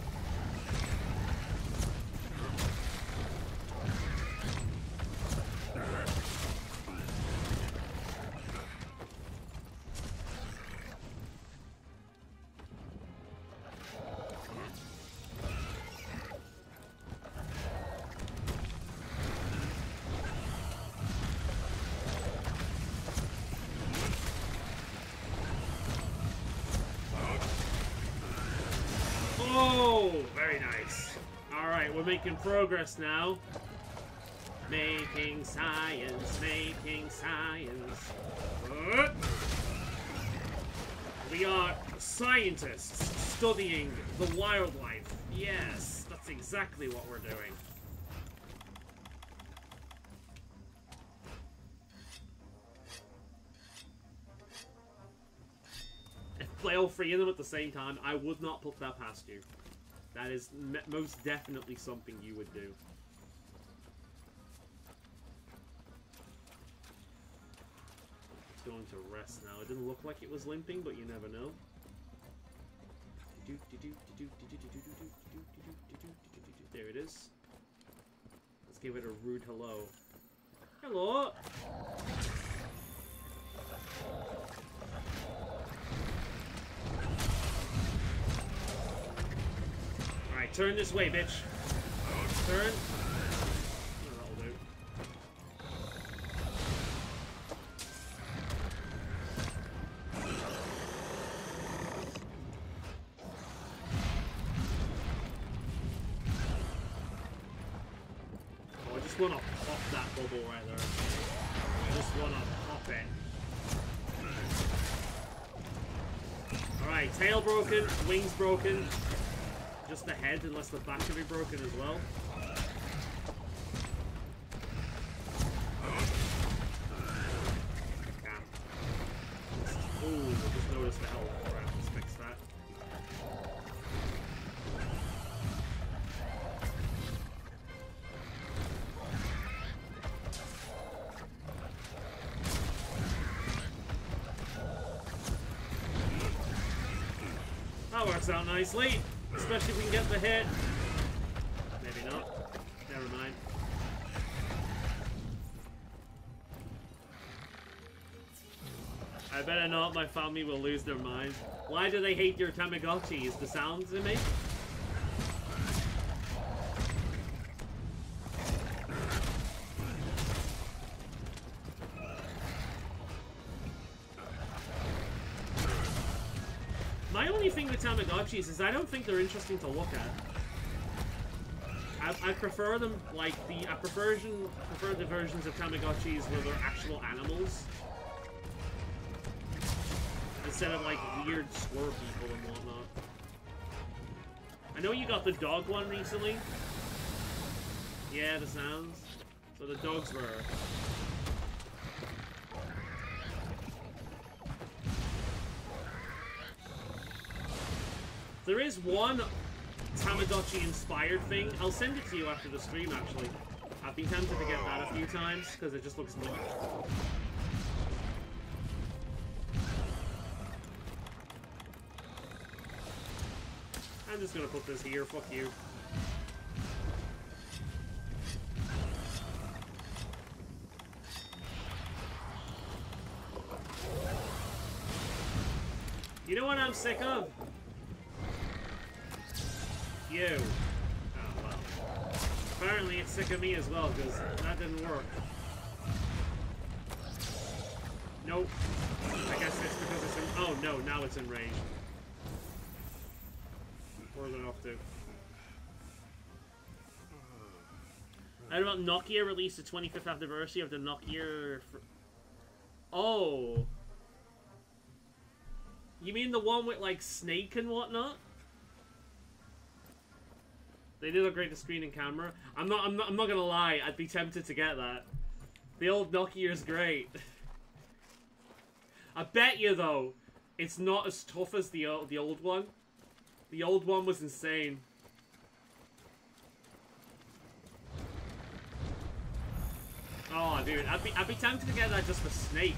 Oh! Oh, very nice. Alright, we're making progress now. Making science, making science. We are scientists studying the wildlife. Yes, that's exactly what we're doing. If play all three of them at the same time, I would not put that past you. That is most definitely something you would do. Going to rest now. It didn't look like it was limping, but you never know. There it is. Let's give it a rude hello. Hello! Alright, turn this way, bitch. Turn. I just want to pop that bubble right there. I just want to pop it. Alright, tail broken, wings broken. Just the head, unless the back can be broken as well. Can't. Ooh, I just noticed the health. Right, let's fix that. That works out nicely, especially if we can get the hit. Maybe not. Never mind. I better not, my family will lose their minds. Why do they hate your Tamagotchis? The sounds they make? My only thing with Tamagotchis is I don't think they're interesting to look at. I prefer them like I prefer the versions of Tamagotchis where they're actual animals instead of like weird squirrel people and whatnot. I know you got the dog one recently. Yeah, the sounds. So the dogs were. There is one Tamagotchi-inspired thing. I'll send it to you after the stream, actually. I've been tempted to get that a few times, because it just looks neat. I'm just gonna put this here, fuck you. You know what I'm sick of? You. Oh, well. Apparently it's sick of me as well, because that didn't work. Nope. I guess it's because it's in... Oh, no, now it's in range. We're going off to. I don't know, Nokia released the 25th anniversary of the Nokia... Oh. You mean the one with, like, Snake and whatnot? They did upgrade the screen and camera. I'm not gonna lie, I'd be tempted to get that. The old Nokia is great. I bet you though, it's not as tough as the old one. The old one was insane. Oh dude, I'd be tempted to get that just for Snake.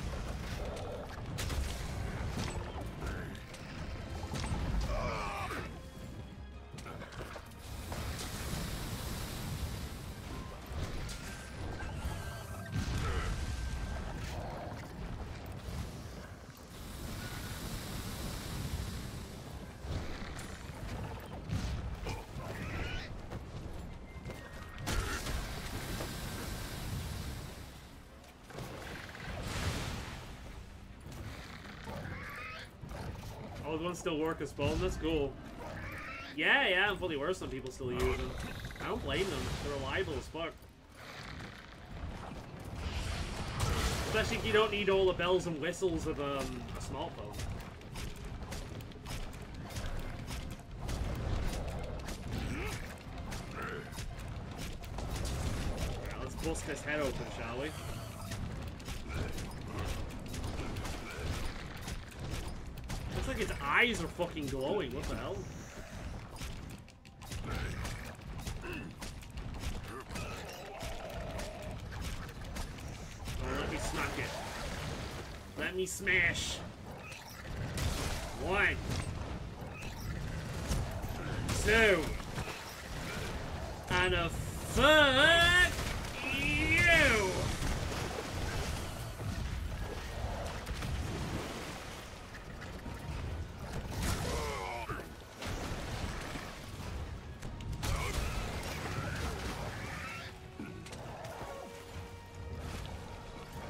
Old ones still work as spawn, that's cool. Yeah, I'm fully aware some people still use them. I don't blame them. They're reliable as fuck. Especially if you don't need all the bells and whistles of a smartphone. Yeah, let's bust this head open, shall we? Looks like its eyes are fucking glowing. What the hell? Oh, let me smack it. Let me smash. 1, 2, and a fuck you.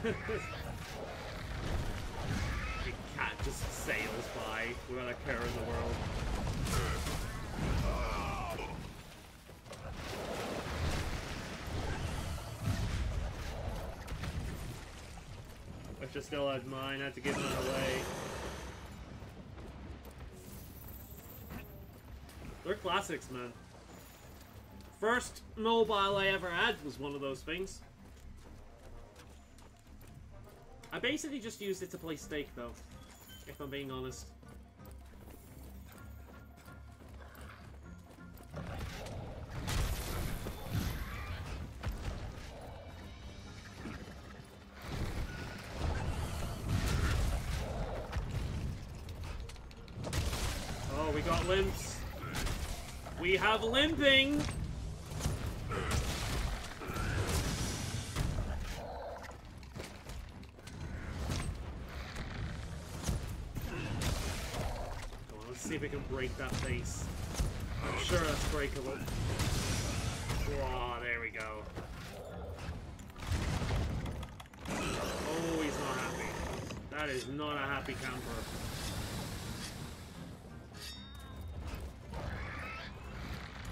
The cat just sails by without a care in the world. Wish I still had mine. I had to give mine away. They're classics, man. First mobile I ever had was one of those things. I basically just used it to play Stake, though, if I'm being honest. Oh, we got limps. We have limping! See if we can break that face. I'm sure that's breakable. Oh, there we go. Oh, he's not happy. That is not a happy camper.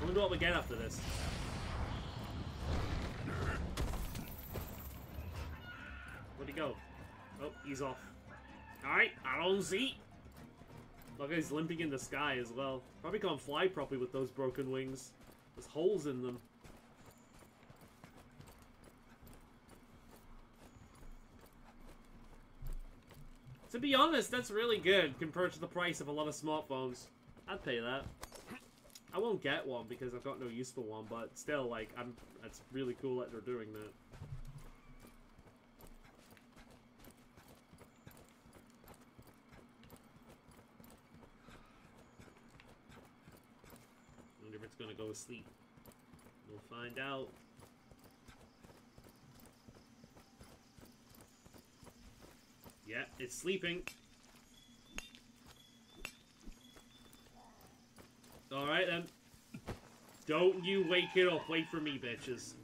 I wonder what we get after this. Where'd he go? Oh, he's off. Alright, I don't see. Look, he's limping in the sky as well. Probably can't fly properly with those broken wings. There's holes in them. To be honest, that's really good compared to the price of a lot of smartphones. I'd pay that. I won't get one because I've got no use for one, but still, like, it's really cool that they're doing that. It's gonna go to sleep. We'll find out. Yeah, it's sleeping. Alright then. Don't you wake it up. Wait for me, bitches.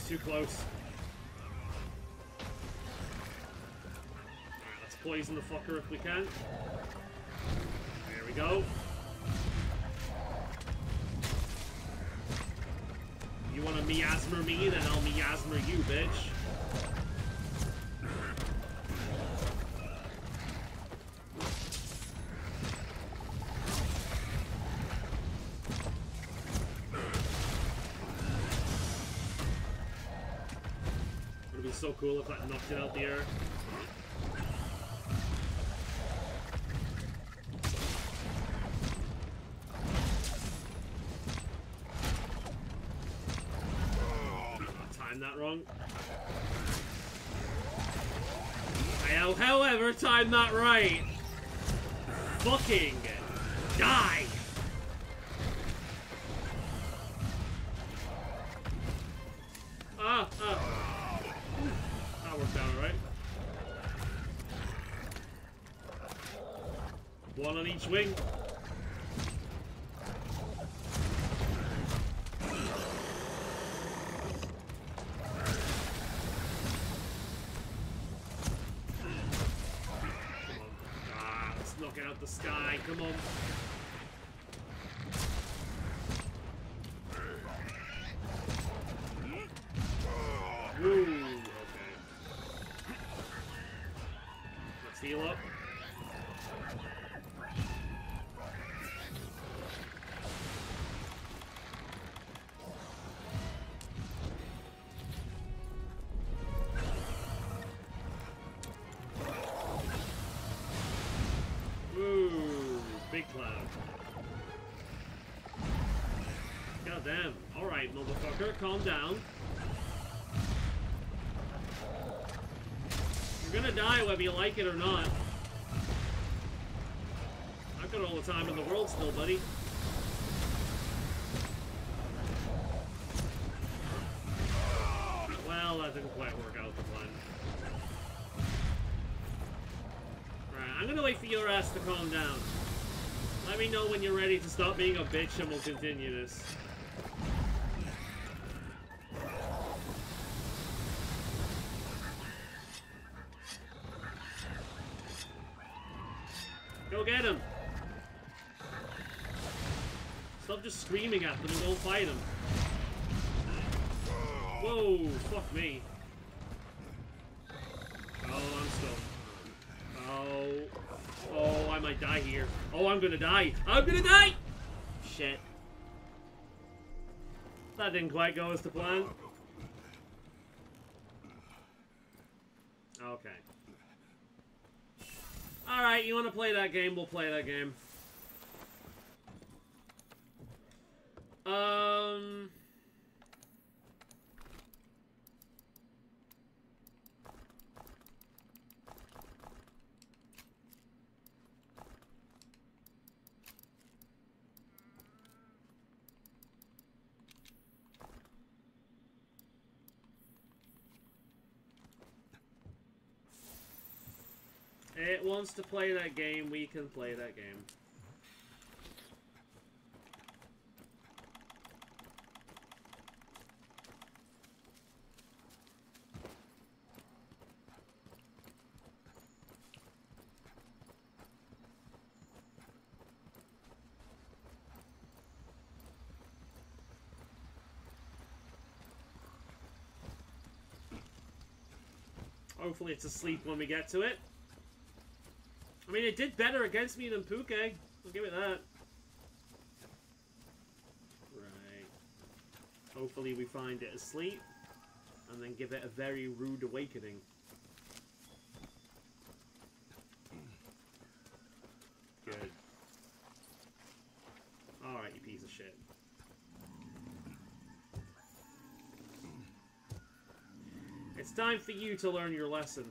Too close. Alright, let's poison the fucker if we can. There we go. You wanna miasma me, then I'll miasma you, bitch. So cool if that knocked it out the air. I timed that wrong. I, however, timed that right. Fucking die! That worked out alright. One on each wing. Get out the sky, come on. Woo, okay. Let's heal up. Big cloud. God damn. Alright, motherfucker, calm down. You're gonna die whether you like it or not. I've got all the time in the world still, buddy. Well, that didn't quite work out the plan. Right, I'm gonna wait for your ass to calm down. Let me know when you're ready to stop being a bitch and we'll continue this. Go get him! Stop just screaming at them and go fight him. Whoa, fuck me. Oh, I'm still... Oh... Oh, I might die here. Oh, I'm gonna die. I'm gonna die! Shit. That didn't quite go as the plan. Okay. Alright, you wanna play that game? We'll play that game. It wants to play that game, we can play that game. Hopefully it's asleep when we get to it. I mean, it did better against me than Puke. I'll give it that. Right. Hopefully we find it asleep. And then give it a very rude awakening. Good. Alright, you piece of shit. It's time for you to learn your lesson.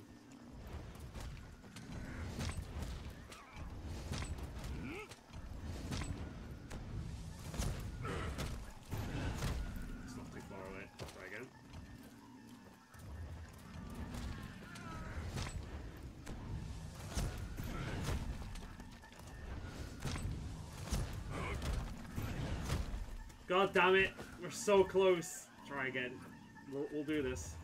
God damn it, we're so close. Try again. We'll do this.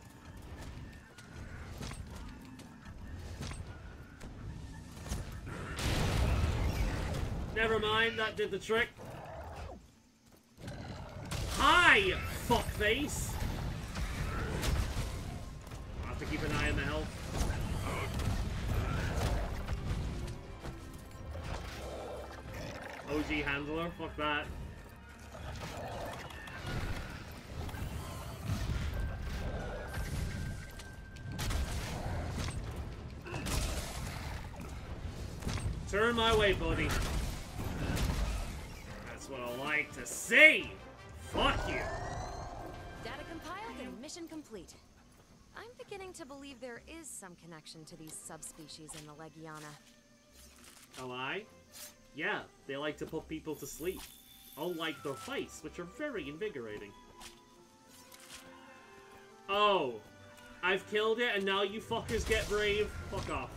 Never mind, that did the trick. Hi, fuckface! I'll have to keep an eye on the health. OG handler, fuck that. Turn my way, buddy. That's what I like to see. Fuck you. Data compiled and mission complete. I'm beginning to believe there is some connection to these subspecies in the Legiana. Am I? Yeah, they like to put people to sleep. Unlike their fights, which are very invigorating. Oh, I've killed it and now you fuckers get brave? Fuck off.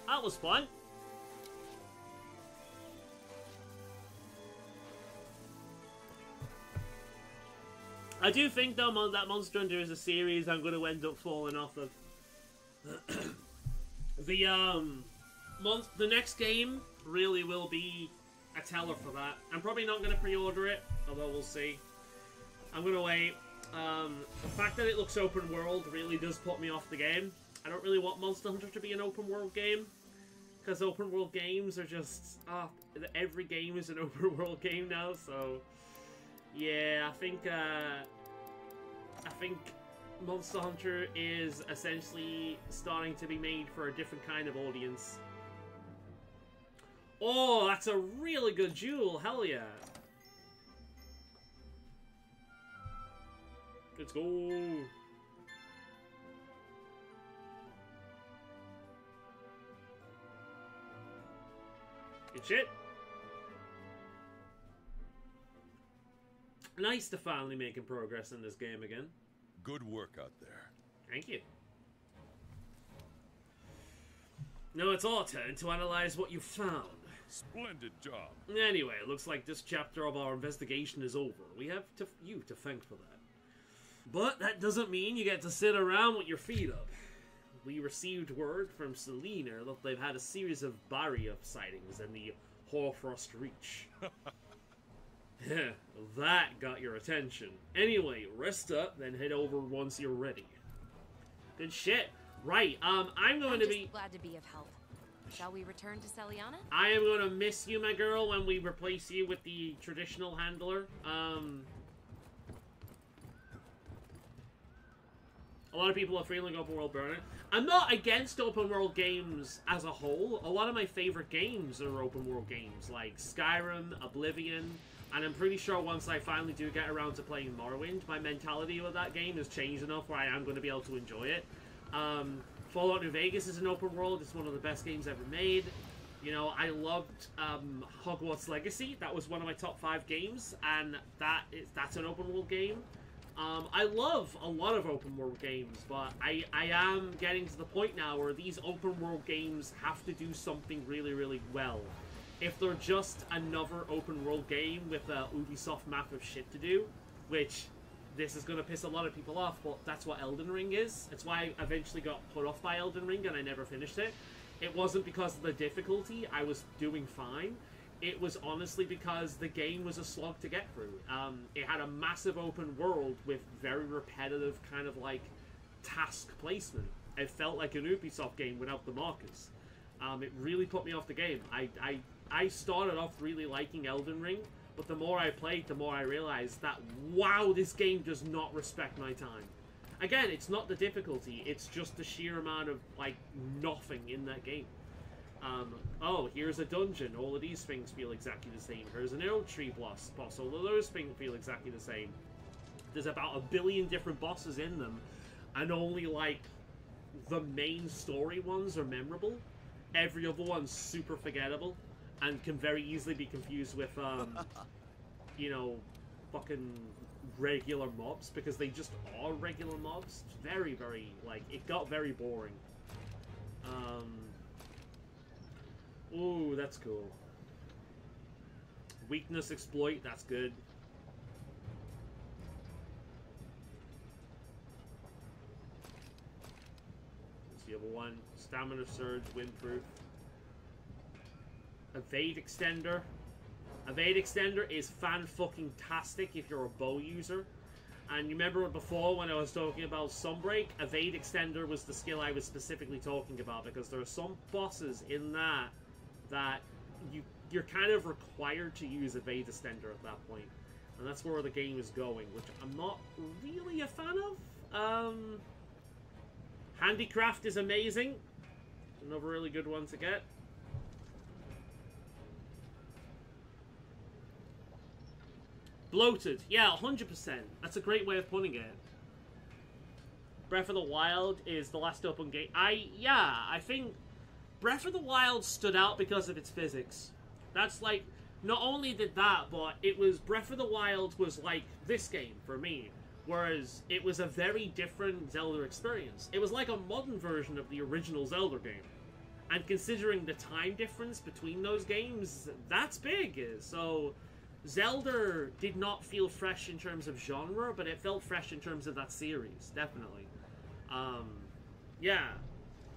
That was fun. I do think, though, that Monster Hunter is a series I'm going to end up falling off of. The next game really will be a teller for that. I'm probably not going to pre-order it, although we'll see. I'm going to wait. The fact that it looks open world really does put me off the game. I don't really want Monster Hunter to be an open world game, because open world games are just... every game is an open world game now, so... Yeah, I think Monster Hunter is essentially starting to be made for a different kind of audience. Oh, that's a really good jewel, hell yeah. Let's go. Good shit. Nice to finally making progress in this game again. Good work out there. Thank you. Now it's our turn to analyze what you found. Splendid job. Anyway, it looks like this chapter of our investigation is over. We have you to thank for that. But that doesn't mean you get to sit around with your feet up. We received word from Selena that they've had a series of barrier sightings in the Hoarfrost Reach. That got your attention. Anyway, rest up, then head over once you're ready. Good shit. Right, I'm going to be... glad to be of help. Shall we return to Celiana? I am going to miss you, my girl, when we replace you with the traditional handler. A lot of people are feeling open world burnout. I'm not against open world games as a whole. A lot of my favorite games are open world games, like Skyrim, Oblivion, and I'm pretty sure once I finally do get around to playing Morrowind, my mentality with that game has changed enough where I am going to be able to enjoy it. Fallout New Vegas is an open world. It's one of the best games ever made. You know, I loved Hogwarts Legacy. That was one of my top 5 games, and that's an open world game. I love a lot of open world games, but I am getting to the point now where these open world games have to do something really, really well. If they're just another open world game with a Ubisoft map of shit to do, which this is going to piss a lot of people off, but that's what Elden Ring is. It's why I eventually got put off by Elden Ring and I never finished it. It wasn't because of the difficulty. I was doing fine. It was honestly because the game was a slog to get through. It had a massive open world with very repetitive kind of like task placement. It felt like an Ubisoft game without the markers. It really put me off the game. I started off really liking Elden Ring, but the more I played, the more I realized that, wow, this game does not respect my time. Again, it's not the difficulty, it's just the sheer amount of, like, nothing in that game. Oh, here's a dungeon. All of these things feel exactly the same. Here's an old tree boss. All of those things feel exactly the same. There's about 1 billion different bosses in them, and only, like, the main story ones are memorable. Every other one's super forgettable, and can very easily be confused with, you know, fucking regular mobs, because they just are regular mobs. It's very, very, like, it got very boring. Ooh, that's cool. Weakness exploit, that's good. What's the other one? Stamina surge, windproof. Evade extender. Evade extender is fan-fucking-tastic if you're a bow user. And you remember before when I was talking about Sunbreak, Evade extender was the skill I was specifically talking about, because there are some bosses in that you're kind of required to use Evade extender at that point. And that's where the game is going, which I'm not really a fan of. Handicraft is amazing. Another really good one to get. Bloated. Yeah, 100%. That's a great way of putting it. Breath of the Wild is the last open game. I think Breath of the Wild stood out because of its physics. That's like, not only did that, but it was, Breath of the Wild was like this game for me. Whereas it was a very different Zelda experience. It was like a modern version of the original Zelda game. And considering the time difference between those games, that's big. So, Zelda did not feel fresh in terms of genre, but it felt fresh in terms of that series, definitely. Yeah.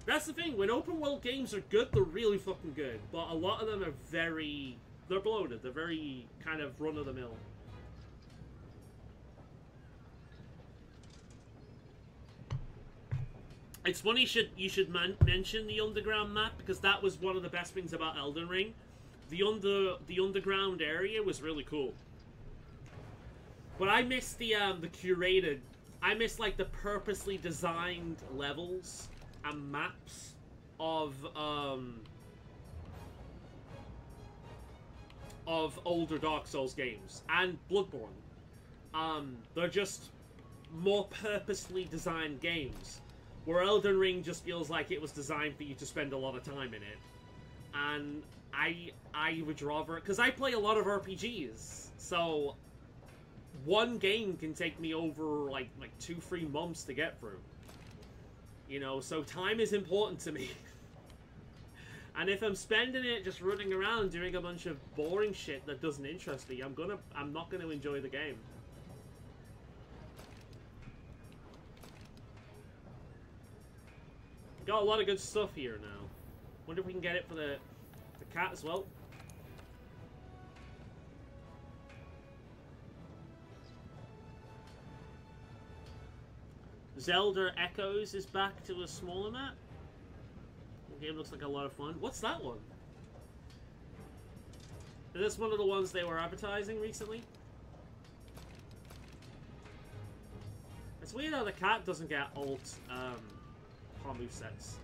That's the thing, when open world games are good, they're really fucking good. But a lot of them are they're bloated, they're very kind of run-of-the-mill. It's funny you should mention the underground map, because that was one of the best things about Elden Ring. The underground area was really cool. But I miss the curated, I miss like the purposely designed levels and maps of older Dark Souls games and Bloodborne. They're just more purposely designed games, where Elden Ring just feels like it was designed for you to spend a lot of time in it. And I would rather, because I play a lot of RPGs, so one game can take me over like 2-3 months to get through. You know, so time is important to me. And if I'm spending it just running around doing a bunch of boring shit that doesn't interest me, I'm not gonna enjoy the game. Got a lot of good stuff here now. Wonder if we can get it for the cat as well. Zelda Echoes is back to a smaller map. The game looks like a lot of fun. What's that one? Is this one of the ones they were advertising recently? It's weird how the cat doesn't get alt move sets.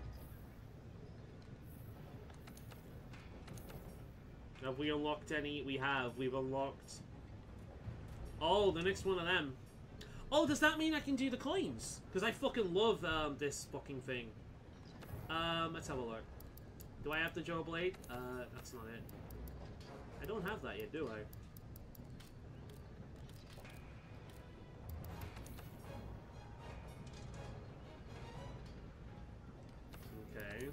Have we unlocked any? We have. We've unlocked... Oh, the next one of them. Oh, does that mean I can do the coins? Because I fucking love this fucking thing. Let's have a look. Do I have the Joe Blade? That's not it. I don't have that yet, do I? Okay.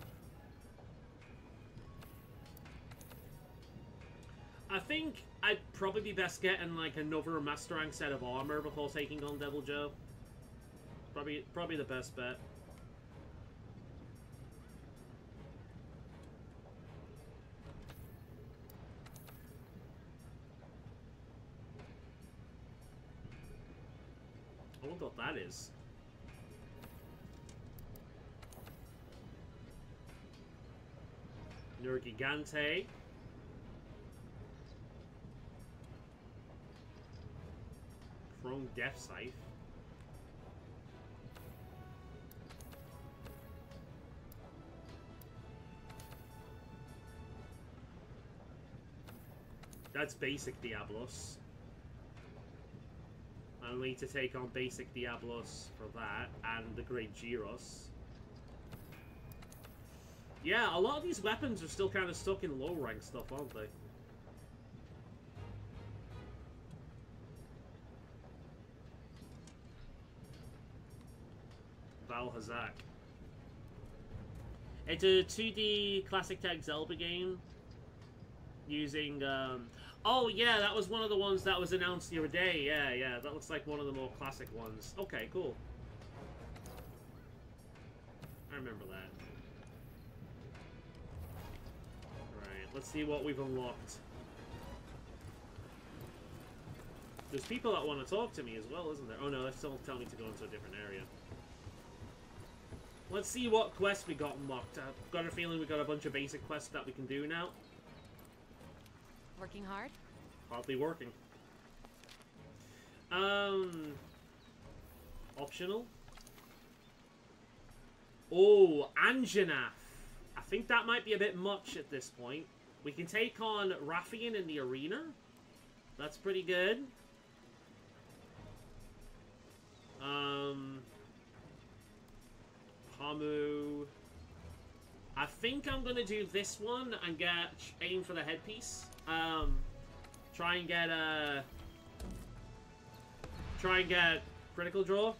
I think I'd probably be best getting like another Master Rank set of armor before taking on Devil Joe. Probably the best bet. I wonder what that is. Nergigante. Chrome Death Scythe. That's basic Diablos. I'll need to take on basic Diablos for that, and the Great Gyros. Yeah, a lot of these weapons are still kind of stuck in low rank stuff, aren't they? Valhazak. It's a 2D classic tech Zelda game using oh yeah, that was one of the ones that was announced the other day. Yeah, that looks like one of the more classic ones. Okay, cool. I remember that. Right, let's see what we've unlocked. There's people that want to talk to me as well, isn't there? Oh no, they're still telling me to go into a different area. Let's see what quests we got unlocked. I've got a feeling we got a bunch of basic quests that we can do now. Working hard? Hardly working. Optional. Oh, Anjanath. I think that might be a bit much at this point. We can take on Rathian in the arena. That's pretty good. Hamu. I think I'm gonna do this one and aim for the headpiece. Try and get critical draw.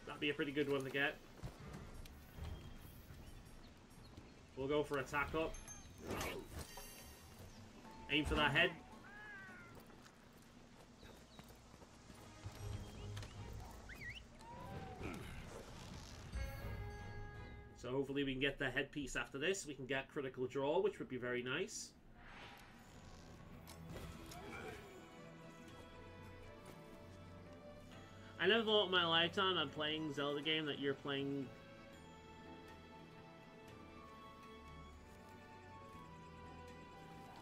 That'd be a pretty good one to get. We'll go for attack up. Aim for that head. So hopefully we can get the headpiece after this. We can get Critical Draw, which would be very nice. I never thought in my lifetime I'm playing Zelda game that you're playing...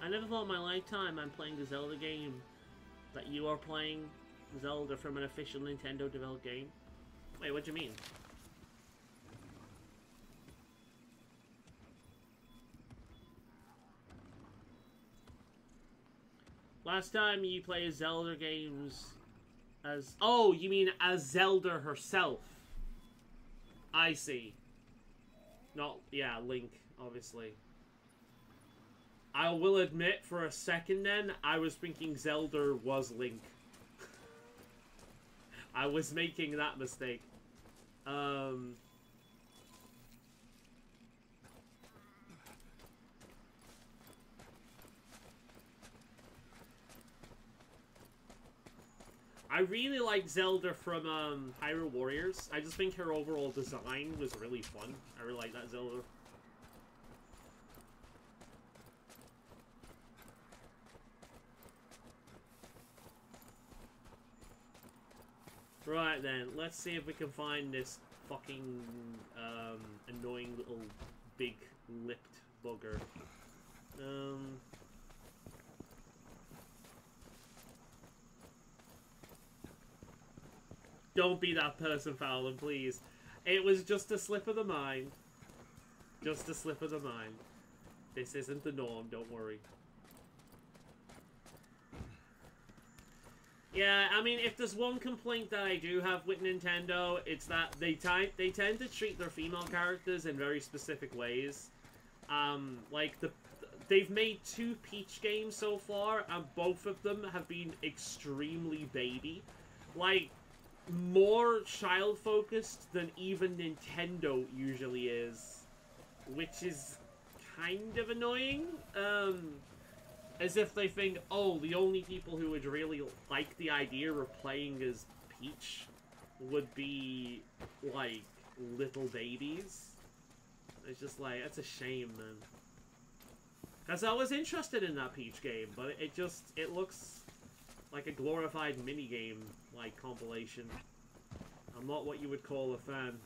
I never thought in my lifetime I'm playing a Zelda game that you are playing Zelda from an official Nintendo developed game. Wait, what do you mean? Last time you played Zelda games as... Oh, you mean as Zelda herself. I see. Not... Yeah, Link, obviously. I will admit, for a second then, I was thinking Zelda was Link. I was making that mistake. I really like Zelda from Hyrule Warriors. I just think her overall design was really fun. I really like that Zelda. Right then, let's see if we can find this fucking annoying little big-lipped bugger. Don't be that person, Faolan, please. It was just a slip of the mind. Just a slip of the mind. This isn't the norm, don't worry. Yeah, I mean, if there's one complaint that I do have with Nintendo, it's that they tend to treat their female characters in very specific ways. Like, they've made 2 Peach games so far, and both of them have been extremely baby. Like, more child-focused than even Nintendo usually is. Which is kind of annoying. As if they think, oh, the only people who would really like the idea of playing as Peach would be, like, little babies. It's just like, that's a shame, man. Because I was interested in that Peach game, but it looks like a glorified minigame, like, compilation. I'm not what you would call a fan.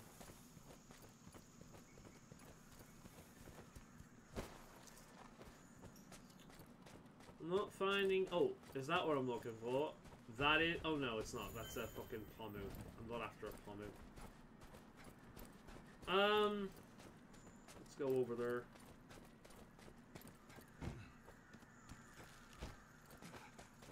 I'm not finding... Oh, is that what I'm looking for? That is... Oh, no, it's not. That's a fucking Pomu. I'm not after a Pomu. Let's go over there.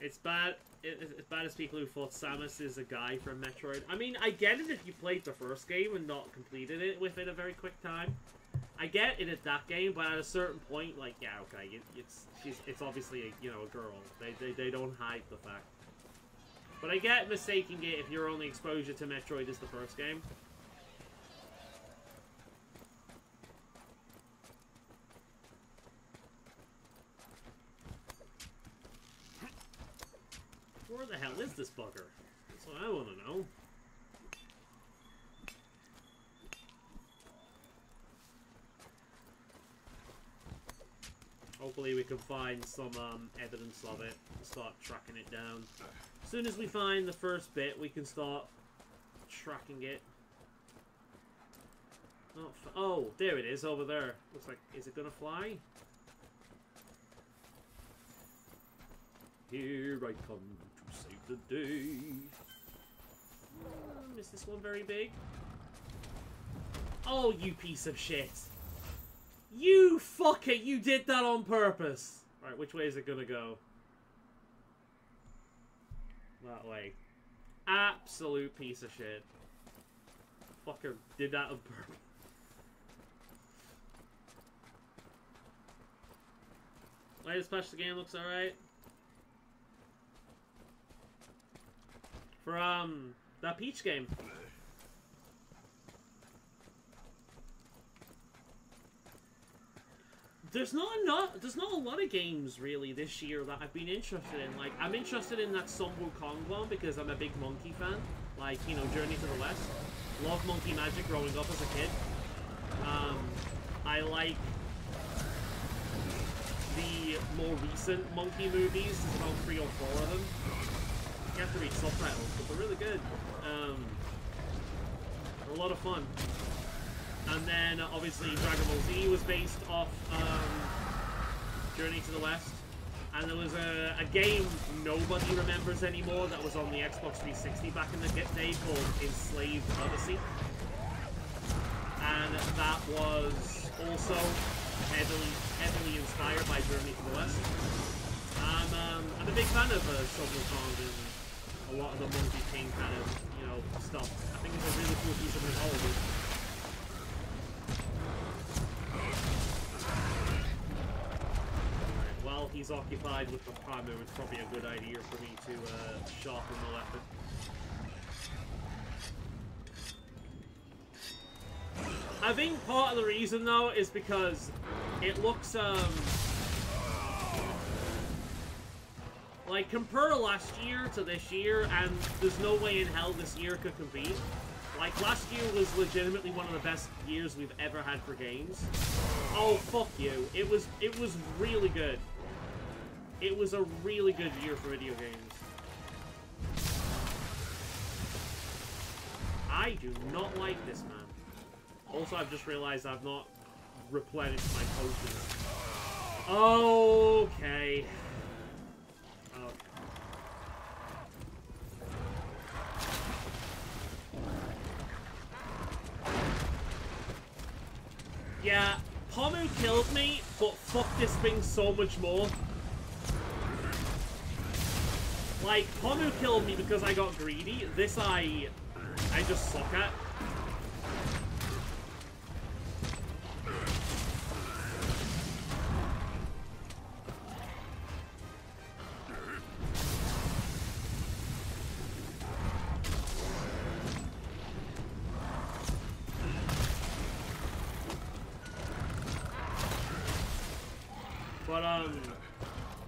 It's bad... It's bad as people who thought Samus is a guy from Metroid. I mean, I get it if you played the first game and not completed it within a very quick time. I get it at that game, but at a certain point, like, yeah, okay, it's obviously a, you know, a girl. They don't hide the fact. But I get mistaking it if your only exposure to Metroid is the first game. Where the hell is this bugger? That's what I want to know. Hopefully we can find some evidence of it and start tracking it down. As soon as we find the first bit, we can start tracking it. Oh, there it is, over there. Looks like, is it gonna fly? Here I come to save the day. Is this one very big? Oh, you piece of shit. You fucker, you did that on purpose. Alright, which way is it gonna go? That way. Absolute piece of shit. Fucker did that on purpose. Latest patch the game looks alright. For, that Peach game. There's not a lot of games really this year that I've been interested in. Like, I'm interested in that Sun Wukong one because I'm a big Monkey fan. Like, you know, Journey to the West. Love Monkey Magic growing up as a kid. I like the more recent Monkey movies. There's about 3 or 4 of them. You have to read subtitles, but they're really good. They're a lot of fun. And then, obviously, Dragon Ball Z was based off Journey to the West. And there was a game nobody remembers anymore that was on the Xbox 360 back in the day called Enslaved Odyssey. And that was also heavily inspired by Journey to the West. I'm a big fan of Shovel Kong and a lot of the Monkey King kind of, you know, stuff. I think it's a really cool piece of mythology. Alright, while he's occupied with the Pamu, it's probably a good idea for me to sharpen the weapon. I think part of the reason, though, is because it looks, like, compare last year to this year, and there's no way in hell this year could compete. Like, last year was legitimately one of the best years we've ever had for games. Oh, fuck you. It was really good. It was a really good year for video games. I do not like this, man. Also, I've just realized I've not replenished my potions. Okay. Yeah, Pomu killed me, but fuck this thing so much more. Like, Pomu killed me because I got greedy. This I just suck at.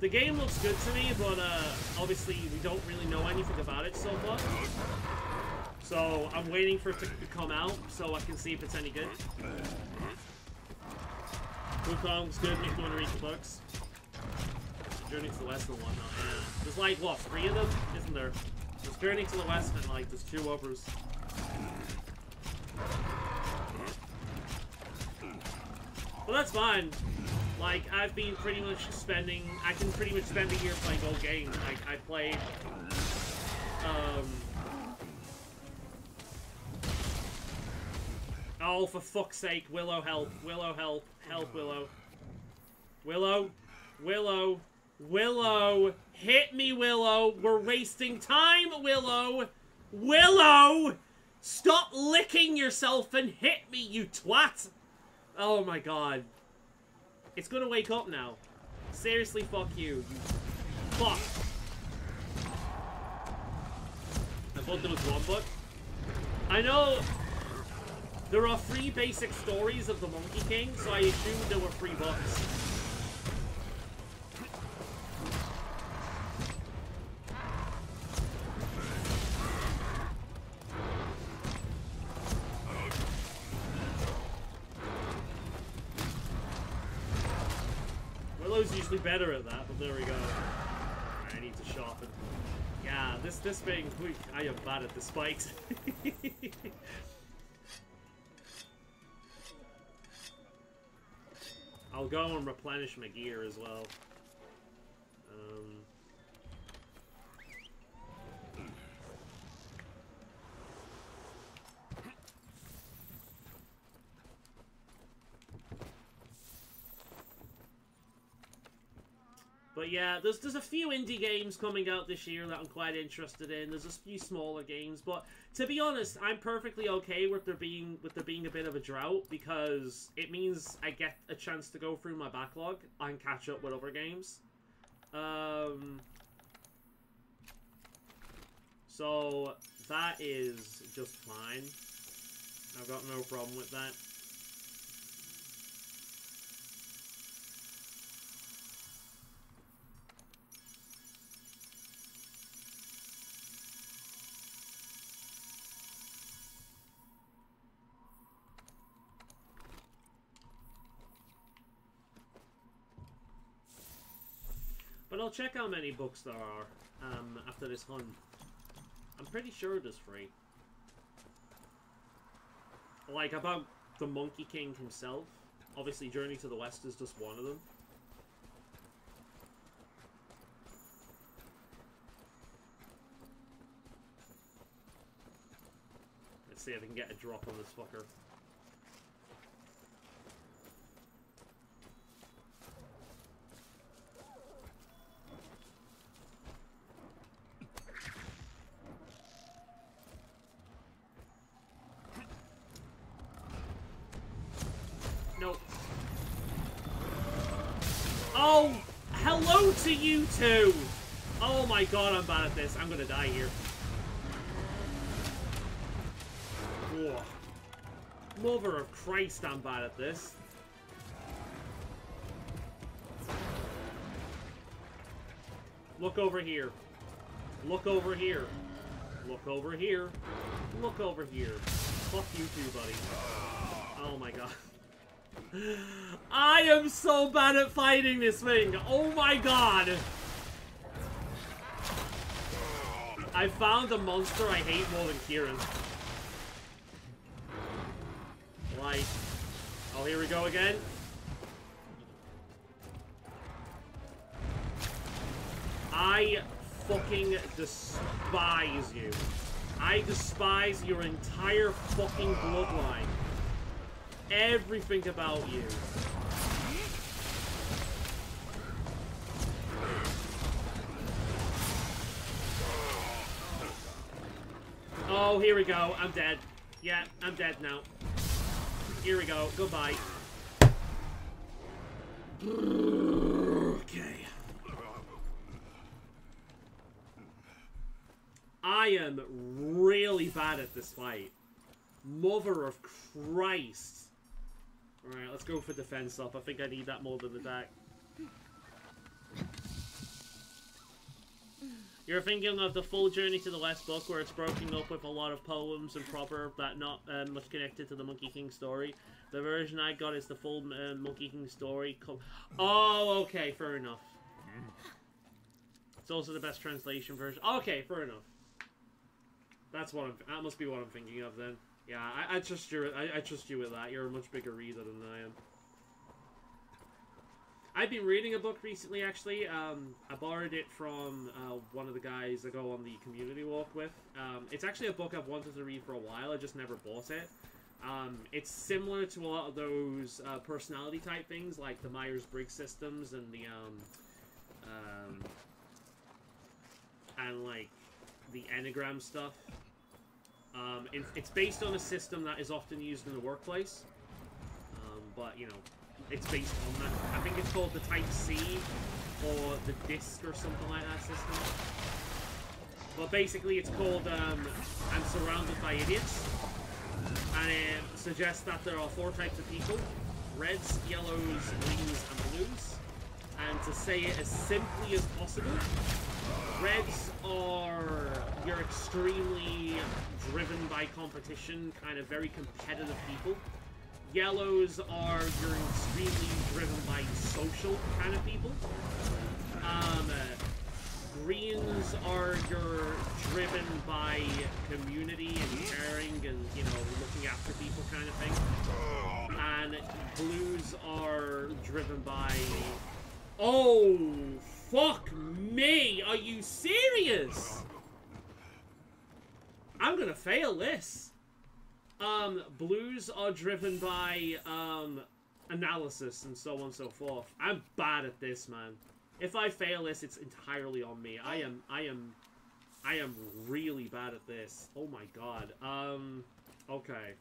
The game looks good to me, but obviously we don't really know anything about it so far. So I'm waiting for it to come out so I can see if it's any good. Wukong's good, makes me want to read the books. Journey to the West and whatnot, yeah. There's like, what, 3 of them? Isn't there? There's Journey to the West and like, there's 2 others. Well, that's fine. Like, I've been pretty much spending... I can pretty much spend a year playing old games. Like, I played... Oh, for fuck's sake. Willow, help. Willow, help. Help, Willow. Willow. Willow. Willow. Hit me, Willow. We're wasting time, Willow. Willow! Stop licking yourself and hit me, you twat! Oh my god. It's gonna wake up now. Seriously, fuck you. You fuck. I thought there was 1 book. I know there are 3 basic stories of the Monkey King, so I assumed there were 3 books. Willow's usually better at that, but there we go. Alright, I need to sharpen. Yeah, this thing, I am bad at the spikes. I'll go and replenish my gear as well. But yeah, there's a few indie games coming out this year that I'm quite interested in. There's a few smaller games, but to be honest, I'm perfectly okay with there being a bit of a drought because it means I get a chance to go through my backlog and catch up with other games. So that is just fine. I've got no problem with that. But I'll check how many books there are after this hunt. I'm pretty sure there's 3. Like, about the Monkey King himself. Obviously, Journey to the West is just one of them. Let's see if I can get a drop on this fucker. Nope. Oh! Hello to you two! Oh my god, I'm bad at this. I'm gonna die here. Whoa. Mother of Christ, I'm bad at this. Look over here. Look over here. Look over here. Look over here. Fuck you too, buddy. Oh my god. I am so bad at fighting this thing. Oh my god. I found a monster I hate more than Kieran. Like, oh, here we go again. I fucking despise you. I despise your entire fucking bloodline. Everything about you. Oh, here we go. I'm dead. Yeah, I'm dead now. Here we go. Goodbye. Okay. I am really bad at this fight. Mother of Christ. Alright, let's go for defense up. I think I need that more than attack. You're thinking of the full Journey to the West book where it's broken up with a lot of poems and proper that not much connected to the Monkey King story. The version I got is the full Monkey King story. Oh, okay, fair enough. It's also the best translation version. Okay, fair enough. That must be what I'm thinking of then. Yeah, I trust you. I trust you with that. You're a much bigger reader than I am. I've been reading a book recently, actually. I borrowed it from one of the guys I go on the community walk with. It's actually a book I've wanted to read for a while. I just never bought it. It's similar to a lot of those personality type things, like the Myers-Briggs systems and the like the Enneagram stuff. It's based on a system that is often used in the workplace, but, you know, it's based on that. I think it's called the Type C, or the DISC, or something like that system. But basically it's called, I'm Surrounded by Idiots, and it suggests that there are 4 types of people: reds, yellows, greens, and blues. And to say it as simply as possible, reds are your extremely driven by competition, kind of very competitive people. Yellows are your extremely driven by social kind of people. Greens are your driven by community and caring and, you know, looking after people kind of thing. And blues are driven by... Oh, fuck me! Are you serious? I'm gonna fail this. Blues are driven by, analysis and so on and so forth. I'm bad at this, man. If I fail this, it's entirely on me. I am really bad at this. Oh my god. Okay.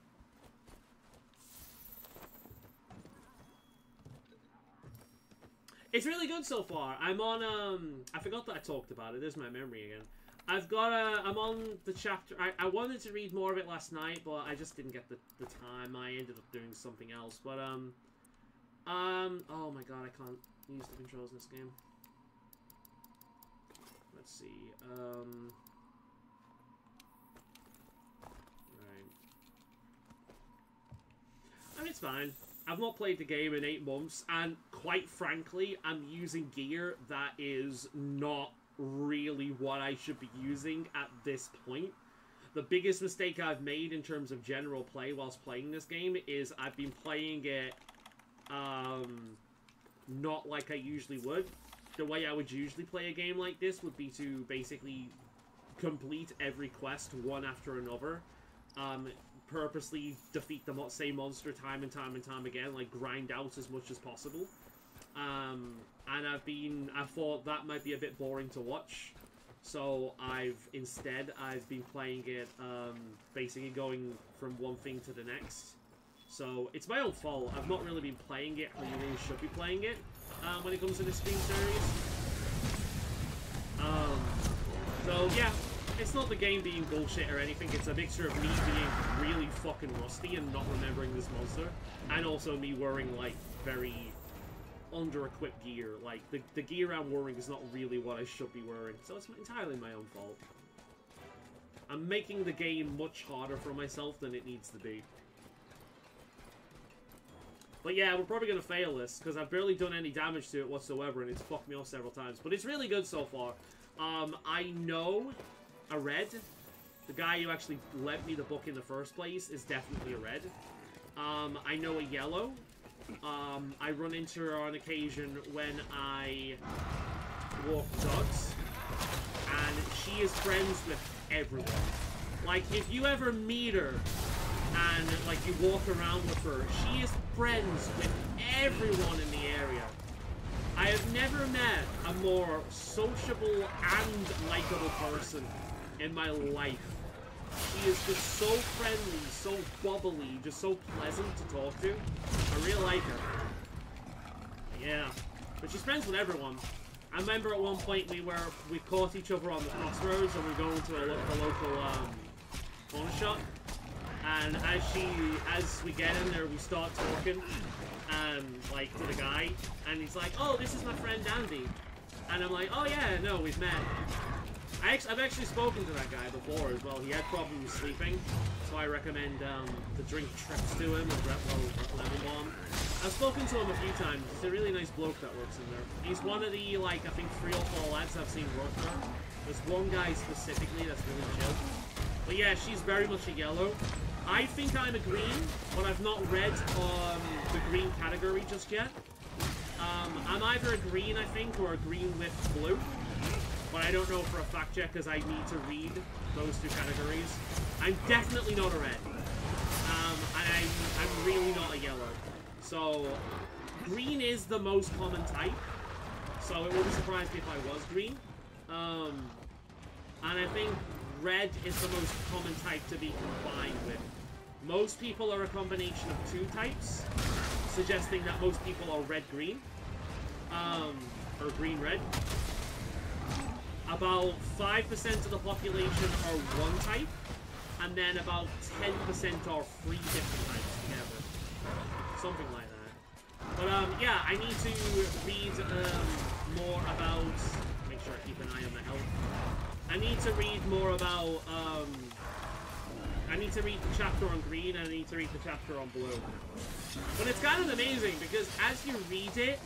It's really good so far. I'm on, I forgot that I talked about it. There's my memory again. I've got, I'm on the chapter, I wanted to read more of it last night, but I just didn't get the time. I ended up doing something else, but, oh my god, I can't use the controls in this game. Let's see, right. I mean, it's fine. I've not played the game in 8 months, and quite frankly, I'm using gear that is not really what I should be using at this point. The biggest mistake I've made in terms of general play whilst playing this game is I've been playing it not like I usually would. The way I would usually play a game like this would be to basically complete every quest one after another. Purposely defeat the same monster time and time and time again, like grind out as much as possible. And I thought that might be a bit boring to watch. So I've been playing it, basically going from one thing to the next. So it's my own fault. I've not really been playing it how you really should be playing it when it comes to this Steam series. So yeah, it's not the game being bullshit or anything. It's a mixture of me being really fucking rusty and not remembering this monster, and also me wearing like very under-equipped gear. Like the gear I'm wearing is not really what I should be wearing, so it's entirely my own fault. I'm making the game much harder for myself than it needs to be. But yeah, we're probably going to fail this, because I've barely done any damage to it whatsoever, and it's fucked me off several times. But it's really good so far. I know a red. The guy who actually lent me the book in the first place is definitely a red. I know a yellow. I run into her on occasion when I walk dogs. And she is friends with everyone. Like, if you ever meet her and, like, you walk around with her, she is friends with everyone in the area. I have never met a more sociable and likable person in my life. She is just so friendly, so bubbly, just so pleasant to talk to. I really like her. Yeah. But she's friends with everyone. I remember at one point we caught each other on the crossroads and we were going to a local corner shop. And as we get in there, we start talking, like, to the guy, and he's like, "Oh, this is my friend Andy," and I'm like, "Oh yeah, no, we've met." I've actually spoken to that guy before as well. He had problems sleeping, so I recommend the drink trips to him with Lemon Bomb. I've spoken to him a few times. He's a really nice bloke that works in there. He's one of the, like, I think 3 or 4 lads I've seen work there. There's one guy specifically that's really chill. But yeah, she's very much a yellow. I think I'm a green, but I've not read the green category just yet. I'm either a green, I think, or a green with blue. But I don't know for a fact yet, because I need to read those 2 categories. I'm definitely not a red. And I'm really not a yellow. So, green is the most common type. So it wouldn't surprise me if I was green. And I think red is the most common type to be combined with. Most people are a combination of 2 types, suggesting that most people are red-green, or green-red. About 5% of the population are one type, and then about 10% are 3 different types together. Something like that. But, yeah, I need to read more about... Make sure I keep an eye on my health. I need to read more about, I need to read the chapter on green, and I need to read the chapter on blue. But it's kind of amazing, because as you read it,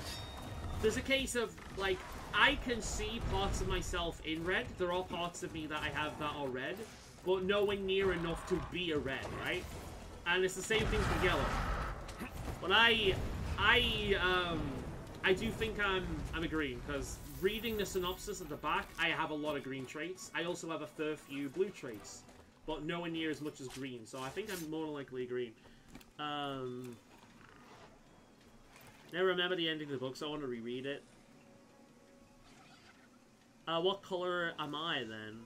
there's a case of, like, I can see parts of myself in red. There are parts of me that I have that are red, but nowhere near enough to be a red, right? And it's the same thing for yellow. But I do think I'm a green, because reading the synopsis at the back, I have a lot of green traits. I also have a fair few blue traits, but nowhere near as much as green, so I think I'm more likely green. Never remember the ending of the book, so I want to reread it. What color am I, then?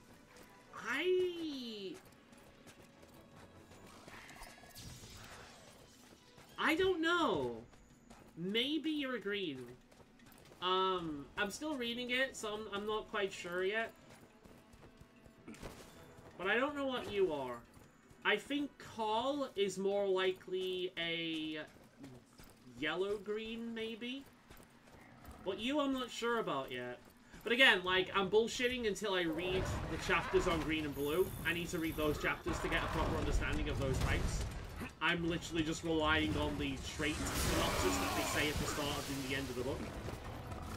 I don't know. Maybe you're a green. I'm still reading it, so I'm not quite sure yet. But I don't know what you are. I think Carl is more likely a yellow-green, maybe? But you, I'm not sure about yet. But again, like, I'm bullshitting until I read the chapters on green and blue. I need to read those chapters to get a proper understanding of those types. I'm literally just relying on the trait synopsis that they say at the start and the end of the book.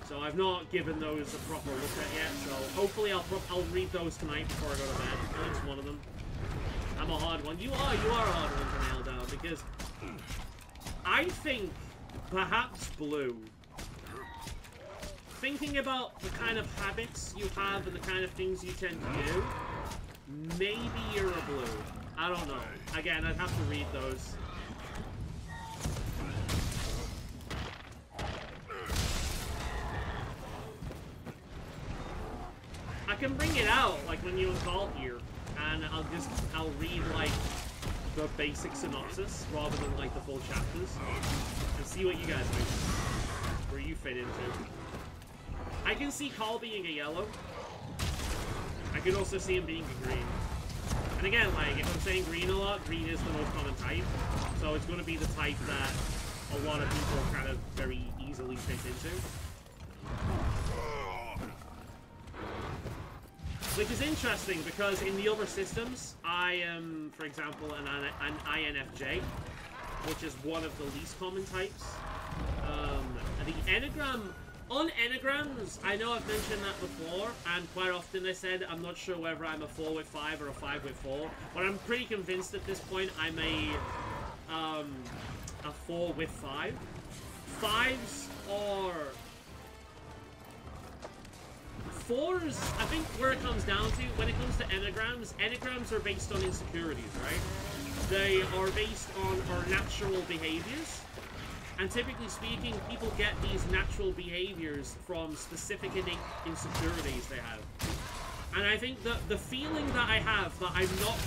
So I've not given those a proper look at yet, so hopefully I'll read those tonight before I go to bed. I think it's one of them. I'm a hard one. You are a hard one to nail down, because I think perhaps Blue, thinking about the kind of habits you have and the kind of things you tend to do, maybe you're a Blue. I don't know. Again, I'd have to read those. I can bring it out, like, when you call here, and I'll read, like, the basic synopsis, rather than, like, the full chapters, and see what you guys think, where you fit into. I can see Call being a yellow. I can also see him being a green. And again, like, if I'm saying green a lot, green is the most common type, so it's going to be the type that a lot of people kind of very easily fit into. Which is interesting, because in the other systems, I am, for example, an INFJ, which is one of the least common types. The Enneagram... On Enneagrams, I know I've mentioned that before, and quite often I said I'm not sure whether I'm a 4 with 5 or a 5 with 4, but I'm pretty convinced at this point I'm a 4 with 5. 5s are... 4s, I think where it comes down to, when it comes to Enneagrams are based on insecurities, right? They are based on our natural behaviors. And typically speaking, people get these natural behaviors from specific innate insecurities they have. And I think that the feeling that I have that I'm not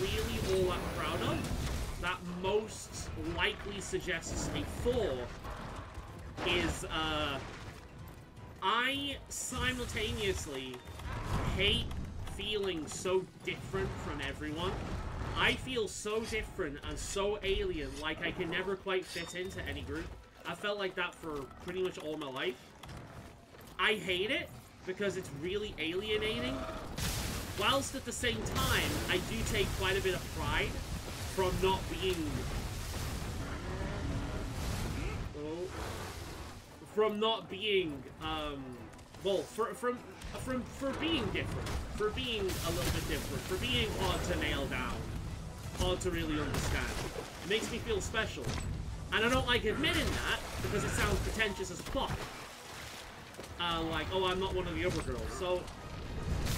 really all that proud of, that most likely suggests a 4, is, I simultaneously hate feeling so different from everyone. I feel so different and so alien, like I can never quite fit into any group. I felt like that for pretty much all my life. I hate it, because it's really alienating. Whilst at the same time, I do take quite a bit of pride from not being... From not being, well, for being different. For being a little bit different. For being hard to nail down. Hard to really understand. It makes me feel special. And I don't like admitting that, because it sounds pretentious as fuck. Like, oh, I'm not one of the other girls. So,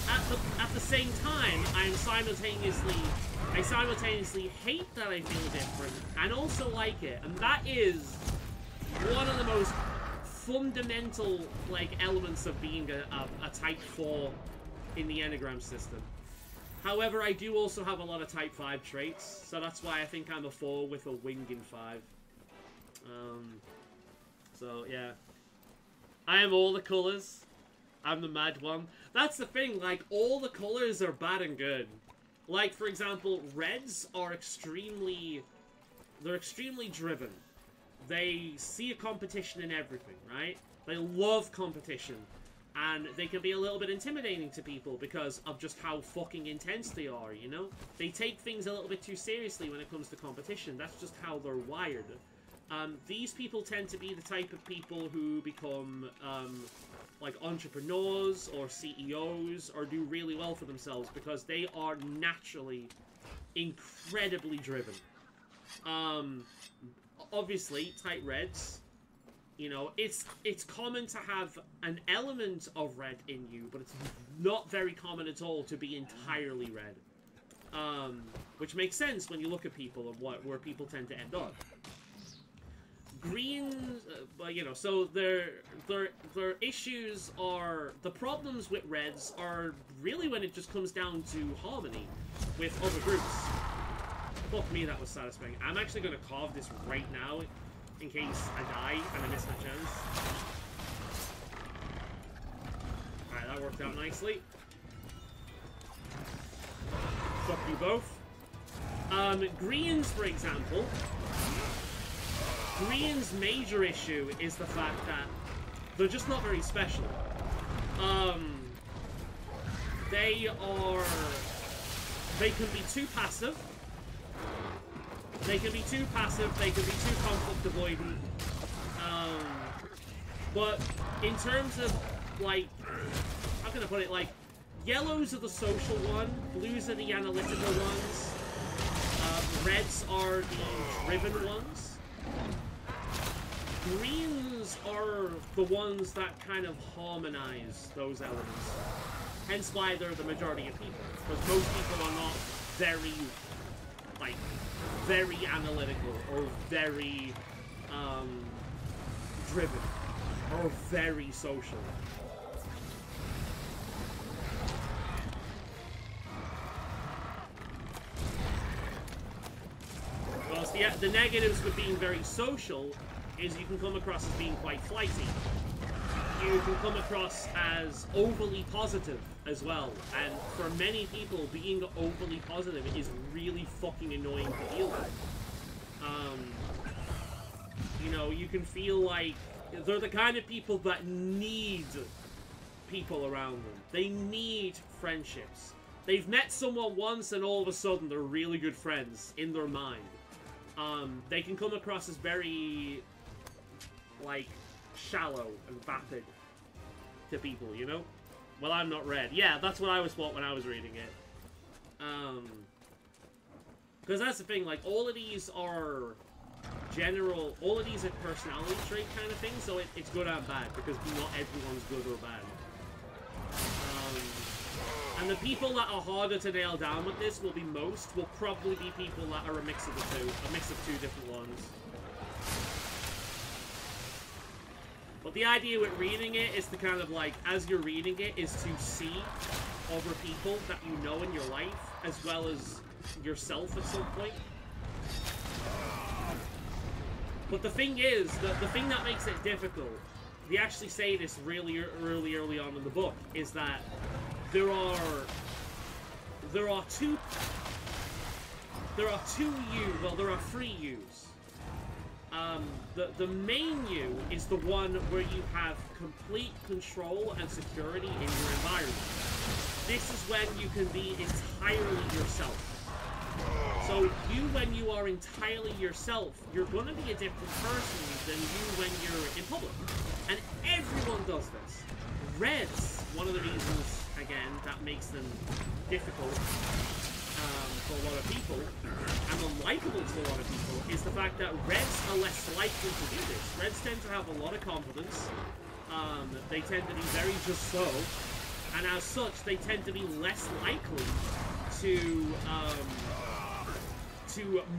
at the same time, I simultaneously hate that I feel different, and also like it. And that is one of the most fundamental, like, elements of being a Type 4 in the Enneagram system. However, I do also have a lot of Type 5 traits, so that's why I think I'm a 4 with a wing in 5. So, yeah. I am all the colours. I'm the mad one. That's the thing, like, all the colours are bad and good. Like, for example, reds are extremely driven. They see a competition in everything, right? They love competition. And they can be a little bit intimidating to people because of just how fucking intense they are, you know? They take things a little bit too seriously when it comes to competition. That's just how they're wired. These people tend to be the type of people who become, like, entrepreneurs or CEOs or do really well for themselves because they are naturally incredibly driven. Obviously, Type Reds... You know, it's common to have an element of red in you, but it's not very common at all to be entirely red. Which makes sense when you look at people and where people tend to end up. Greens, but you know, so their issues are, the problems with reds are really when it just comes down to harmony with other groups. Fuck me, that was satisfying. I'm actually going to carve this right now, in case I die and I miss my chance. Alright, that worked out nicely. Fuck you both. Greens, for example. Greens' major issue is the fact that they're just not very special. They can be too passive. They can be too passive, they can be too conflict avoidant. But in terms of, like, how can I put it? Like, yellows are the social one, blues are the analytical ones, reds are the driven ones. Greens are the ones that kind of harmonize those elements. Hence why they're the majority of people. Because most people are not very, like, very analytical or very, driven or very social. Well, the negatives with being very social is you can come across as being quite flighty. You can come across as overly positive as well, and for many people, being overly positive is really fucking annoying to deal with. You know, you can feel like they're the kind of people that need people around them. They need friendships. They've met someone once and all of a sudden they're really good friends in their mind. They can come across as very, like, shallow and vapid to people, you know? Well, I'm not red. Yeah, that's what I was thought when I was reading it. Because that's the thing, like, all of these are all of these are personality trait kind of things, so it's good and bad, because not everyone's good or bad. And the people that are harder to nail down with this will probably be people that are a mix of the two, a mix of two different ones. But the idea with reading it is to kind of like, as you're reading it, is to see other people that you know in your life, as well as yourself at some point. But the thing is, the thing that makes it difficult, they actually say this really early on in the book, is that there are three yous. The main you is the one where you have complete control and security in your environment. This is when you can be entirely yourself. So you, when you are entirely yourself, you're going to be a different person than you when you're in public. And everyone does this. Reds, one of the reasons, again, that makes them difficult for a lot of people, and unlikable to a lot of people, is the fact that reds are less likely to do this. Reds tend to have a lot of confidence. They tend to be very just so, and as such, they tend to be less likely to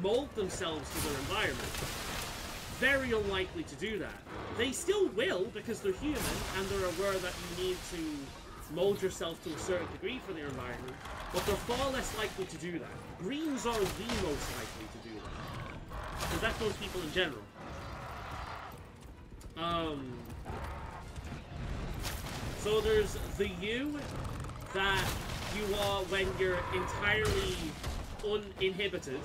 mold themselves to their environment. Very unlikely to do that. They still will, because they're human, and they're aware that you need to mold yourself to a certain degree for their environment, but they're far less likely to do that. Greens are the most likely to do that. Because that's most people in general. So there's the you that you are when you're entirely uninhibited.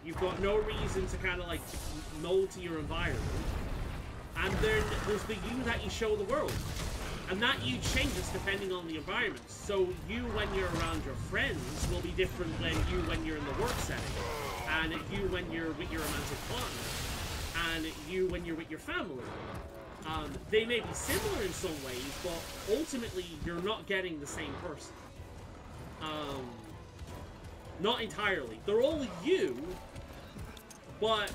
You've got no reason to kind of like mold to your environment. And then there's the you that you show the world. And that you changes depending on the environment. So you when you're around your friends will be different than you when you're in the work setting. And you when you're with your romantic partner. And you when you're with your family. They may be similar in some ways, but ultimately you're not getting the same person. Not entirely. They're all you, but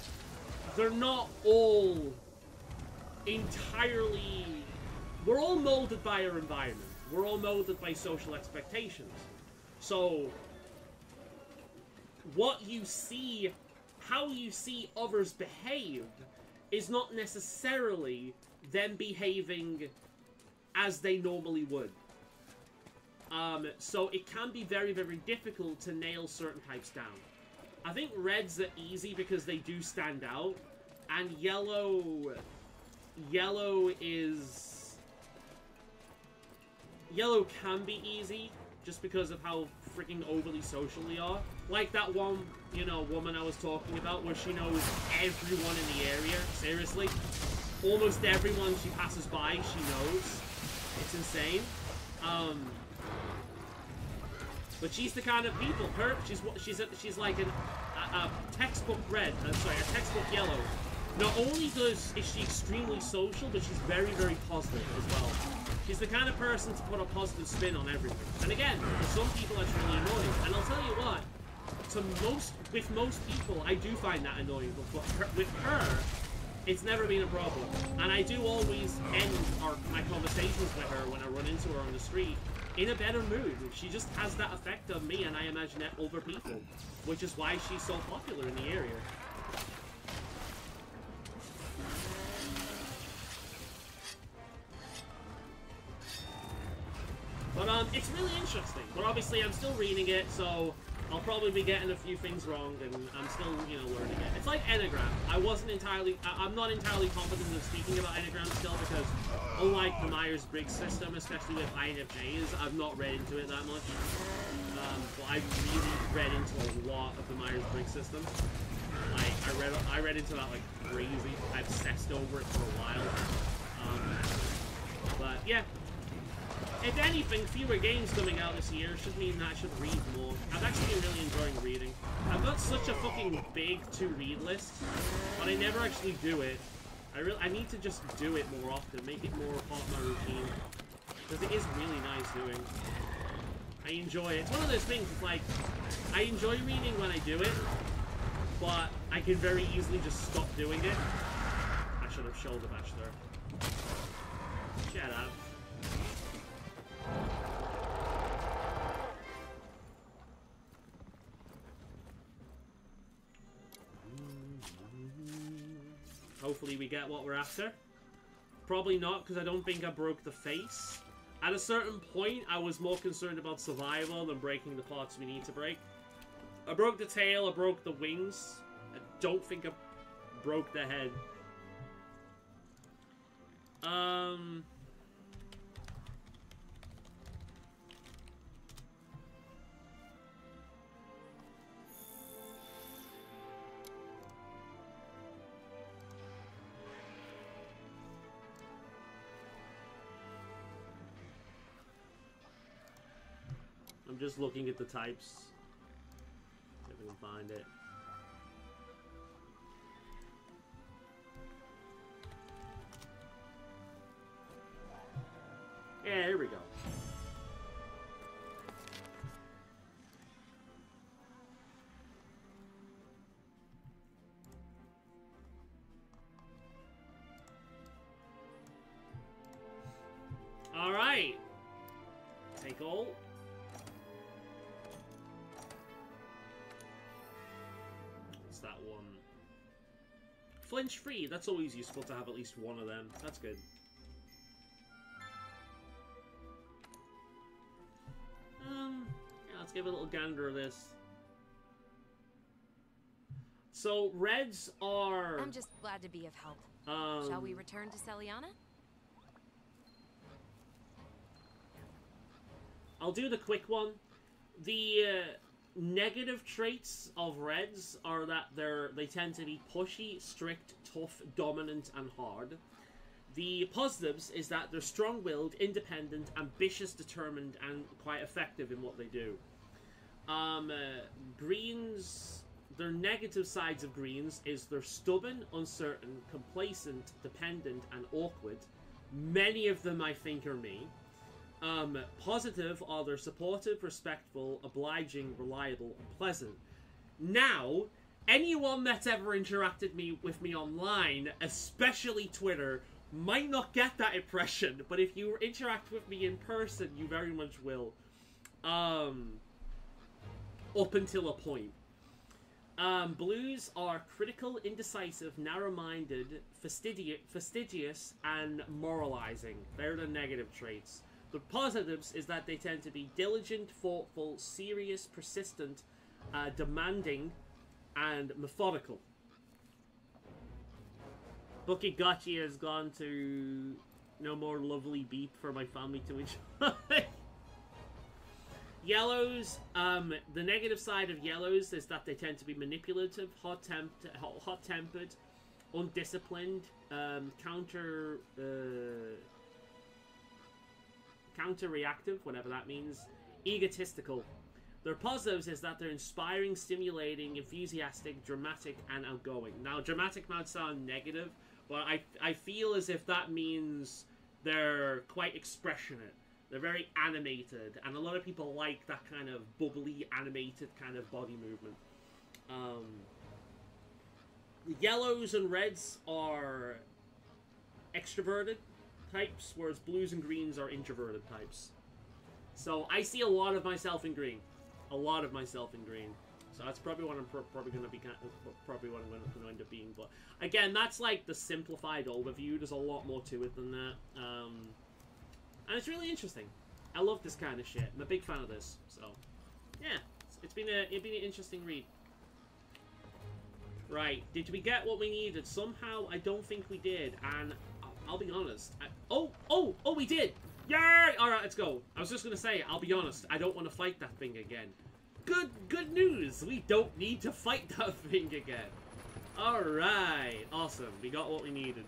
they're not all entirely... We're all molded by our environment. We're all molded by social expectations. So, what you see, how you see others behave, is not necessarily them behaving as they normally would. So it can be very, very difficult to nail certain types down. I think reds are easy because they do stand out, and yellow can be easy just because of how freaking overly social they are. Like that one, you know, woman I was talking about where she knows everyone in the area. Seriously. Almost everyone she passes by, she knows. It's insane. But she's the kind of people. She's like a textbook red. Sorry, a textbook yellow. Not only is she extremely social, but she's very, very positive as well. She's the kind of person to put a positive spin on everything. And again, for some people that's really annoying. And I'll tell you what, with most people, I do find that annoying. But with her, it's never been a problem. And I do always end my conversations with her when I run into her on the street in a better mood. She just has that effect on me, and I imagine that other people, which is why she's so popular in the area. But it's really interesting. But obviously, I'm still reading it, so I'll probably be getting a few things wrong, and I'm still, you know, learning it. It's like Enneagram. I'm not entirely confident in speaking about Enneagram still, because unlike the Myers-Briggs system, especially with INFJs, I've not read into it that much. But I've really read into a lot of the Myers-Briggs system. Like, I read into that like crazy. I obsessed over it for a while. But yeah. If anything, fewer games coming out this year should mean that I should read more. I've actually been really enjoying reading. I've got such a fucking big to-read list, but I never actually do it. I need to just do it more often, make it more part of my routine. Because it is really nice doing. I enjoy it. It's one of those things, it's like, I enjoy reading when I do it, but I can very easily just stop doing it. I should have shoulder bashed there. Shut up. Hopefully we get what we're after. Probably not, because I don't think I broke the face. At a certain point, I was more concerned about survival than breaking the parts we need to break. I broke the tail, I broke the wings. I don't think I broke the head. I'm just looking at the types. See if I can find it. Yeah, here we go. All right. Take all. What's that one? Flinch free. That's always useful to have at least one of them. That's good. Yeah, let's give a little gander of this. So, reds are... I'm just glad to be of help. Shall we return to Celiana? I'll do the quick one. The negative traits of reds are that they tend to be pushy, strict, tough, dominant, and hard. The positives is that they're strong-willed, independent, ambitious, determined, and quite effective in what they do. Greens, their negative sides of greens is they're stubborn, uncertain, complacent, dependent, and awkward. Many of them, I think, are me. Positive are they're supportive, respectful, obliging, reliable, and pleasant. Now, anyone that's ever interacted with me online, especially Twitter, might not get that impression, but if you interact with me in person, you very much will. Up until a point. Blues are critical, indecisive, narrow-minded, fastidious, and moralizing. They're the negative traits. The positives is that they tend to be diligent, thoughtful, serious, persistent, demanding, and methodical. Bucky Gotchi has gone to no more lovely beep for my family to enjoy. Yellows, the negative side of yellows is that they tend to be manipulative, hot-tempered, undisciplined, counter-reactive, whatever that means, egotistical. Their positives is that they're inspiring, stimulating, enthusiastic, dramatic, and outgoing. Now, dramatic might sound negative, but I feel as if that means they're quite expressionate. They're very animated, and a lot of people like that kind of bubbly, animated kind of body movement. The yellows and reds are extroverted types, whereas blues and greens are introverted types. So I see a lot of myself in green. A lot of myself in green. So that's probably what I'm probably going to be, probably what I'm going to end up being. But again, that's like the simplified overview. There's a lot more to it than that. And it's really interesting. I love this kind of shit. I'm a big fan of this. So yeah, it's been an interesting read. Right, did we get what we needed? Somehow, I don't think we did, and I'll be honest. Oh, we did! Yay! Alright, let's go. I was just gonna say, I'll be honest, I don't want to fight that thing again. Good news! We don't need to fight that thing again. Alright, awesome. We got what we needed.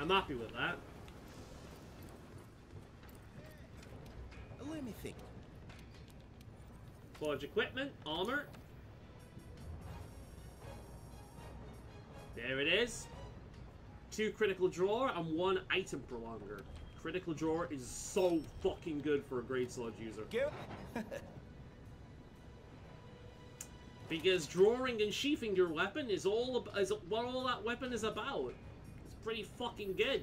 I'm happy with that. Let me think. Forge equipment, armor. There it is. 2 critical draw and 1 item prolonger. Critical draw is so fucking good for a greatsword user. Because drawing and sheathing your weapon is what all that weapon is about. It's pretty fucking good.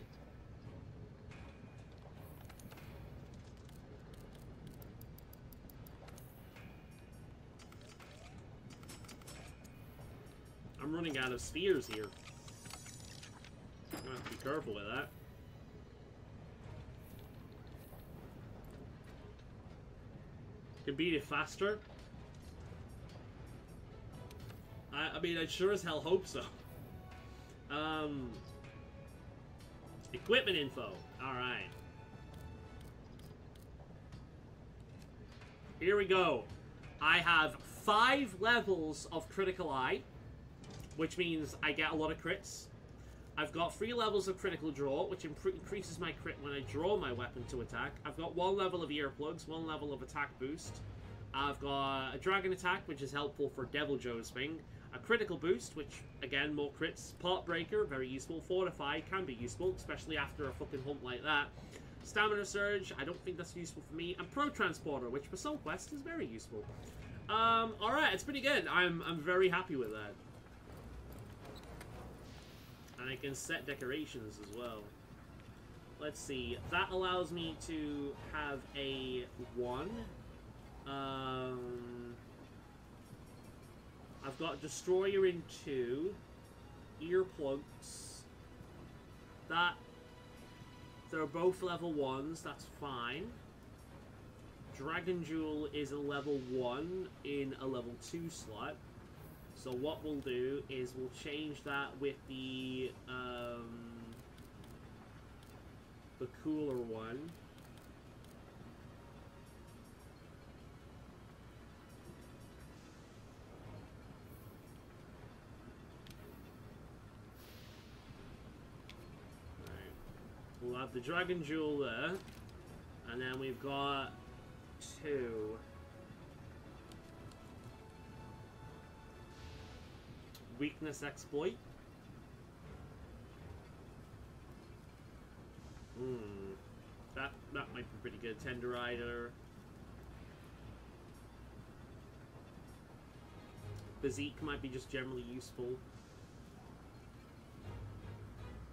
I'm running out of spheres here. I'm gonna have to be careful with that. Can beat it faster. I mean, I sure as hell hope so. Equipment info. Alright. Here we go. I have 5 levels of critical eye, which means I get a lot of crits. I've got 3 levels of critical draw, which increases my crit when I draw my weapon to attack. I've got 1 level of earplugs, 1 level of attack boost. I've got a dragon attack, which is helpful for Devil Joe's thing. A critical boost, which, again, more crits. Part breaker, very useful. Fortify can be useful, especially after a fucking hunt like that. Stamina surge, I don't think that's useful for me. And pro transporter, which for some quests is very useful. Alright, it's pretty good. I'm very happy with that. And I can set decorations as well. Let's see. That allows me to have a 1. I've got Destroyer in 2. Earplugs. They're both level 1s. That's fine. Dragon Jewel is a level 1 in a level 2 slot. So what we'll do is we'll change that with the cooler one. Right. We'll have the Dragon Jewel there, and then we've got 2. Weakness exploit. That might be pretty good. Tender Rider. Physique might be just generally useful.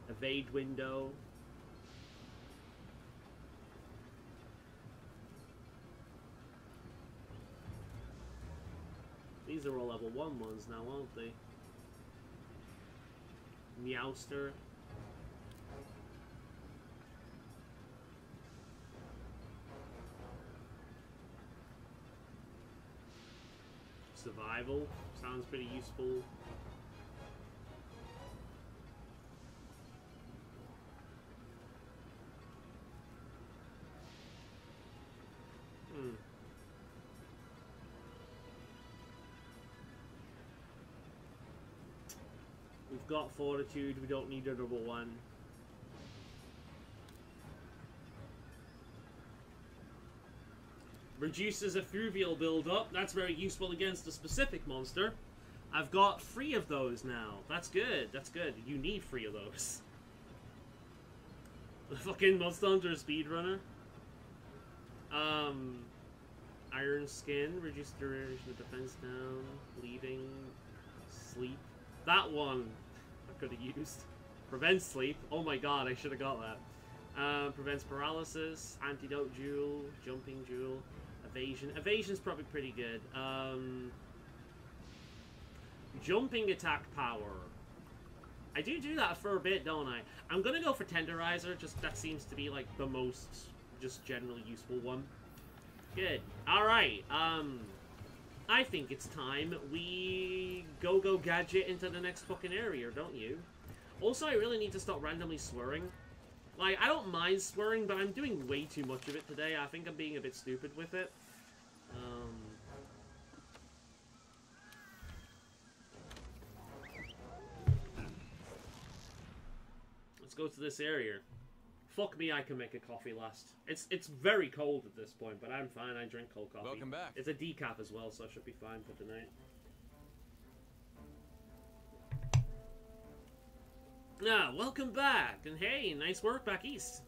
Evade window. These are all level 1 ones now, aren't they? Meowster. Survival sounds pretty useful. We've got Fortitude, we don't need a double 1. Reduces effluvial build-up. That's very useful against a specific monster. I've got 3 of those now. That's good. That's good. You need 3 of those. The fucking Monster Hunter speedrunner. Iron Skin. Reduce duration of defense down. Bleeding. Sleep. That one I could have used. Prevents sleep. Oh my god, I should have got that. Prevents paralysis. Antidote jewel. Jumping jewel. Evasion. Evasion's probably pretty good. Jumping attack power. I do that for a bit, don't I? I'm gonna go for Tenderizer, just that seems to be like the most just generally useful one. Good. Alright, I think it's time we go gadget into the next fucking area, don't you? Also, I really need to stop randomly swearing. Like, I don't mind swearing, but I'm doing way too much of it today. I think I'm being a bit stupid with it. Let's go to this area. Fuck me, I can make a coffee last. It's very cold at this point, but I'm fine. I drink cold coffee. Welcome back. It's a decaf as well, so I should be fine for tonight. Ah, welcome back, and hey, nice work back east.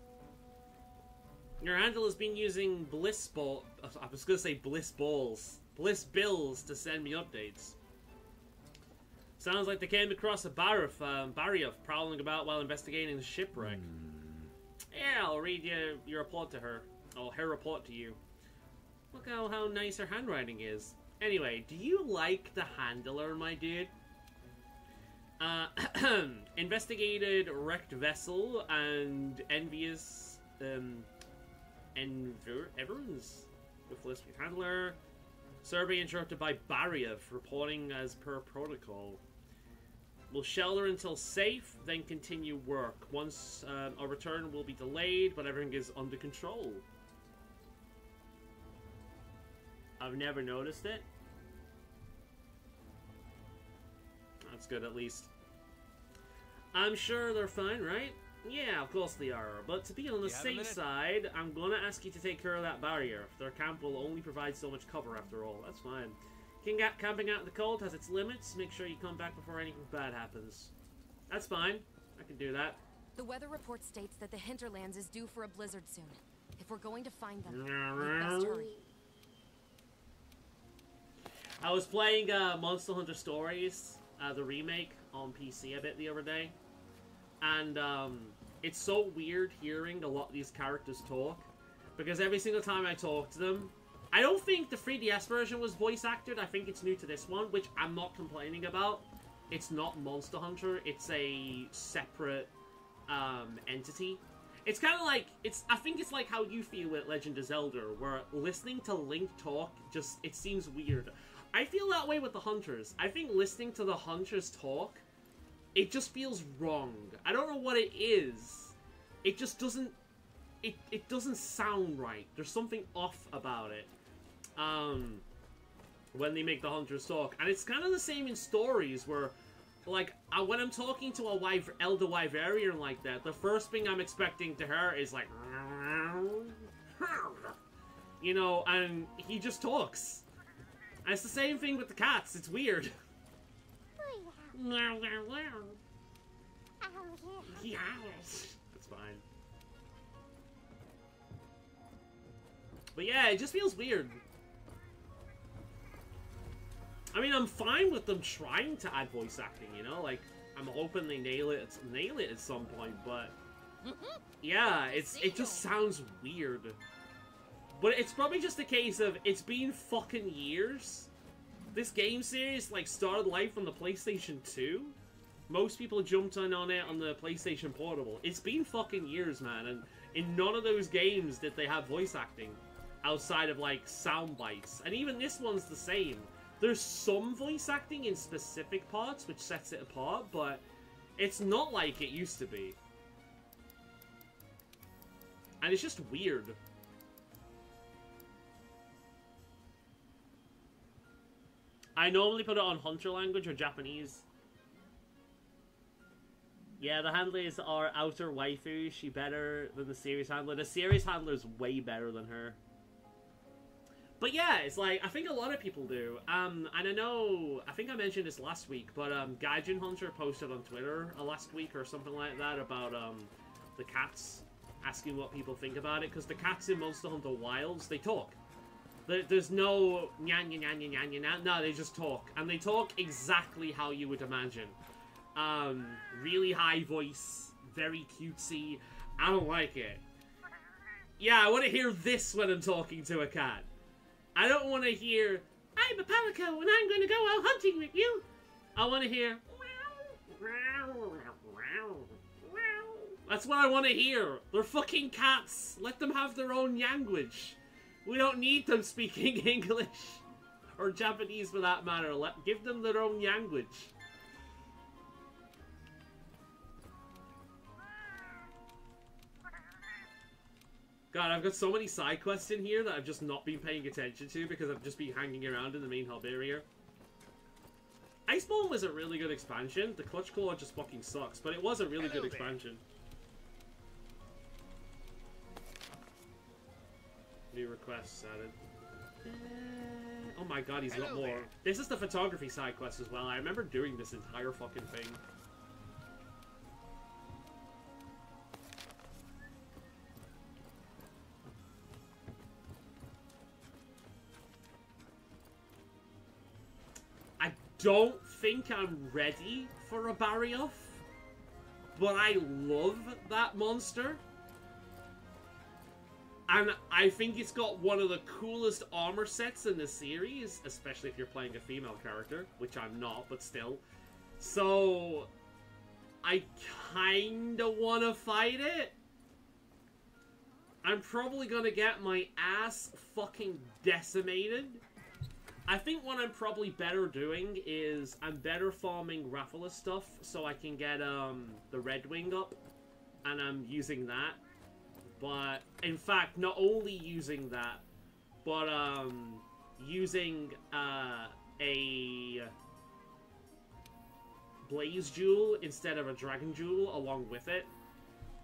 Your handle has been using Bliss Ball. I was gonna say Bliss Balls. Bliss Bills to send me updates. Sounds like they came across a Barrier prowling about while investigating the shipwreck. Yeah, I'll read your report to her. Or her report to you. Look how nice her handwriting is. Anyway, do you like the handler, my dude? Investigated wrecked vessel and envious Everons with list handler. Survey interrupted by Barrier reporting as per protocol. We'll shelter until safe, then continue work. Once our return will be delayed, but everything is under control. I've never noticed it. That's good, at least. I'm sure they're fine, right? Yeah, of course they are. But to be on the safe side, I'm gonna ask you to take care of that barrier. Their camp will only provide so much cover after all. That's fine. Camping out in the cold has its limits. Make sure you come back before anything bad happens. That's fine. I can do that. The weather report states that the hinterlands is due for a blizzard soon. If we're going to find them, we best hurry. I was playing Monster Hunter Stories, the remake, on PC a bit the other day. And it's so weird hearing a lot of these characters talk. Because every single time I talk to them, I don't think the 3DS version was voice acted. I think it's new to this one, which I'm not complaining about. It's not Monster Hunter. It's a separate entity. It's kind of like, I think it's like how you feel with Legend of Zelda, where listening to Link talk, it seems weird. I feel that way with the Hunters. I think listening to the Hunters talk, it just feels wrong. I don't know what it is. It just doesn't, it doesn't sound right. There's something off about it. When they make the Hunters talk. And it's kind of the same in stories where, like, when I'm talking to a Elder Wyverian like that, the first thing I'm expecting to hear is like, you know, and he just talks. And it's the same thing with the cats. It's weird. That's fine. But yeah, it just feels weird. I mean, I'm fine with them trying to add voice acting, you know? Like, I'm hoping they nail it at some point, but... Yeah, it just sounds weird. But it's probably just a case of, it's been fucking years. This game series, like, started life on the PlayStation 2. Most people jumped on it on the PlayStation Portable. It's been fucking years, man, and in none of those games did they have voice acting. Outside of, like, sound bites. And even this one's the same. There's some voice acting in specific parts, which sets it apart, but it's not like it used to be. And it's just weird. I normally put it on Hunter language or Japanese. Yeah, the handlers are outer waifu. She better than the series handler. The series handler is way better than her. But yeah, it's like, I think a lot of people do. And I know, I think I mentioned this last week, but Gaijin Hunter posted on Twitter last week or something like that about the cats, asking what people think about it, because the cats in Monster Hunter Wilds, they talk. There's no nya nya nya nya nya nya. No, they just talk, and they talk exactly how you would imagine. Really high voice, very cutesy. I don't like it. Yeah, I want to hear this when I'm talking to a cat. I don't want to hear, I'm a palico and I'm going to go out hunting with you. I want to hear, that's what I want to hear. They're fucking cats. Let them have their own language. We don't need them speaking English. Or Japanese for that matter. Give them their own language. God, I've got so many side quests in here that I've just not been paying attention to because I've just been hanging around in the main hub area. Iceborne was a really good expansion. The Clutch Claw just fucking sucks, but it was a really good expansion. New requests added. Oh my god, he's got more. This is the photography side quest as well. I remember doing this entire fucking thing. I don't think I'm ready for a Barioth, but I love that monster. And I think it's got one of the coolest armor sets in the series, especially if you're playing a female character, which I'm not, but still. So, I kinda wanna fight it. I'm probably gonna get my ass fucking decimated. I think what I'm probably better doing is I'm better farming Rathalos stuff so I can get the Red Wing up, and I'm using that. But in fact, not only using that, but using a Blaze Jewel instead of a Dragon Jewel along with it.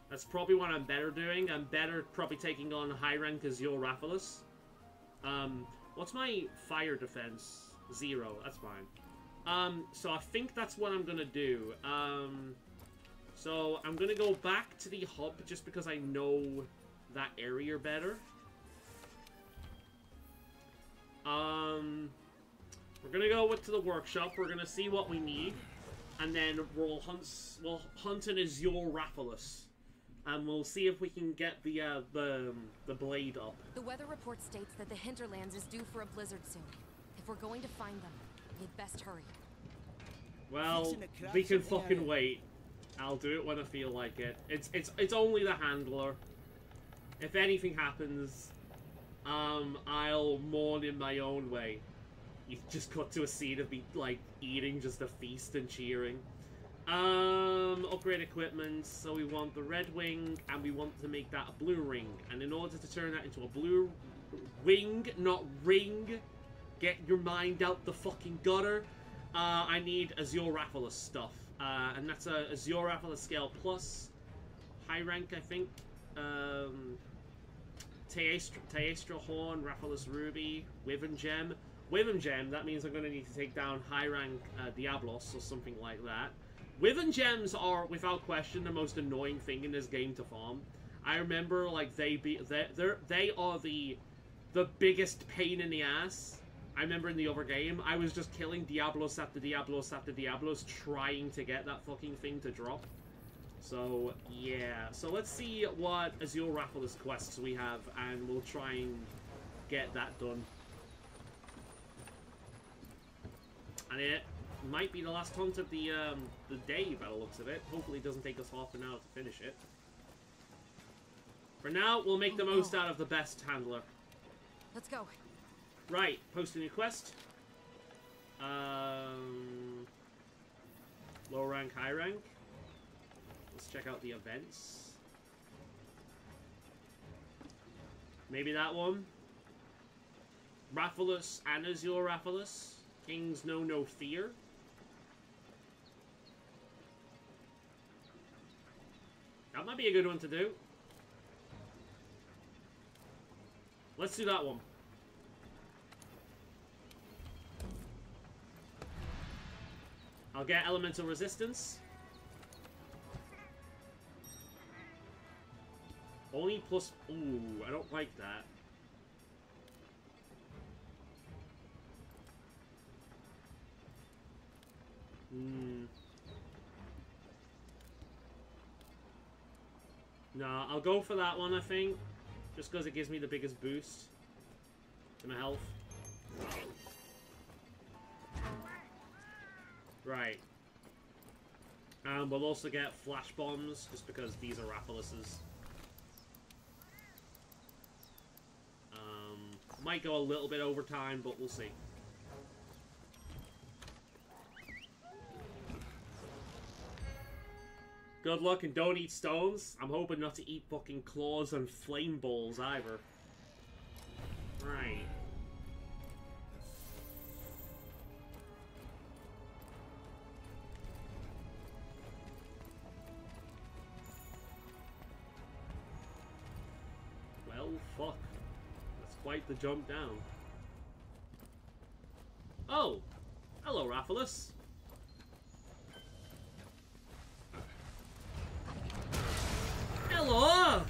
That's probably what I'm better doing. I'm better probably taking on high rank Azure Rathalos. What's my fire defense? 0. That's fine. So I think that's what I'm gonna do. So I'm gonna go back to the hub just because I know that area better. We're gonna go to the workshop. We're gonna see what we need, and then we'll hunt an Azure Rathalos. And we'll see if we can get the blade up. The weather report states that the hinterlands is due for a blizzard soon. If we're going to find them, we'd best hurry. Well, we can fucking wait. I'll do it when I feel like it. It's only the handler. If anything happens, I'll mourn in my own way. You just cut to a scene of me like eating just a feast and cheering. Upgrade equipment, so we want the red wing, and we want to make that a blue ring. And in order to turn that into a blue wing, not ring, get your mind out the fucking gutter, I need Azure Rathalos stuff. And that's a Azure Rathalos scale plus, high rank, I think. Teestra Horn, Rathalos Ruby, Wyvern Gem. Wyvern Gem, that means I'm going to need to take down high rank Diablos or something like that. Wyvern Gems are, without question, the most annoying thing in this game to farm. I remember, like, they are the biggest pain in the ass. I remember in the other game, I was just killing Diablos after Diablos after Diablos trying to get that fucking thing to drop. So, yeah. So let's see what Azure Rathalos quests we have, and we'll try and get that done. And it might be the last hunt of the day by the looks of it. Hopefully it doesn't take us half an hour to finish it. For now, we'll make the most out of the best handler. Let's go. Right, post a new quest. Low rank, high rank. Let's check out the events. Maybe that one. Rathalos and Azure Rathalos. Kings know no fear. That might be a good one to do. Let's do that one. I'll get elemental resistance. Only plus... Ooh, I don't like that. Nah, I'll go for that one, I think. Just because it gives me the biggest boost to my health. Right. We'll also get flash bombs, just because these are Raffleses. Might go a little bit over time, but we'll see. Good luck and don't eat stones. I'm hoping not to eat fucking claws and flame balls either. Right. Well, fuck. That's quite the jump down. Oh! Hello, Raffles. Hello!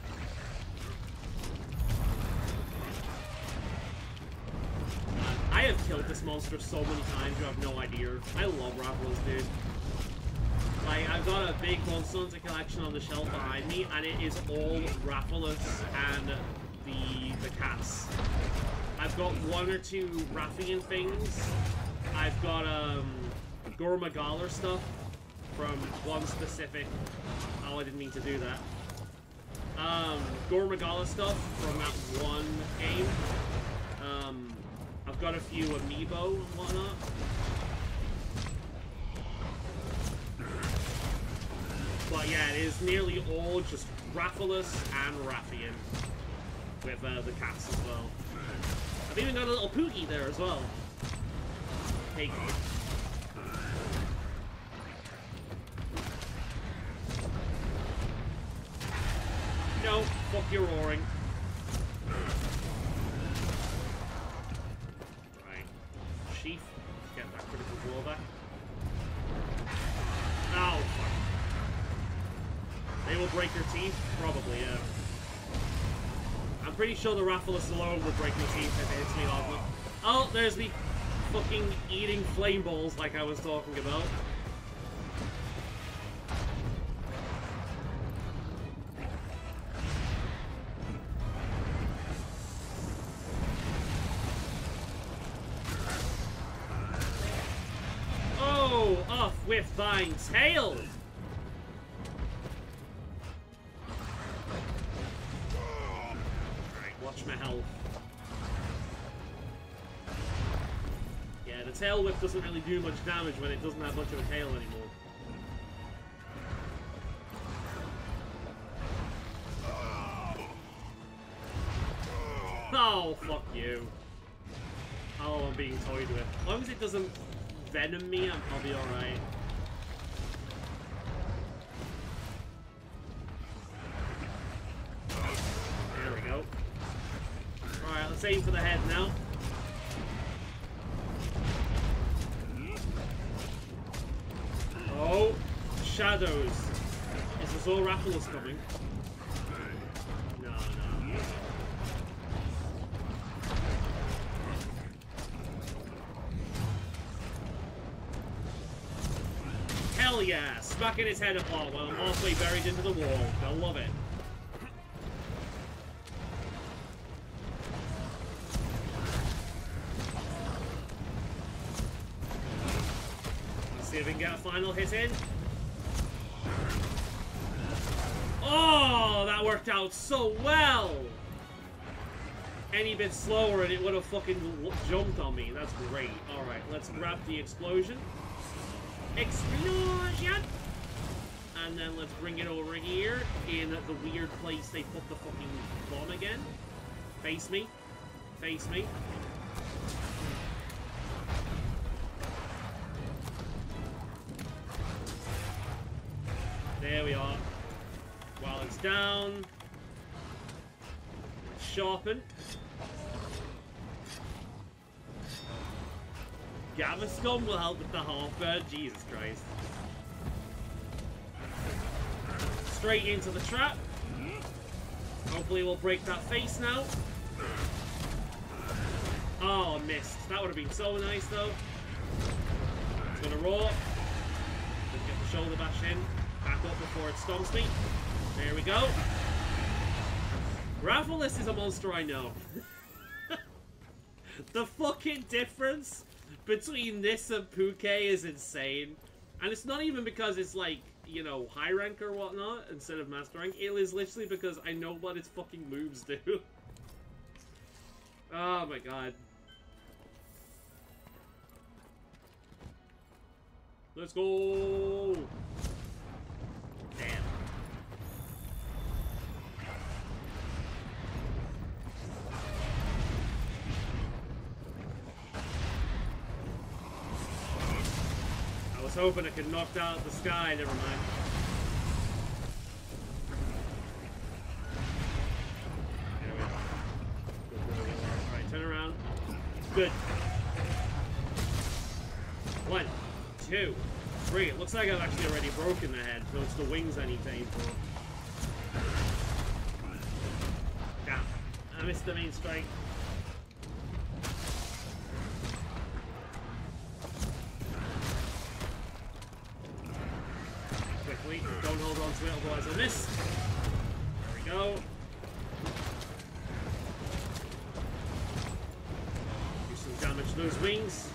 I have killed this monster so many times, you have no idea. I love Raffles, dude. Like, I've got a big Monster Hunter collection on the shelf behind me, and it is all Raffles and the cats. I've got one or two Raffian things. I've got, Gormagaller stuff from one specific... Oh, I didn't mean to do that. Gormagala stuff from that one game. I've got a few amiibo and whatnot. But yeah, it is nearly all just Raffles and Raffian. With the cats as well. I've even got a little Pookie there as well. Hey. No, fuck your roaring. Right. Sheath. Get that critical blow back. Ow, fuck. They will break your teeth? Probably, yeah. I'm pretty sure the Raffles alone will break your teeth if it hits me hard enough. Oh, there's the fucking eating flame balls like I was talking about. Off with thine tail! Alright, watch my health. Yeah, the tail whip doesn't really do much damage when it doesn't have much of a tail anymore. Oh, fuck you. Oh, I'm being toyed with. As long as it doesn't venom me, I'll be alright. There we go. Alright, let's aim for the head now. Oh, shadows. Is this all Raffles coming? No, no. Hell yeah! Smacking his head apart while I'm halfway buried into the wall. I love it. Let's see if we can get a final hit in. Oh, that worked out so well! Any bit slower and it would have fucking jumped on me. That's great. Alright, let's grab the explosion. Explosion! And then let's bring it over here in the weird place they put the fucking bomb again. Face me. Face me. There we are. While it's down. Sharpen. Gamma Scum will help with the half-burn. Jesus Christ. Straight into the trap. Hopefully we'll break that face now. Oh, I missed. That would have been so nice, though. It's gonna roar. Just get the shoulder bash in. Back up before it stomps me. There we go. Rathalos is a monster I know. The fucking difference between this and Puke is insane. And it's not even because it's like, you know, high rank or whatnot instead of master rank. It is literally because I know what its fucking moves do. Oh my god. Let's go! Damn. I was hoping I could knock down the sky, never mind. Anyway. Alright, turn around. Good. 1, 2, 3. It looks like I've actually already broken the head, so it's the wings I need to aim for. Damn. I missed the main strike. Quickly. Don't hold on to it, otherwise I'll miss. There we go. Do some damage to those wings.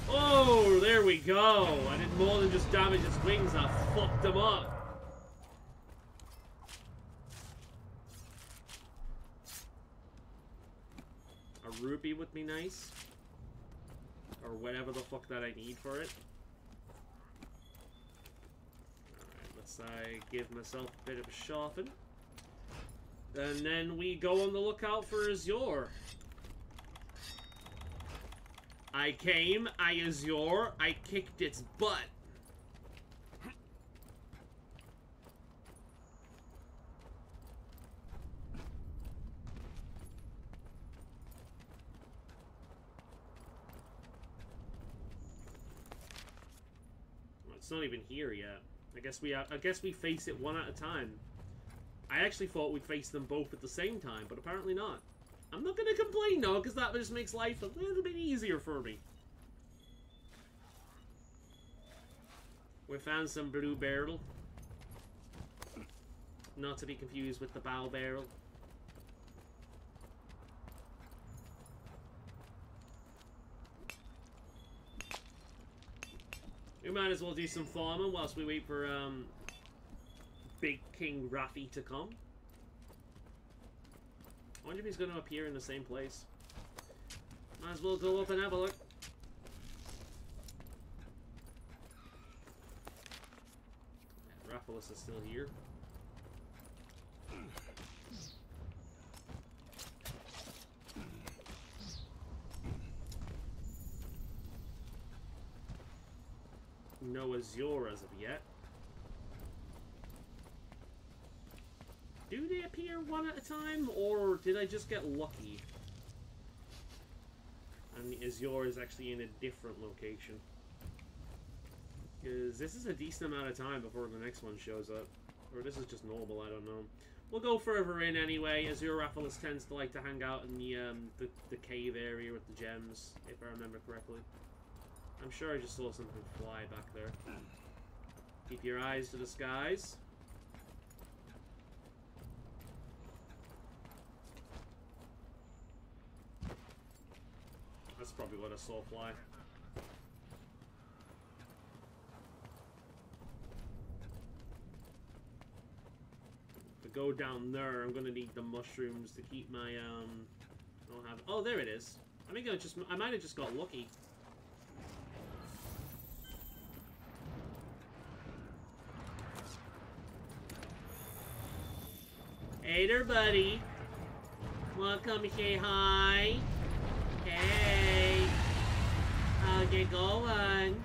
Oh, there we go. I did more than just damage its wings. I fucked them up. A rupee would be nice. Or whatever the fuck that I need for it. Alright, let's give myself a bit of a sharpen. And then we go on the lookout for Azure. I came, I Azure, I kicked its butt. Well, it's not even here yet. I guess we face it one at a time. I actually thought we'd face them both at the same time, but apparently not. I'm not going to complain, though, because that just makes life a little bit easier for me. We found some blue barrel. Not to be confused with the bow barrel. We might as well do some farming whilst we wait for Big King Raffi to come. I wonder if he's going to appear in the same place. Might as well go up and have a look. Yeah, Rathalos is still here. No Azure as of yet. Do they appear one at a time, or did I just get lucky? And the Azure is actually in a different location. Because this is a decent amount of time before the next one shows up. Or this is just normal, I don't know. We'll go further in anyway. Azure Rathalos tends to like to hang out in the cave area with the gems, if I remember correctly. I'm sure I just saw something fly back there. Keep your eyes to the skies. That's probably what I saw fly. To go down there, I'm gonna need the mushrooms to keep my I don't have. Oh, there it is. I think I might have just got lucky. Hey there, buddy. Wanna come say hi? Hey. How's it going?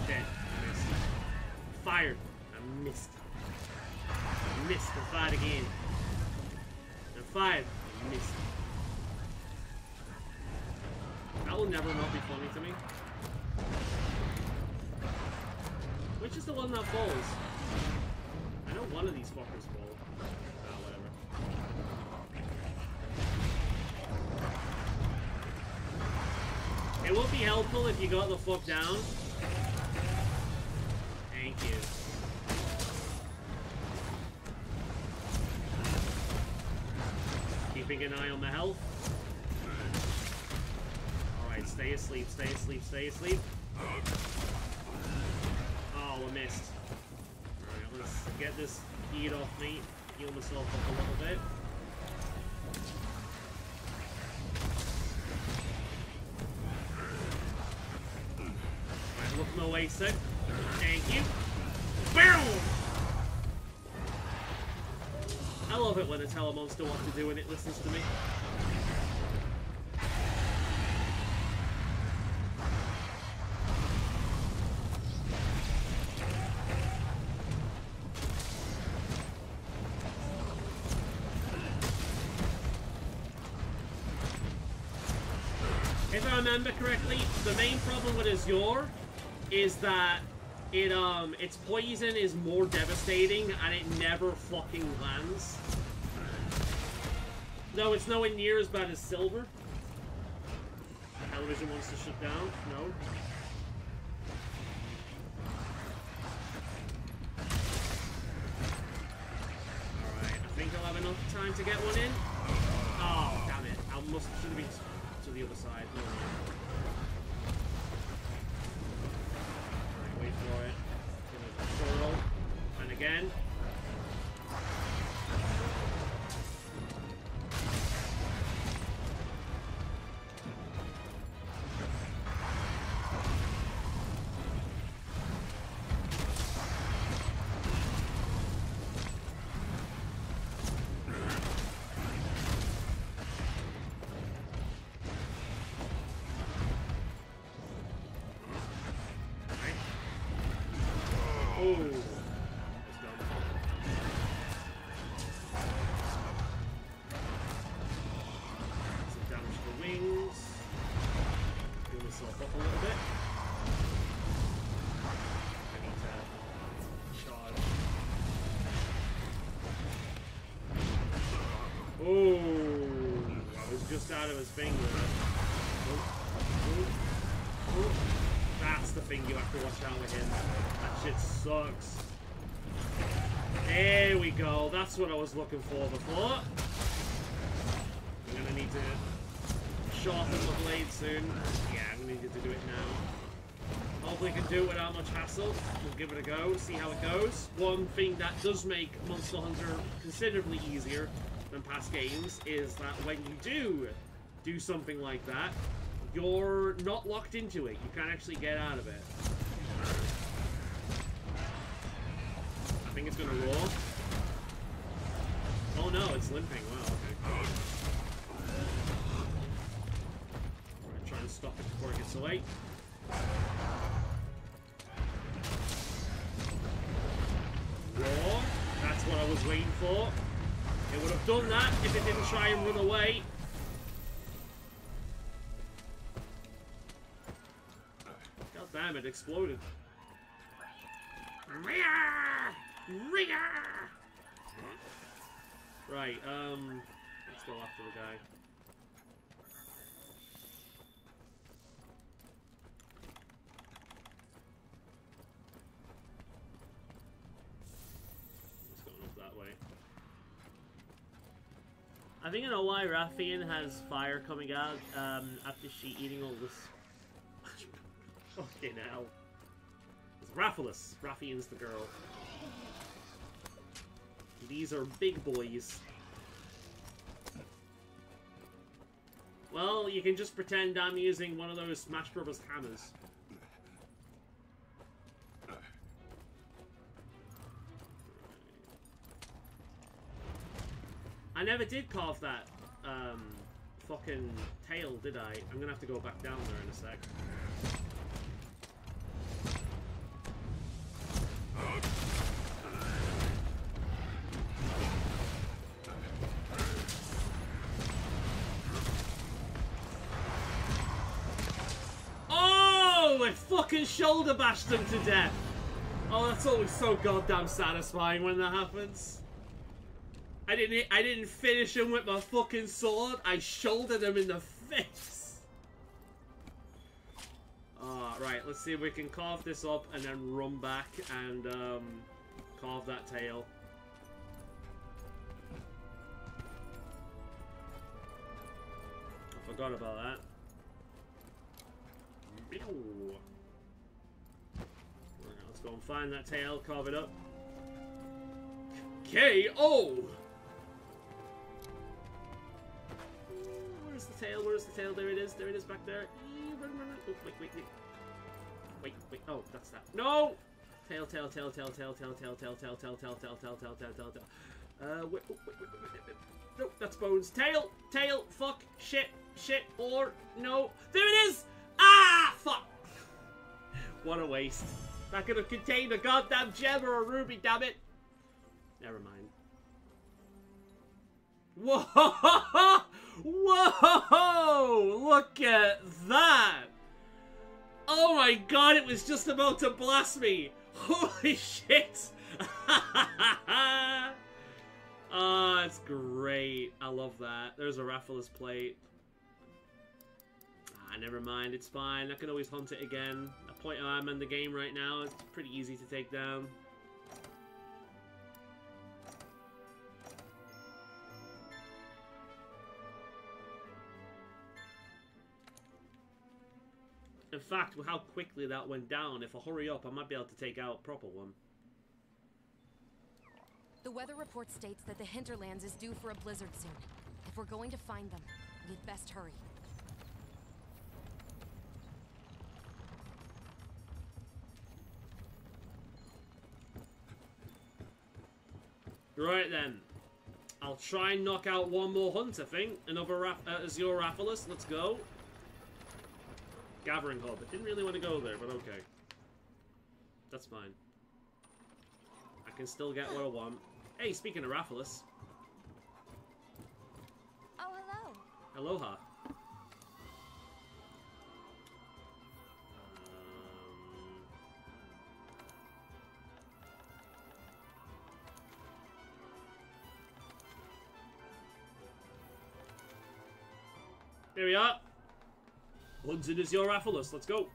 Dead. I missed. Fired. I missed. I missed the fight again. missed. That will never not be funny to me. Which is the one that falls? I know one of these fuckers fall. Ah, whatever. It would be helpful if you got the fuck down. Thank you. Keeping an eye on my health. Alright, stay asleep, stay asleep, stay asleep. Oh, I missed. Alright, let's get this heat off me. Heal myself up a little bit. Alright, look my way, sir. Thank you. Boom! I love it when I tell a monster what to do and it listens to me. If I remember correctly, the main problem with Azure is that its poison is more devastating and it never fucking lands. No, it's nowhere near as bad as Silver. Television wants to shut down. No. Alright, I think I'll have enough time to get one in. Oh, damn it. I should have been to the other side. No. Alright, wait for it. Gonna twirl. And again. Out of his finger. That's the thing you have to watch out with him. That shit sucks. There we go. That's what I was looking for before. I'm gonna need to sharpen the blade soon. Yeah, I'm gonna need to do it now. Hopefully I can do it without much hassle. We'll give it a go, see how it goes. One thing that does make Monster Hunter considerably easier than past games is that when you do something like that, you're not locked into it. You can't actually get out of it. I think it's gonna roar. Oh no, it's limping. Wow, okay. We're gonna try and stop it before it gets away. Roar. That's what I was waiting for. It would have done that if it didn't try and run away. God damn, it exploded. Right, let's go after the guy. Let's go up that way. I think I know why Raffian has fire coming out after she eating all this. Fucking hell. It's Raffalus. Raffian's the girl. These are big boys. Well, you can just pretend I'm using one of those Smash Brothers hammers. I never did carve that fucking tail, did I? I'm gonna have to go back down there in a sec. fucking shoulder bashed him to death. Oh, that's always so goddamn satisfying when that happens. I didn't finish him with my fucking sword. I shouldered him in the face. Right, let's see if we can carve this up and then run back and carve that tail. I forgot about that. Let's go and find that tail, carve it up. K.O. Where's the tail? Where's the tail? There it is. There it is back there. Oh, wait. Oh, that's that. No! Tail. Wait. Nope, that's bones. Tail. Fuck. Shit. Or no. There it is! Ah! Fuck. What a waste. That could have contained a goddamn gem or a ruby, damn it. Never mind. Whoa! Whoa! Look at that! Oh my god, it was just about to blast me! Holy shit! Oh, it's great. I love that. There's a Rathalos plate. Never mind. It's fine. I can always hunt it again. The point I'm in the game right now, it's pretty easy to take down. In fact, with how quickly that went down, if I hurry up, I might be able to take out a proper one. The weather report states that the hinterlands is due for a blizzard soon. If we're going to find them, we'd best hurry. Right then. I'll try and knock out one more hunt, I think. Another Azure Rathalos. Let's go. Gathering Hub. I didn't really want to go there, but okay. That's fine. I can still get what I want. Hey, speaking of Rathalos. Oh, hello. Aloha. Here we are. Hunted is your Rathalos. Let's go.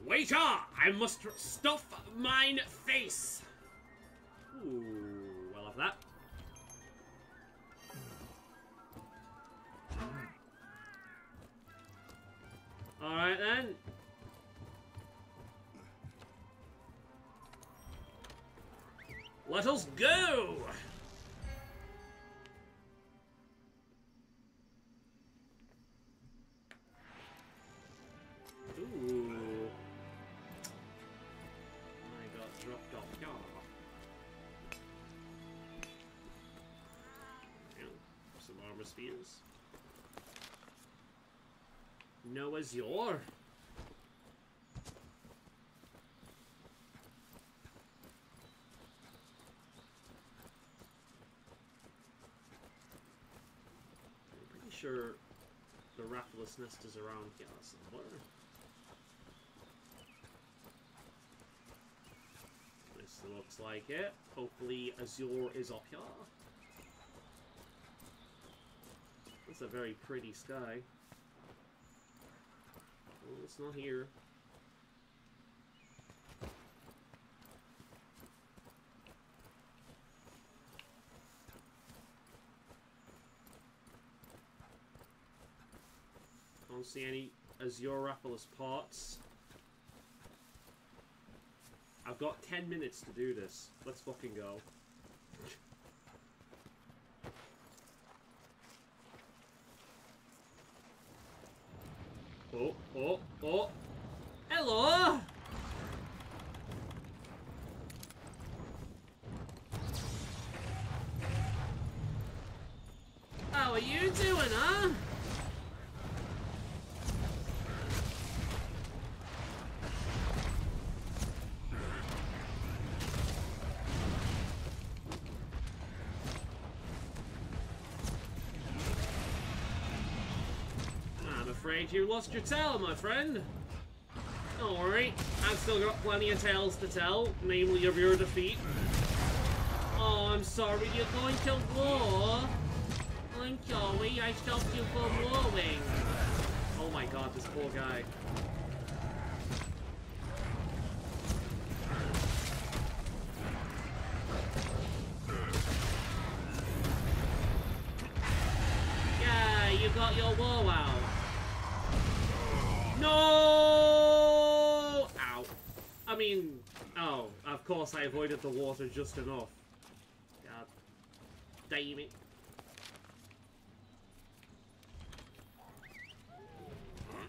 Waiter! I must stuff mine face. Ooh, well off that. Alright then. Let us go! Ooh. I got dropped off. Yeah. Some armor spheres. No Azure. I'm pretty sure the Rathalos nest is around here somewhere. This looks like it. Hopefully Azure is up here. It's a very pretty sky. Oh, it's not here. Don't see any Azure Rathalos parts. I've got 10 minutes to do this. Let's fucking go. Oh. Hello! How are you doing, huh? afraid you lost your tail, my friend. Don't worry, I've still got plenty of tales to tell, namely of your defeat. Oh, I'm sorry, you're going to war. I'm sorry, I stopped you from warring. Oh my god, this poor guy. Yeah, you got your war out. No! Ow. I mean, oh, of course I avoided the water just enough. God damn it.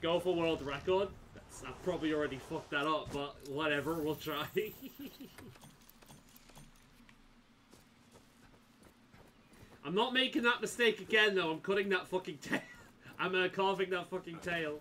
Go for world record. I've probably already fucked that up, but whatever, we'll try. I'm not making that mistake again, though. I'm cutting that fucking tail. I'm carving that fucking tail.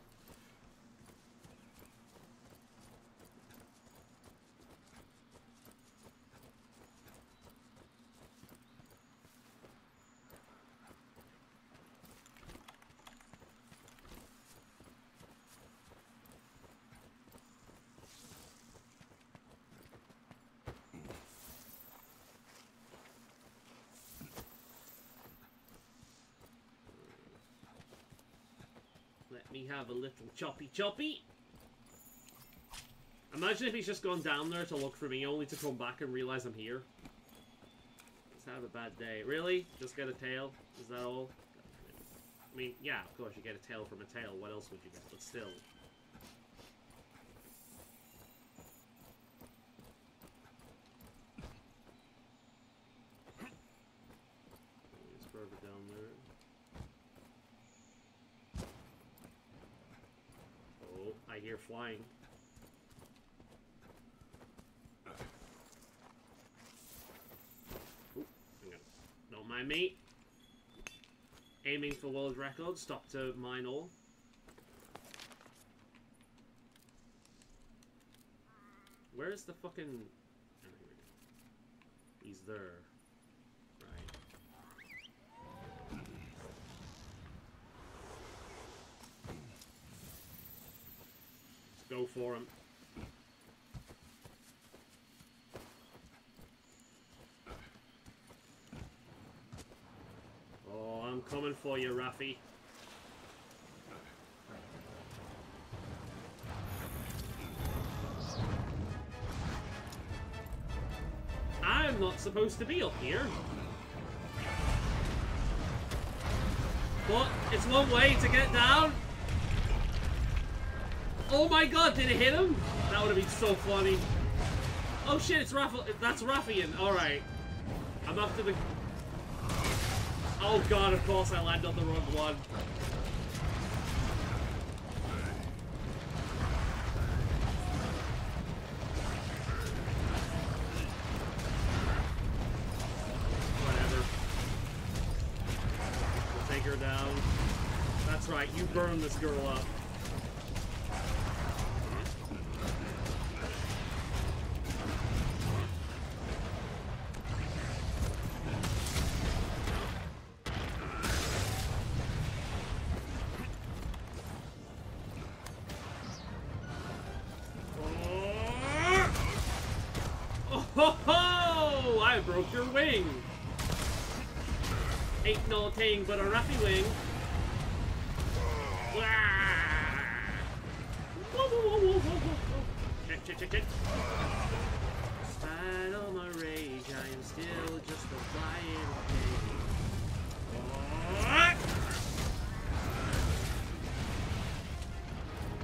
Let me have a little choppy. Imagine if he's just gone down there to look for me, only to come back and realize I'm here. Let's have a bad day. Really? Just get a tail? Is that all? I mean, yeah, of course you get a tail from a tail. What else would you get? But still. It's further down there. Oh, I hear flying. Ooh, hang on. Don't mind me. Aiming for world record. Stop to mine all. Where's the fucking... Oh, here we go. He's there. Right. Let's go for him. Oh, I'm coming for you, Rafi. I'm not supposed to be up here. But it's one way to get down. Oh my god, did it hit him? That would have been so funny. Oh shit, it's Rafa. That's Raffian. Alright. I'm up to the... Oh god, of course I landed on the wrong one. Whatever. We'll take her down. That's right, you burn this girl up. Ho-ho! I broke your wing! Ain't no thing but a Raffy wing. Whoa, whoa, whoa, whoa, whoa. Check. Despite all my rage, I am still just a flying pig.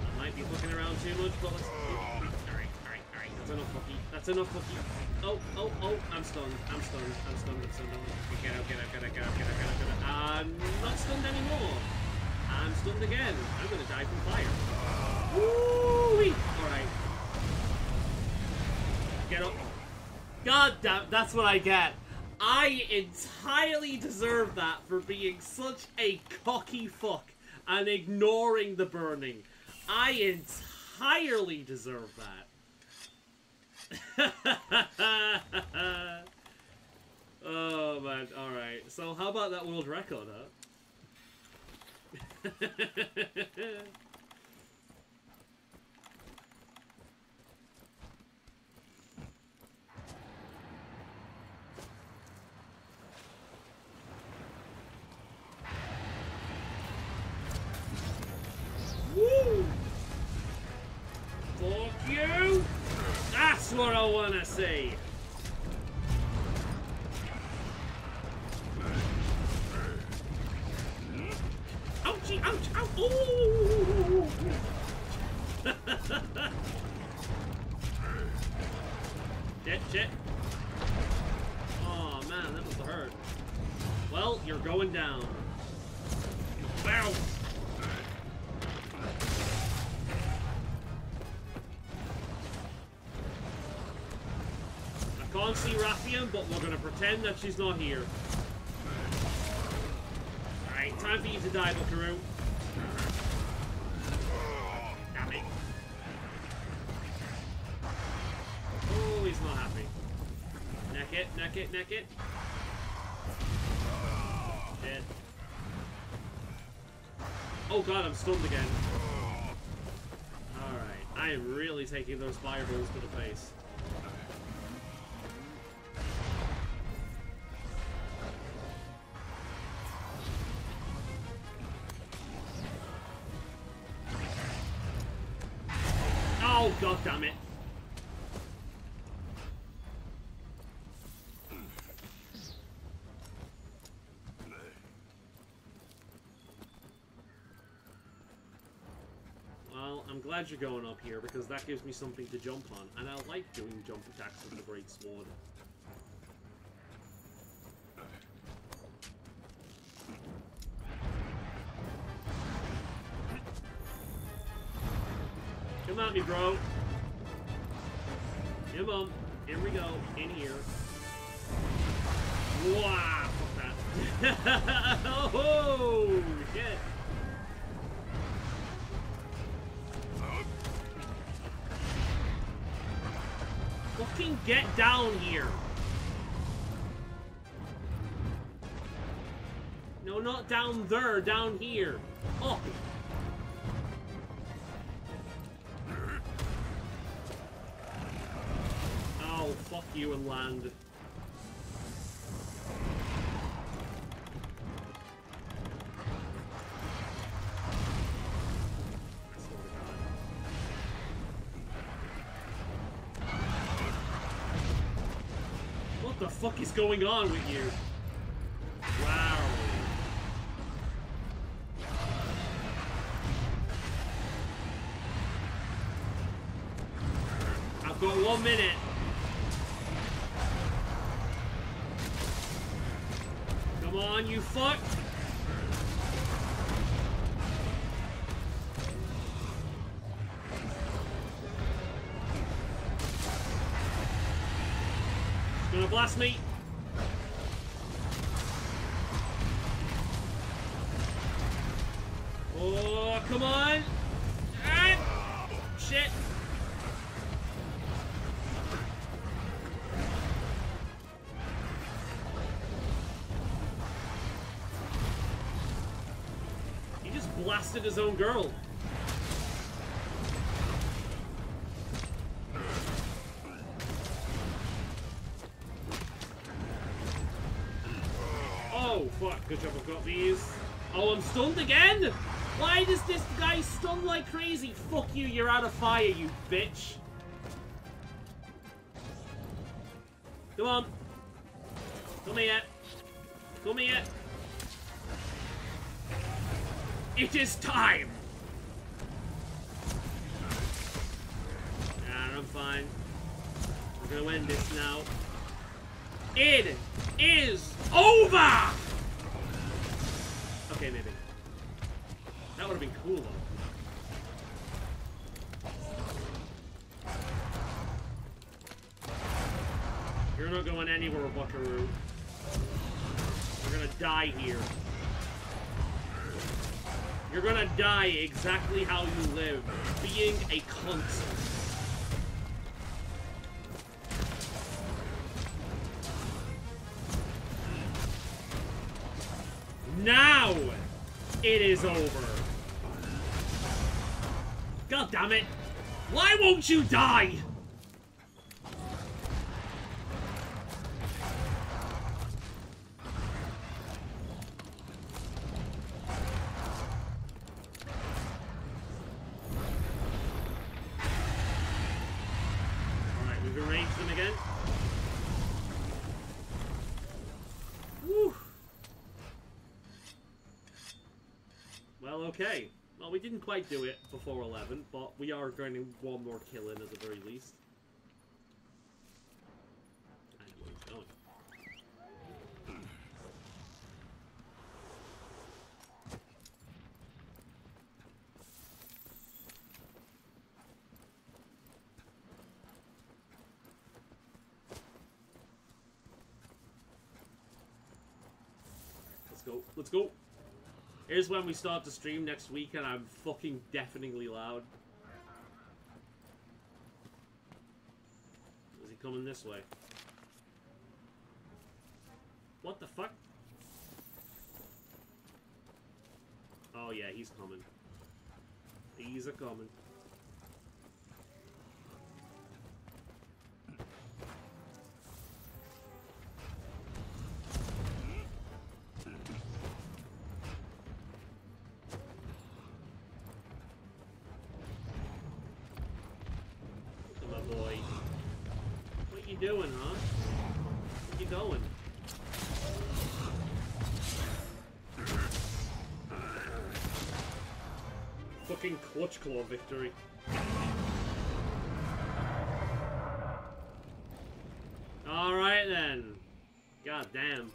I might be looking around too much, but let's... Alright. That's enough, Hookie. That's enough, Hookie. Oh. I'm stunned. Get out. I'm not stunned anymore. I'm stunned again. I'm gonna die from fire. Woo-wee! Alright. Get up. God damn, that's what I get. I entirely deserve that for being such a cocky fuck and ignoring the burning. I entirely deserve that. Oh man, alright. So how about that world record, huh? Woo! Fuck you! That's what I wanna see! Ouchie, ouch, ouch! Ooh! Shit. Oh man, that must have hurt. Well, you're going down. Wow! I can't see Raffian, but we're gonna pretend that she's not here. Alright, time for you to die, Buckaroo. Damn it. Oh, he's not happy. Neck it, neck it, neck it. Dead. Oh god, I'm stunned again. Alright, I am really taking those fireballs to the face. Oh, god damn it. Well, I'm glad you're going up here because that gives me something to jump on, and I like doing jump attacks with the Great Sword. Come at me, bro. Come on. Here we go. In here. Wow. Fuck that. Oh, shit. Fucking get down here. No, not down there. Down here. Up. Oh, fuck you and land. What the fuck is going on with you? Wow. I've got 1 minute. Come on, you fuck! He's gonna blast me. Oh, come on! Ah! Shit! Blasted his own girl. Oh, fuck. Good job I've got these. Oh, I'm stunned again? Why does this guy stun like crazy? Fuck you, you're out of fire, you bitch. Come on. Come here. Come here. It is time! Nah, I'm fine. We're gonna win this now. It is over! Okay, maybe. That would have been cool, though. You're not going anywhere, Buckaroo. We're gonna die here. You're gonna die exactly how you live, being a cunt. Now, it is over. God damn it! Why won't you die? Alright, we've enraged them again. Woo! Well, okay. Well, we didn't quite do it before 11, but we are going to one more kill in at the very least. I know where he's going. Let's go. Let's go. Here's when we start to stream next week and I'm fucking deafeningly loud. Is he coming this way? What the fuck? Oh yeah, he's coming. He's a-coming. Boy. What you doing, huh? Where you going? Fucking clutch claw victory. Alright then. God damn.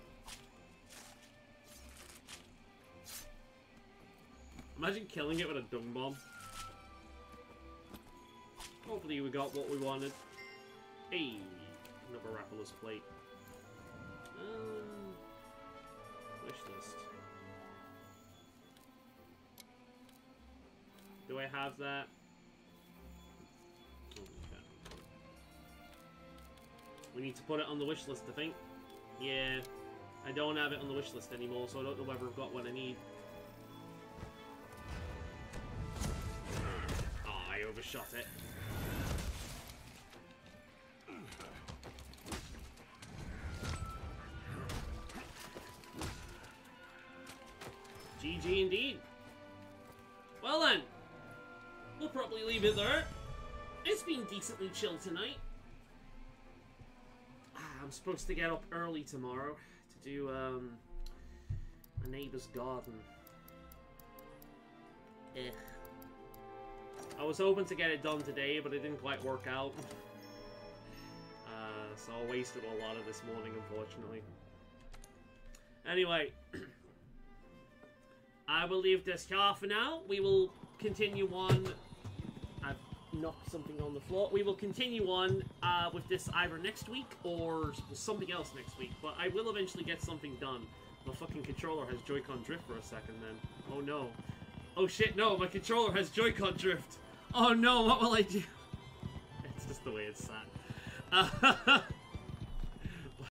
Imagine killing it with a dung bomb. Hopefully we got what we wanted. Hey, another Rapalus plate. Wish list. Do I have that? Oh, okay. We need to put it on the wish list, I think. Yeah, I don't have it on the wish list anymore, so I don't know whether I've got what I need. Oh, I overshot it. GG indeed. Well then, we'll probably leave it there. It's been decently chill tonight. I'm supposed to get up early tomorrow to do a neighbour's garden. I was hoping to get it done today, but it didn't quite work out. So I wasted a lot of this morning, unfortunately. Anyway, I will leave this here for now. We will continue on. I've knocked something on the floor. We will continue on with this either next week or something else next week. But I will eventually get something done. My fucking controller has Joy-Con drift for a second then. Oh no. Oh shit, no, my controller has Joy-Con drift. Oh no, what will I do? It's just the way it's sat.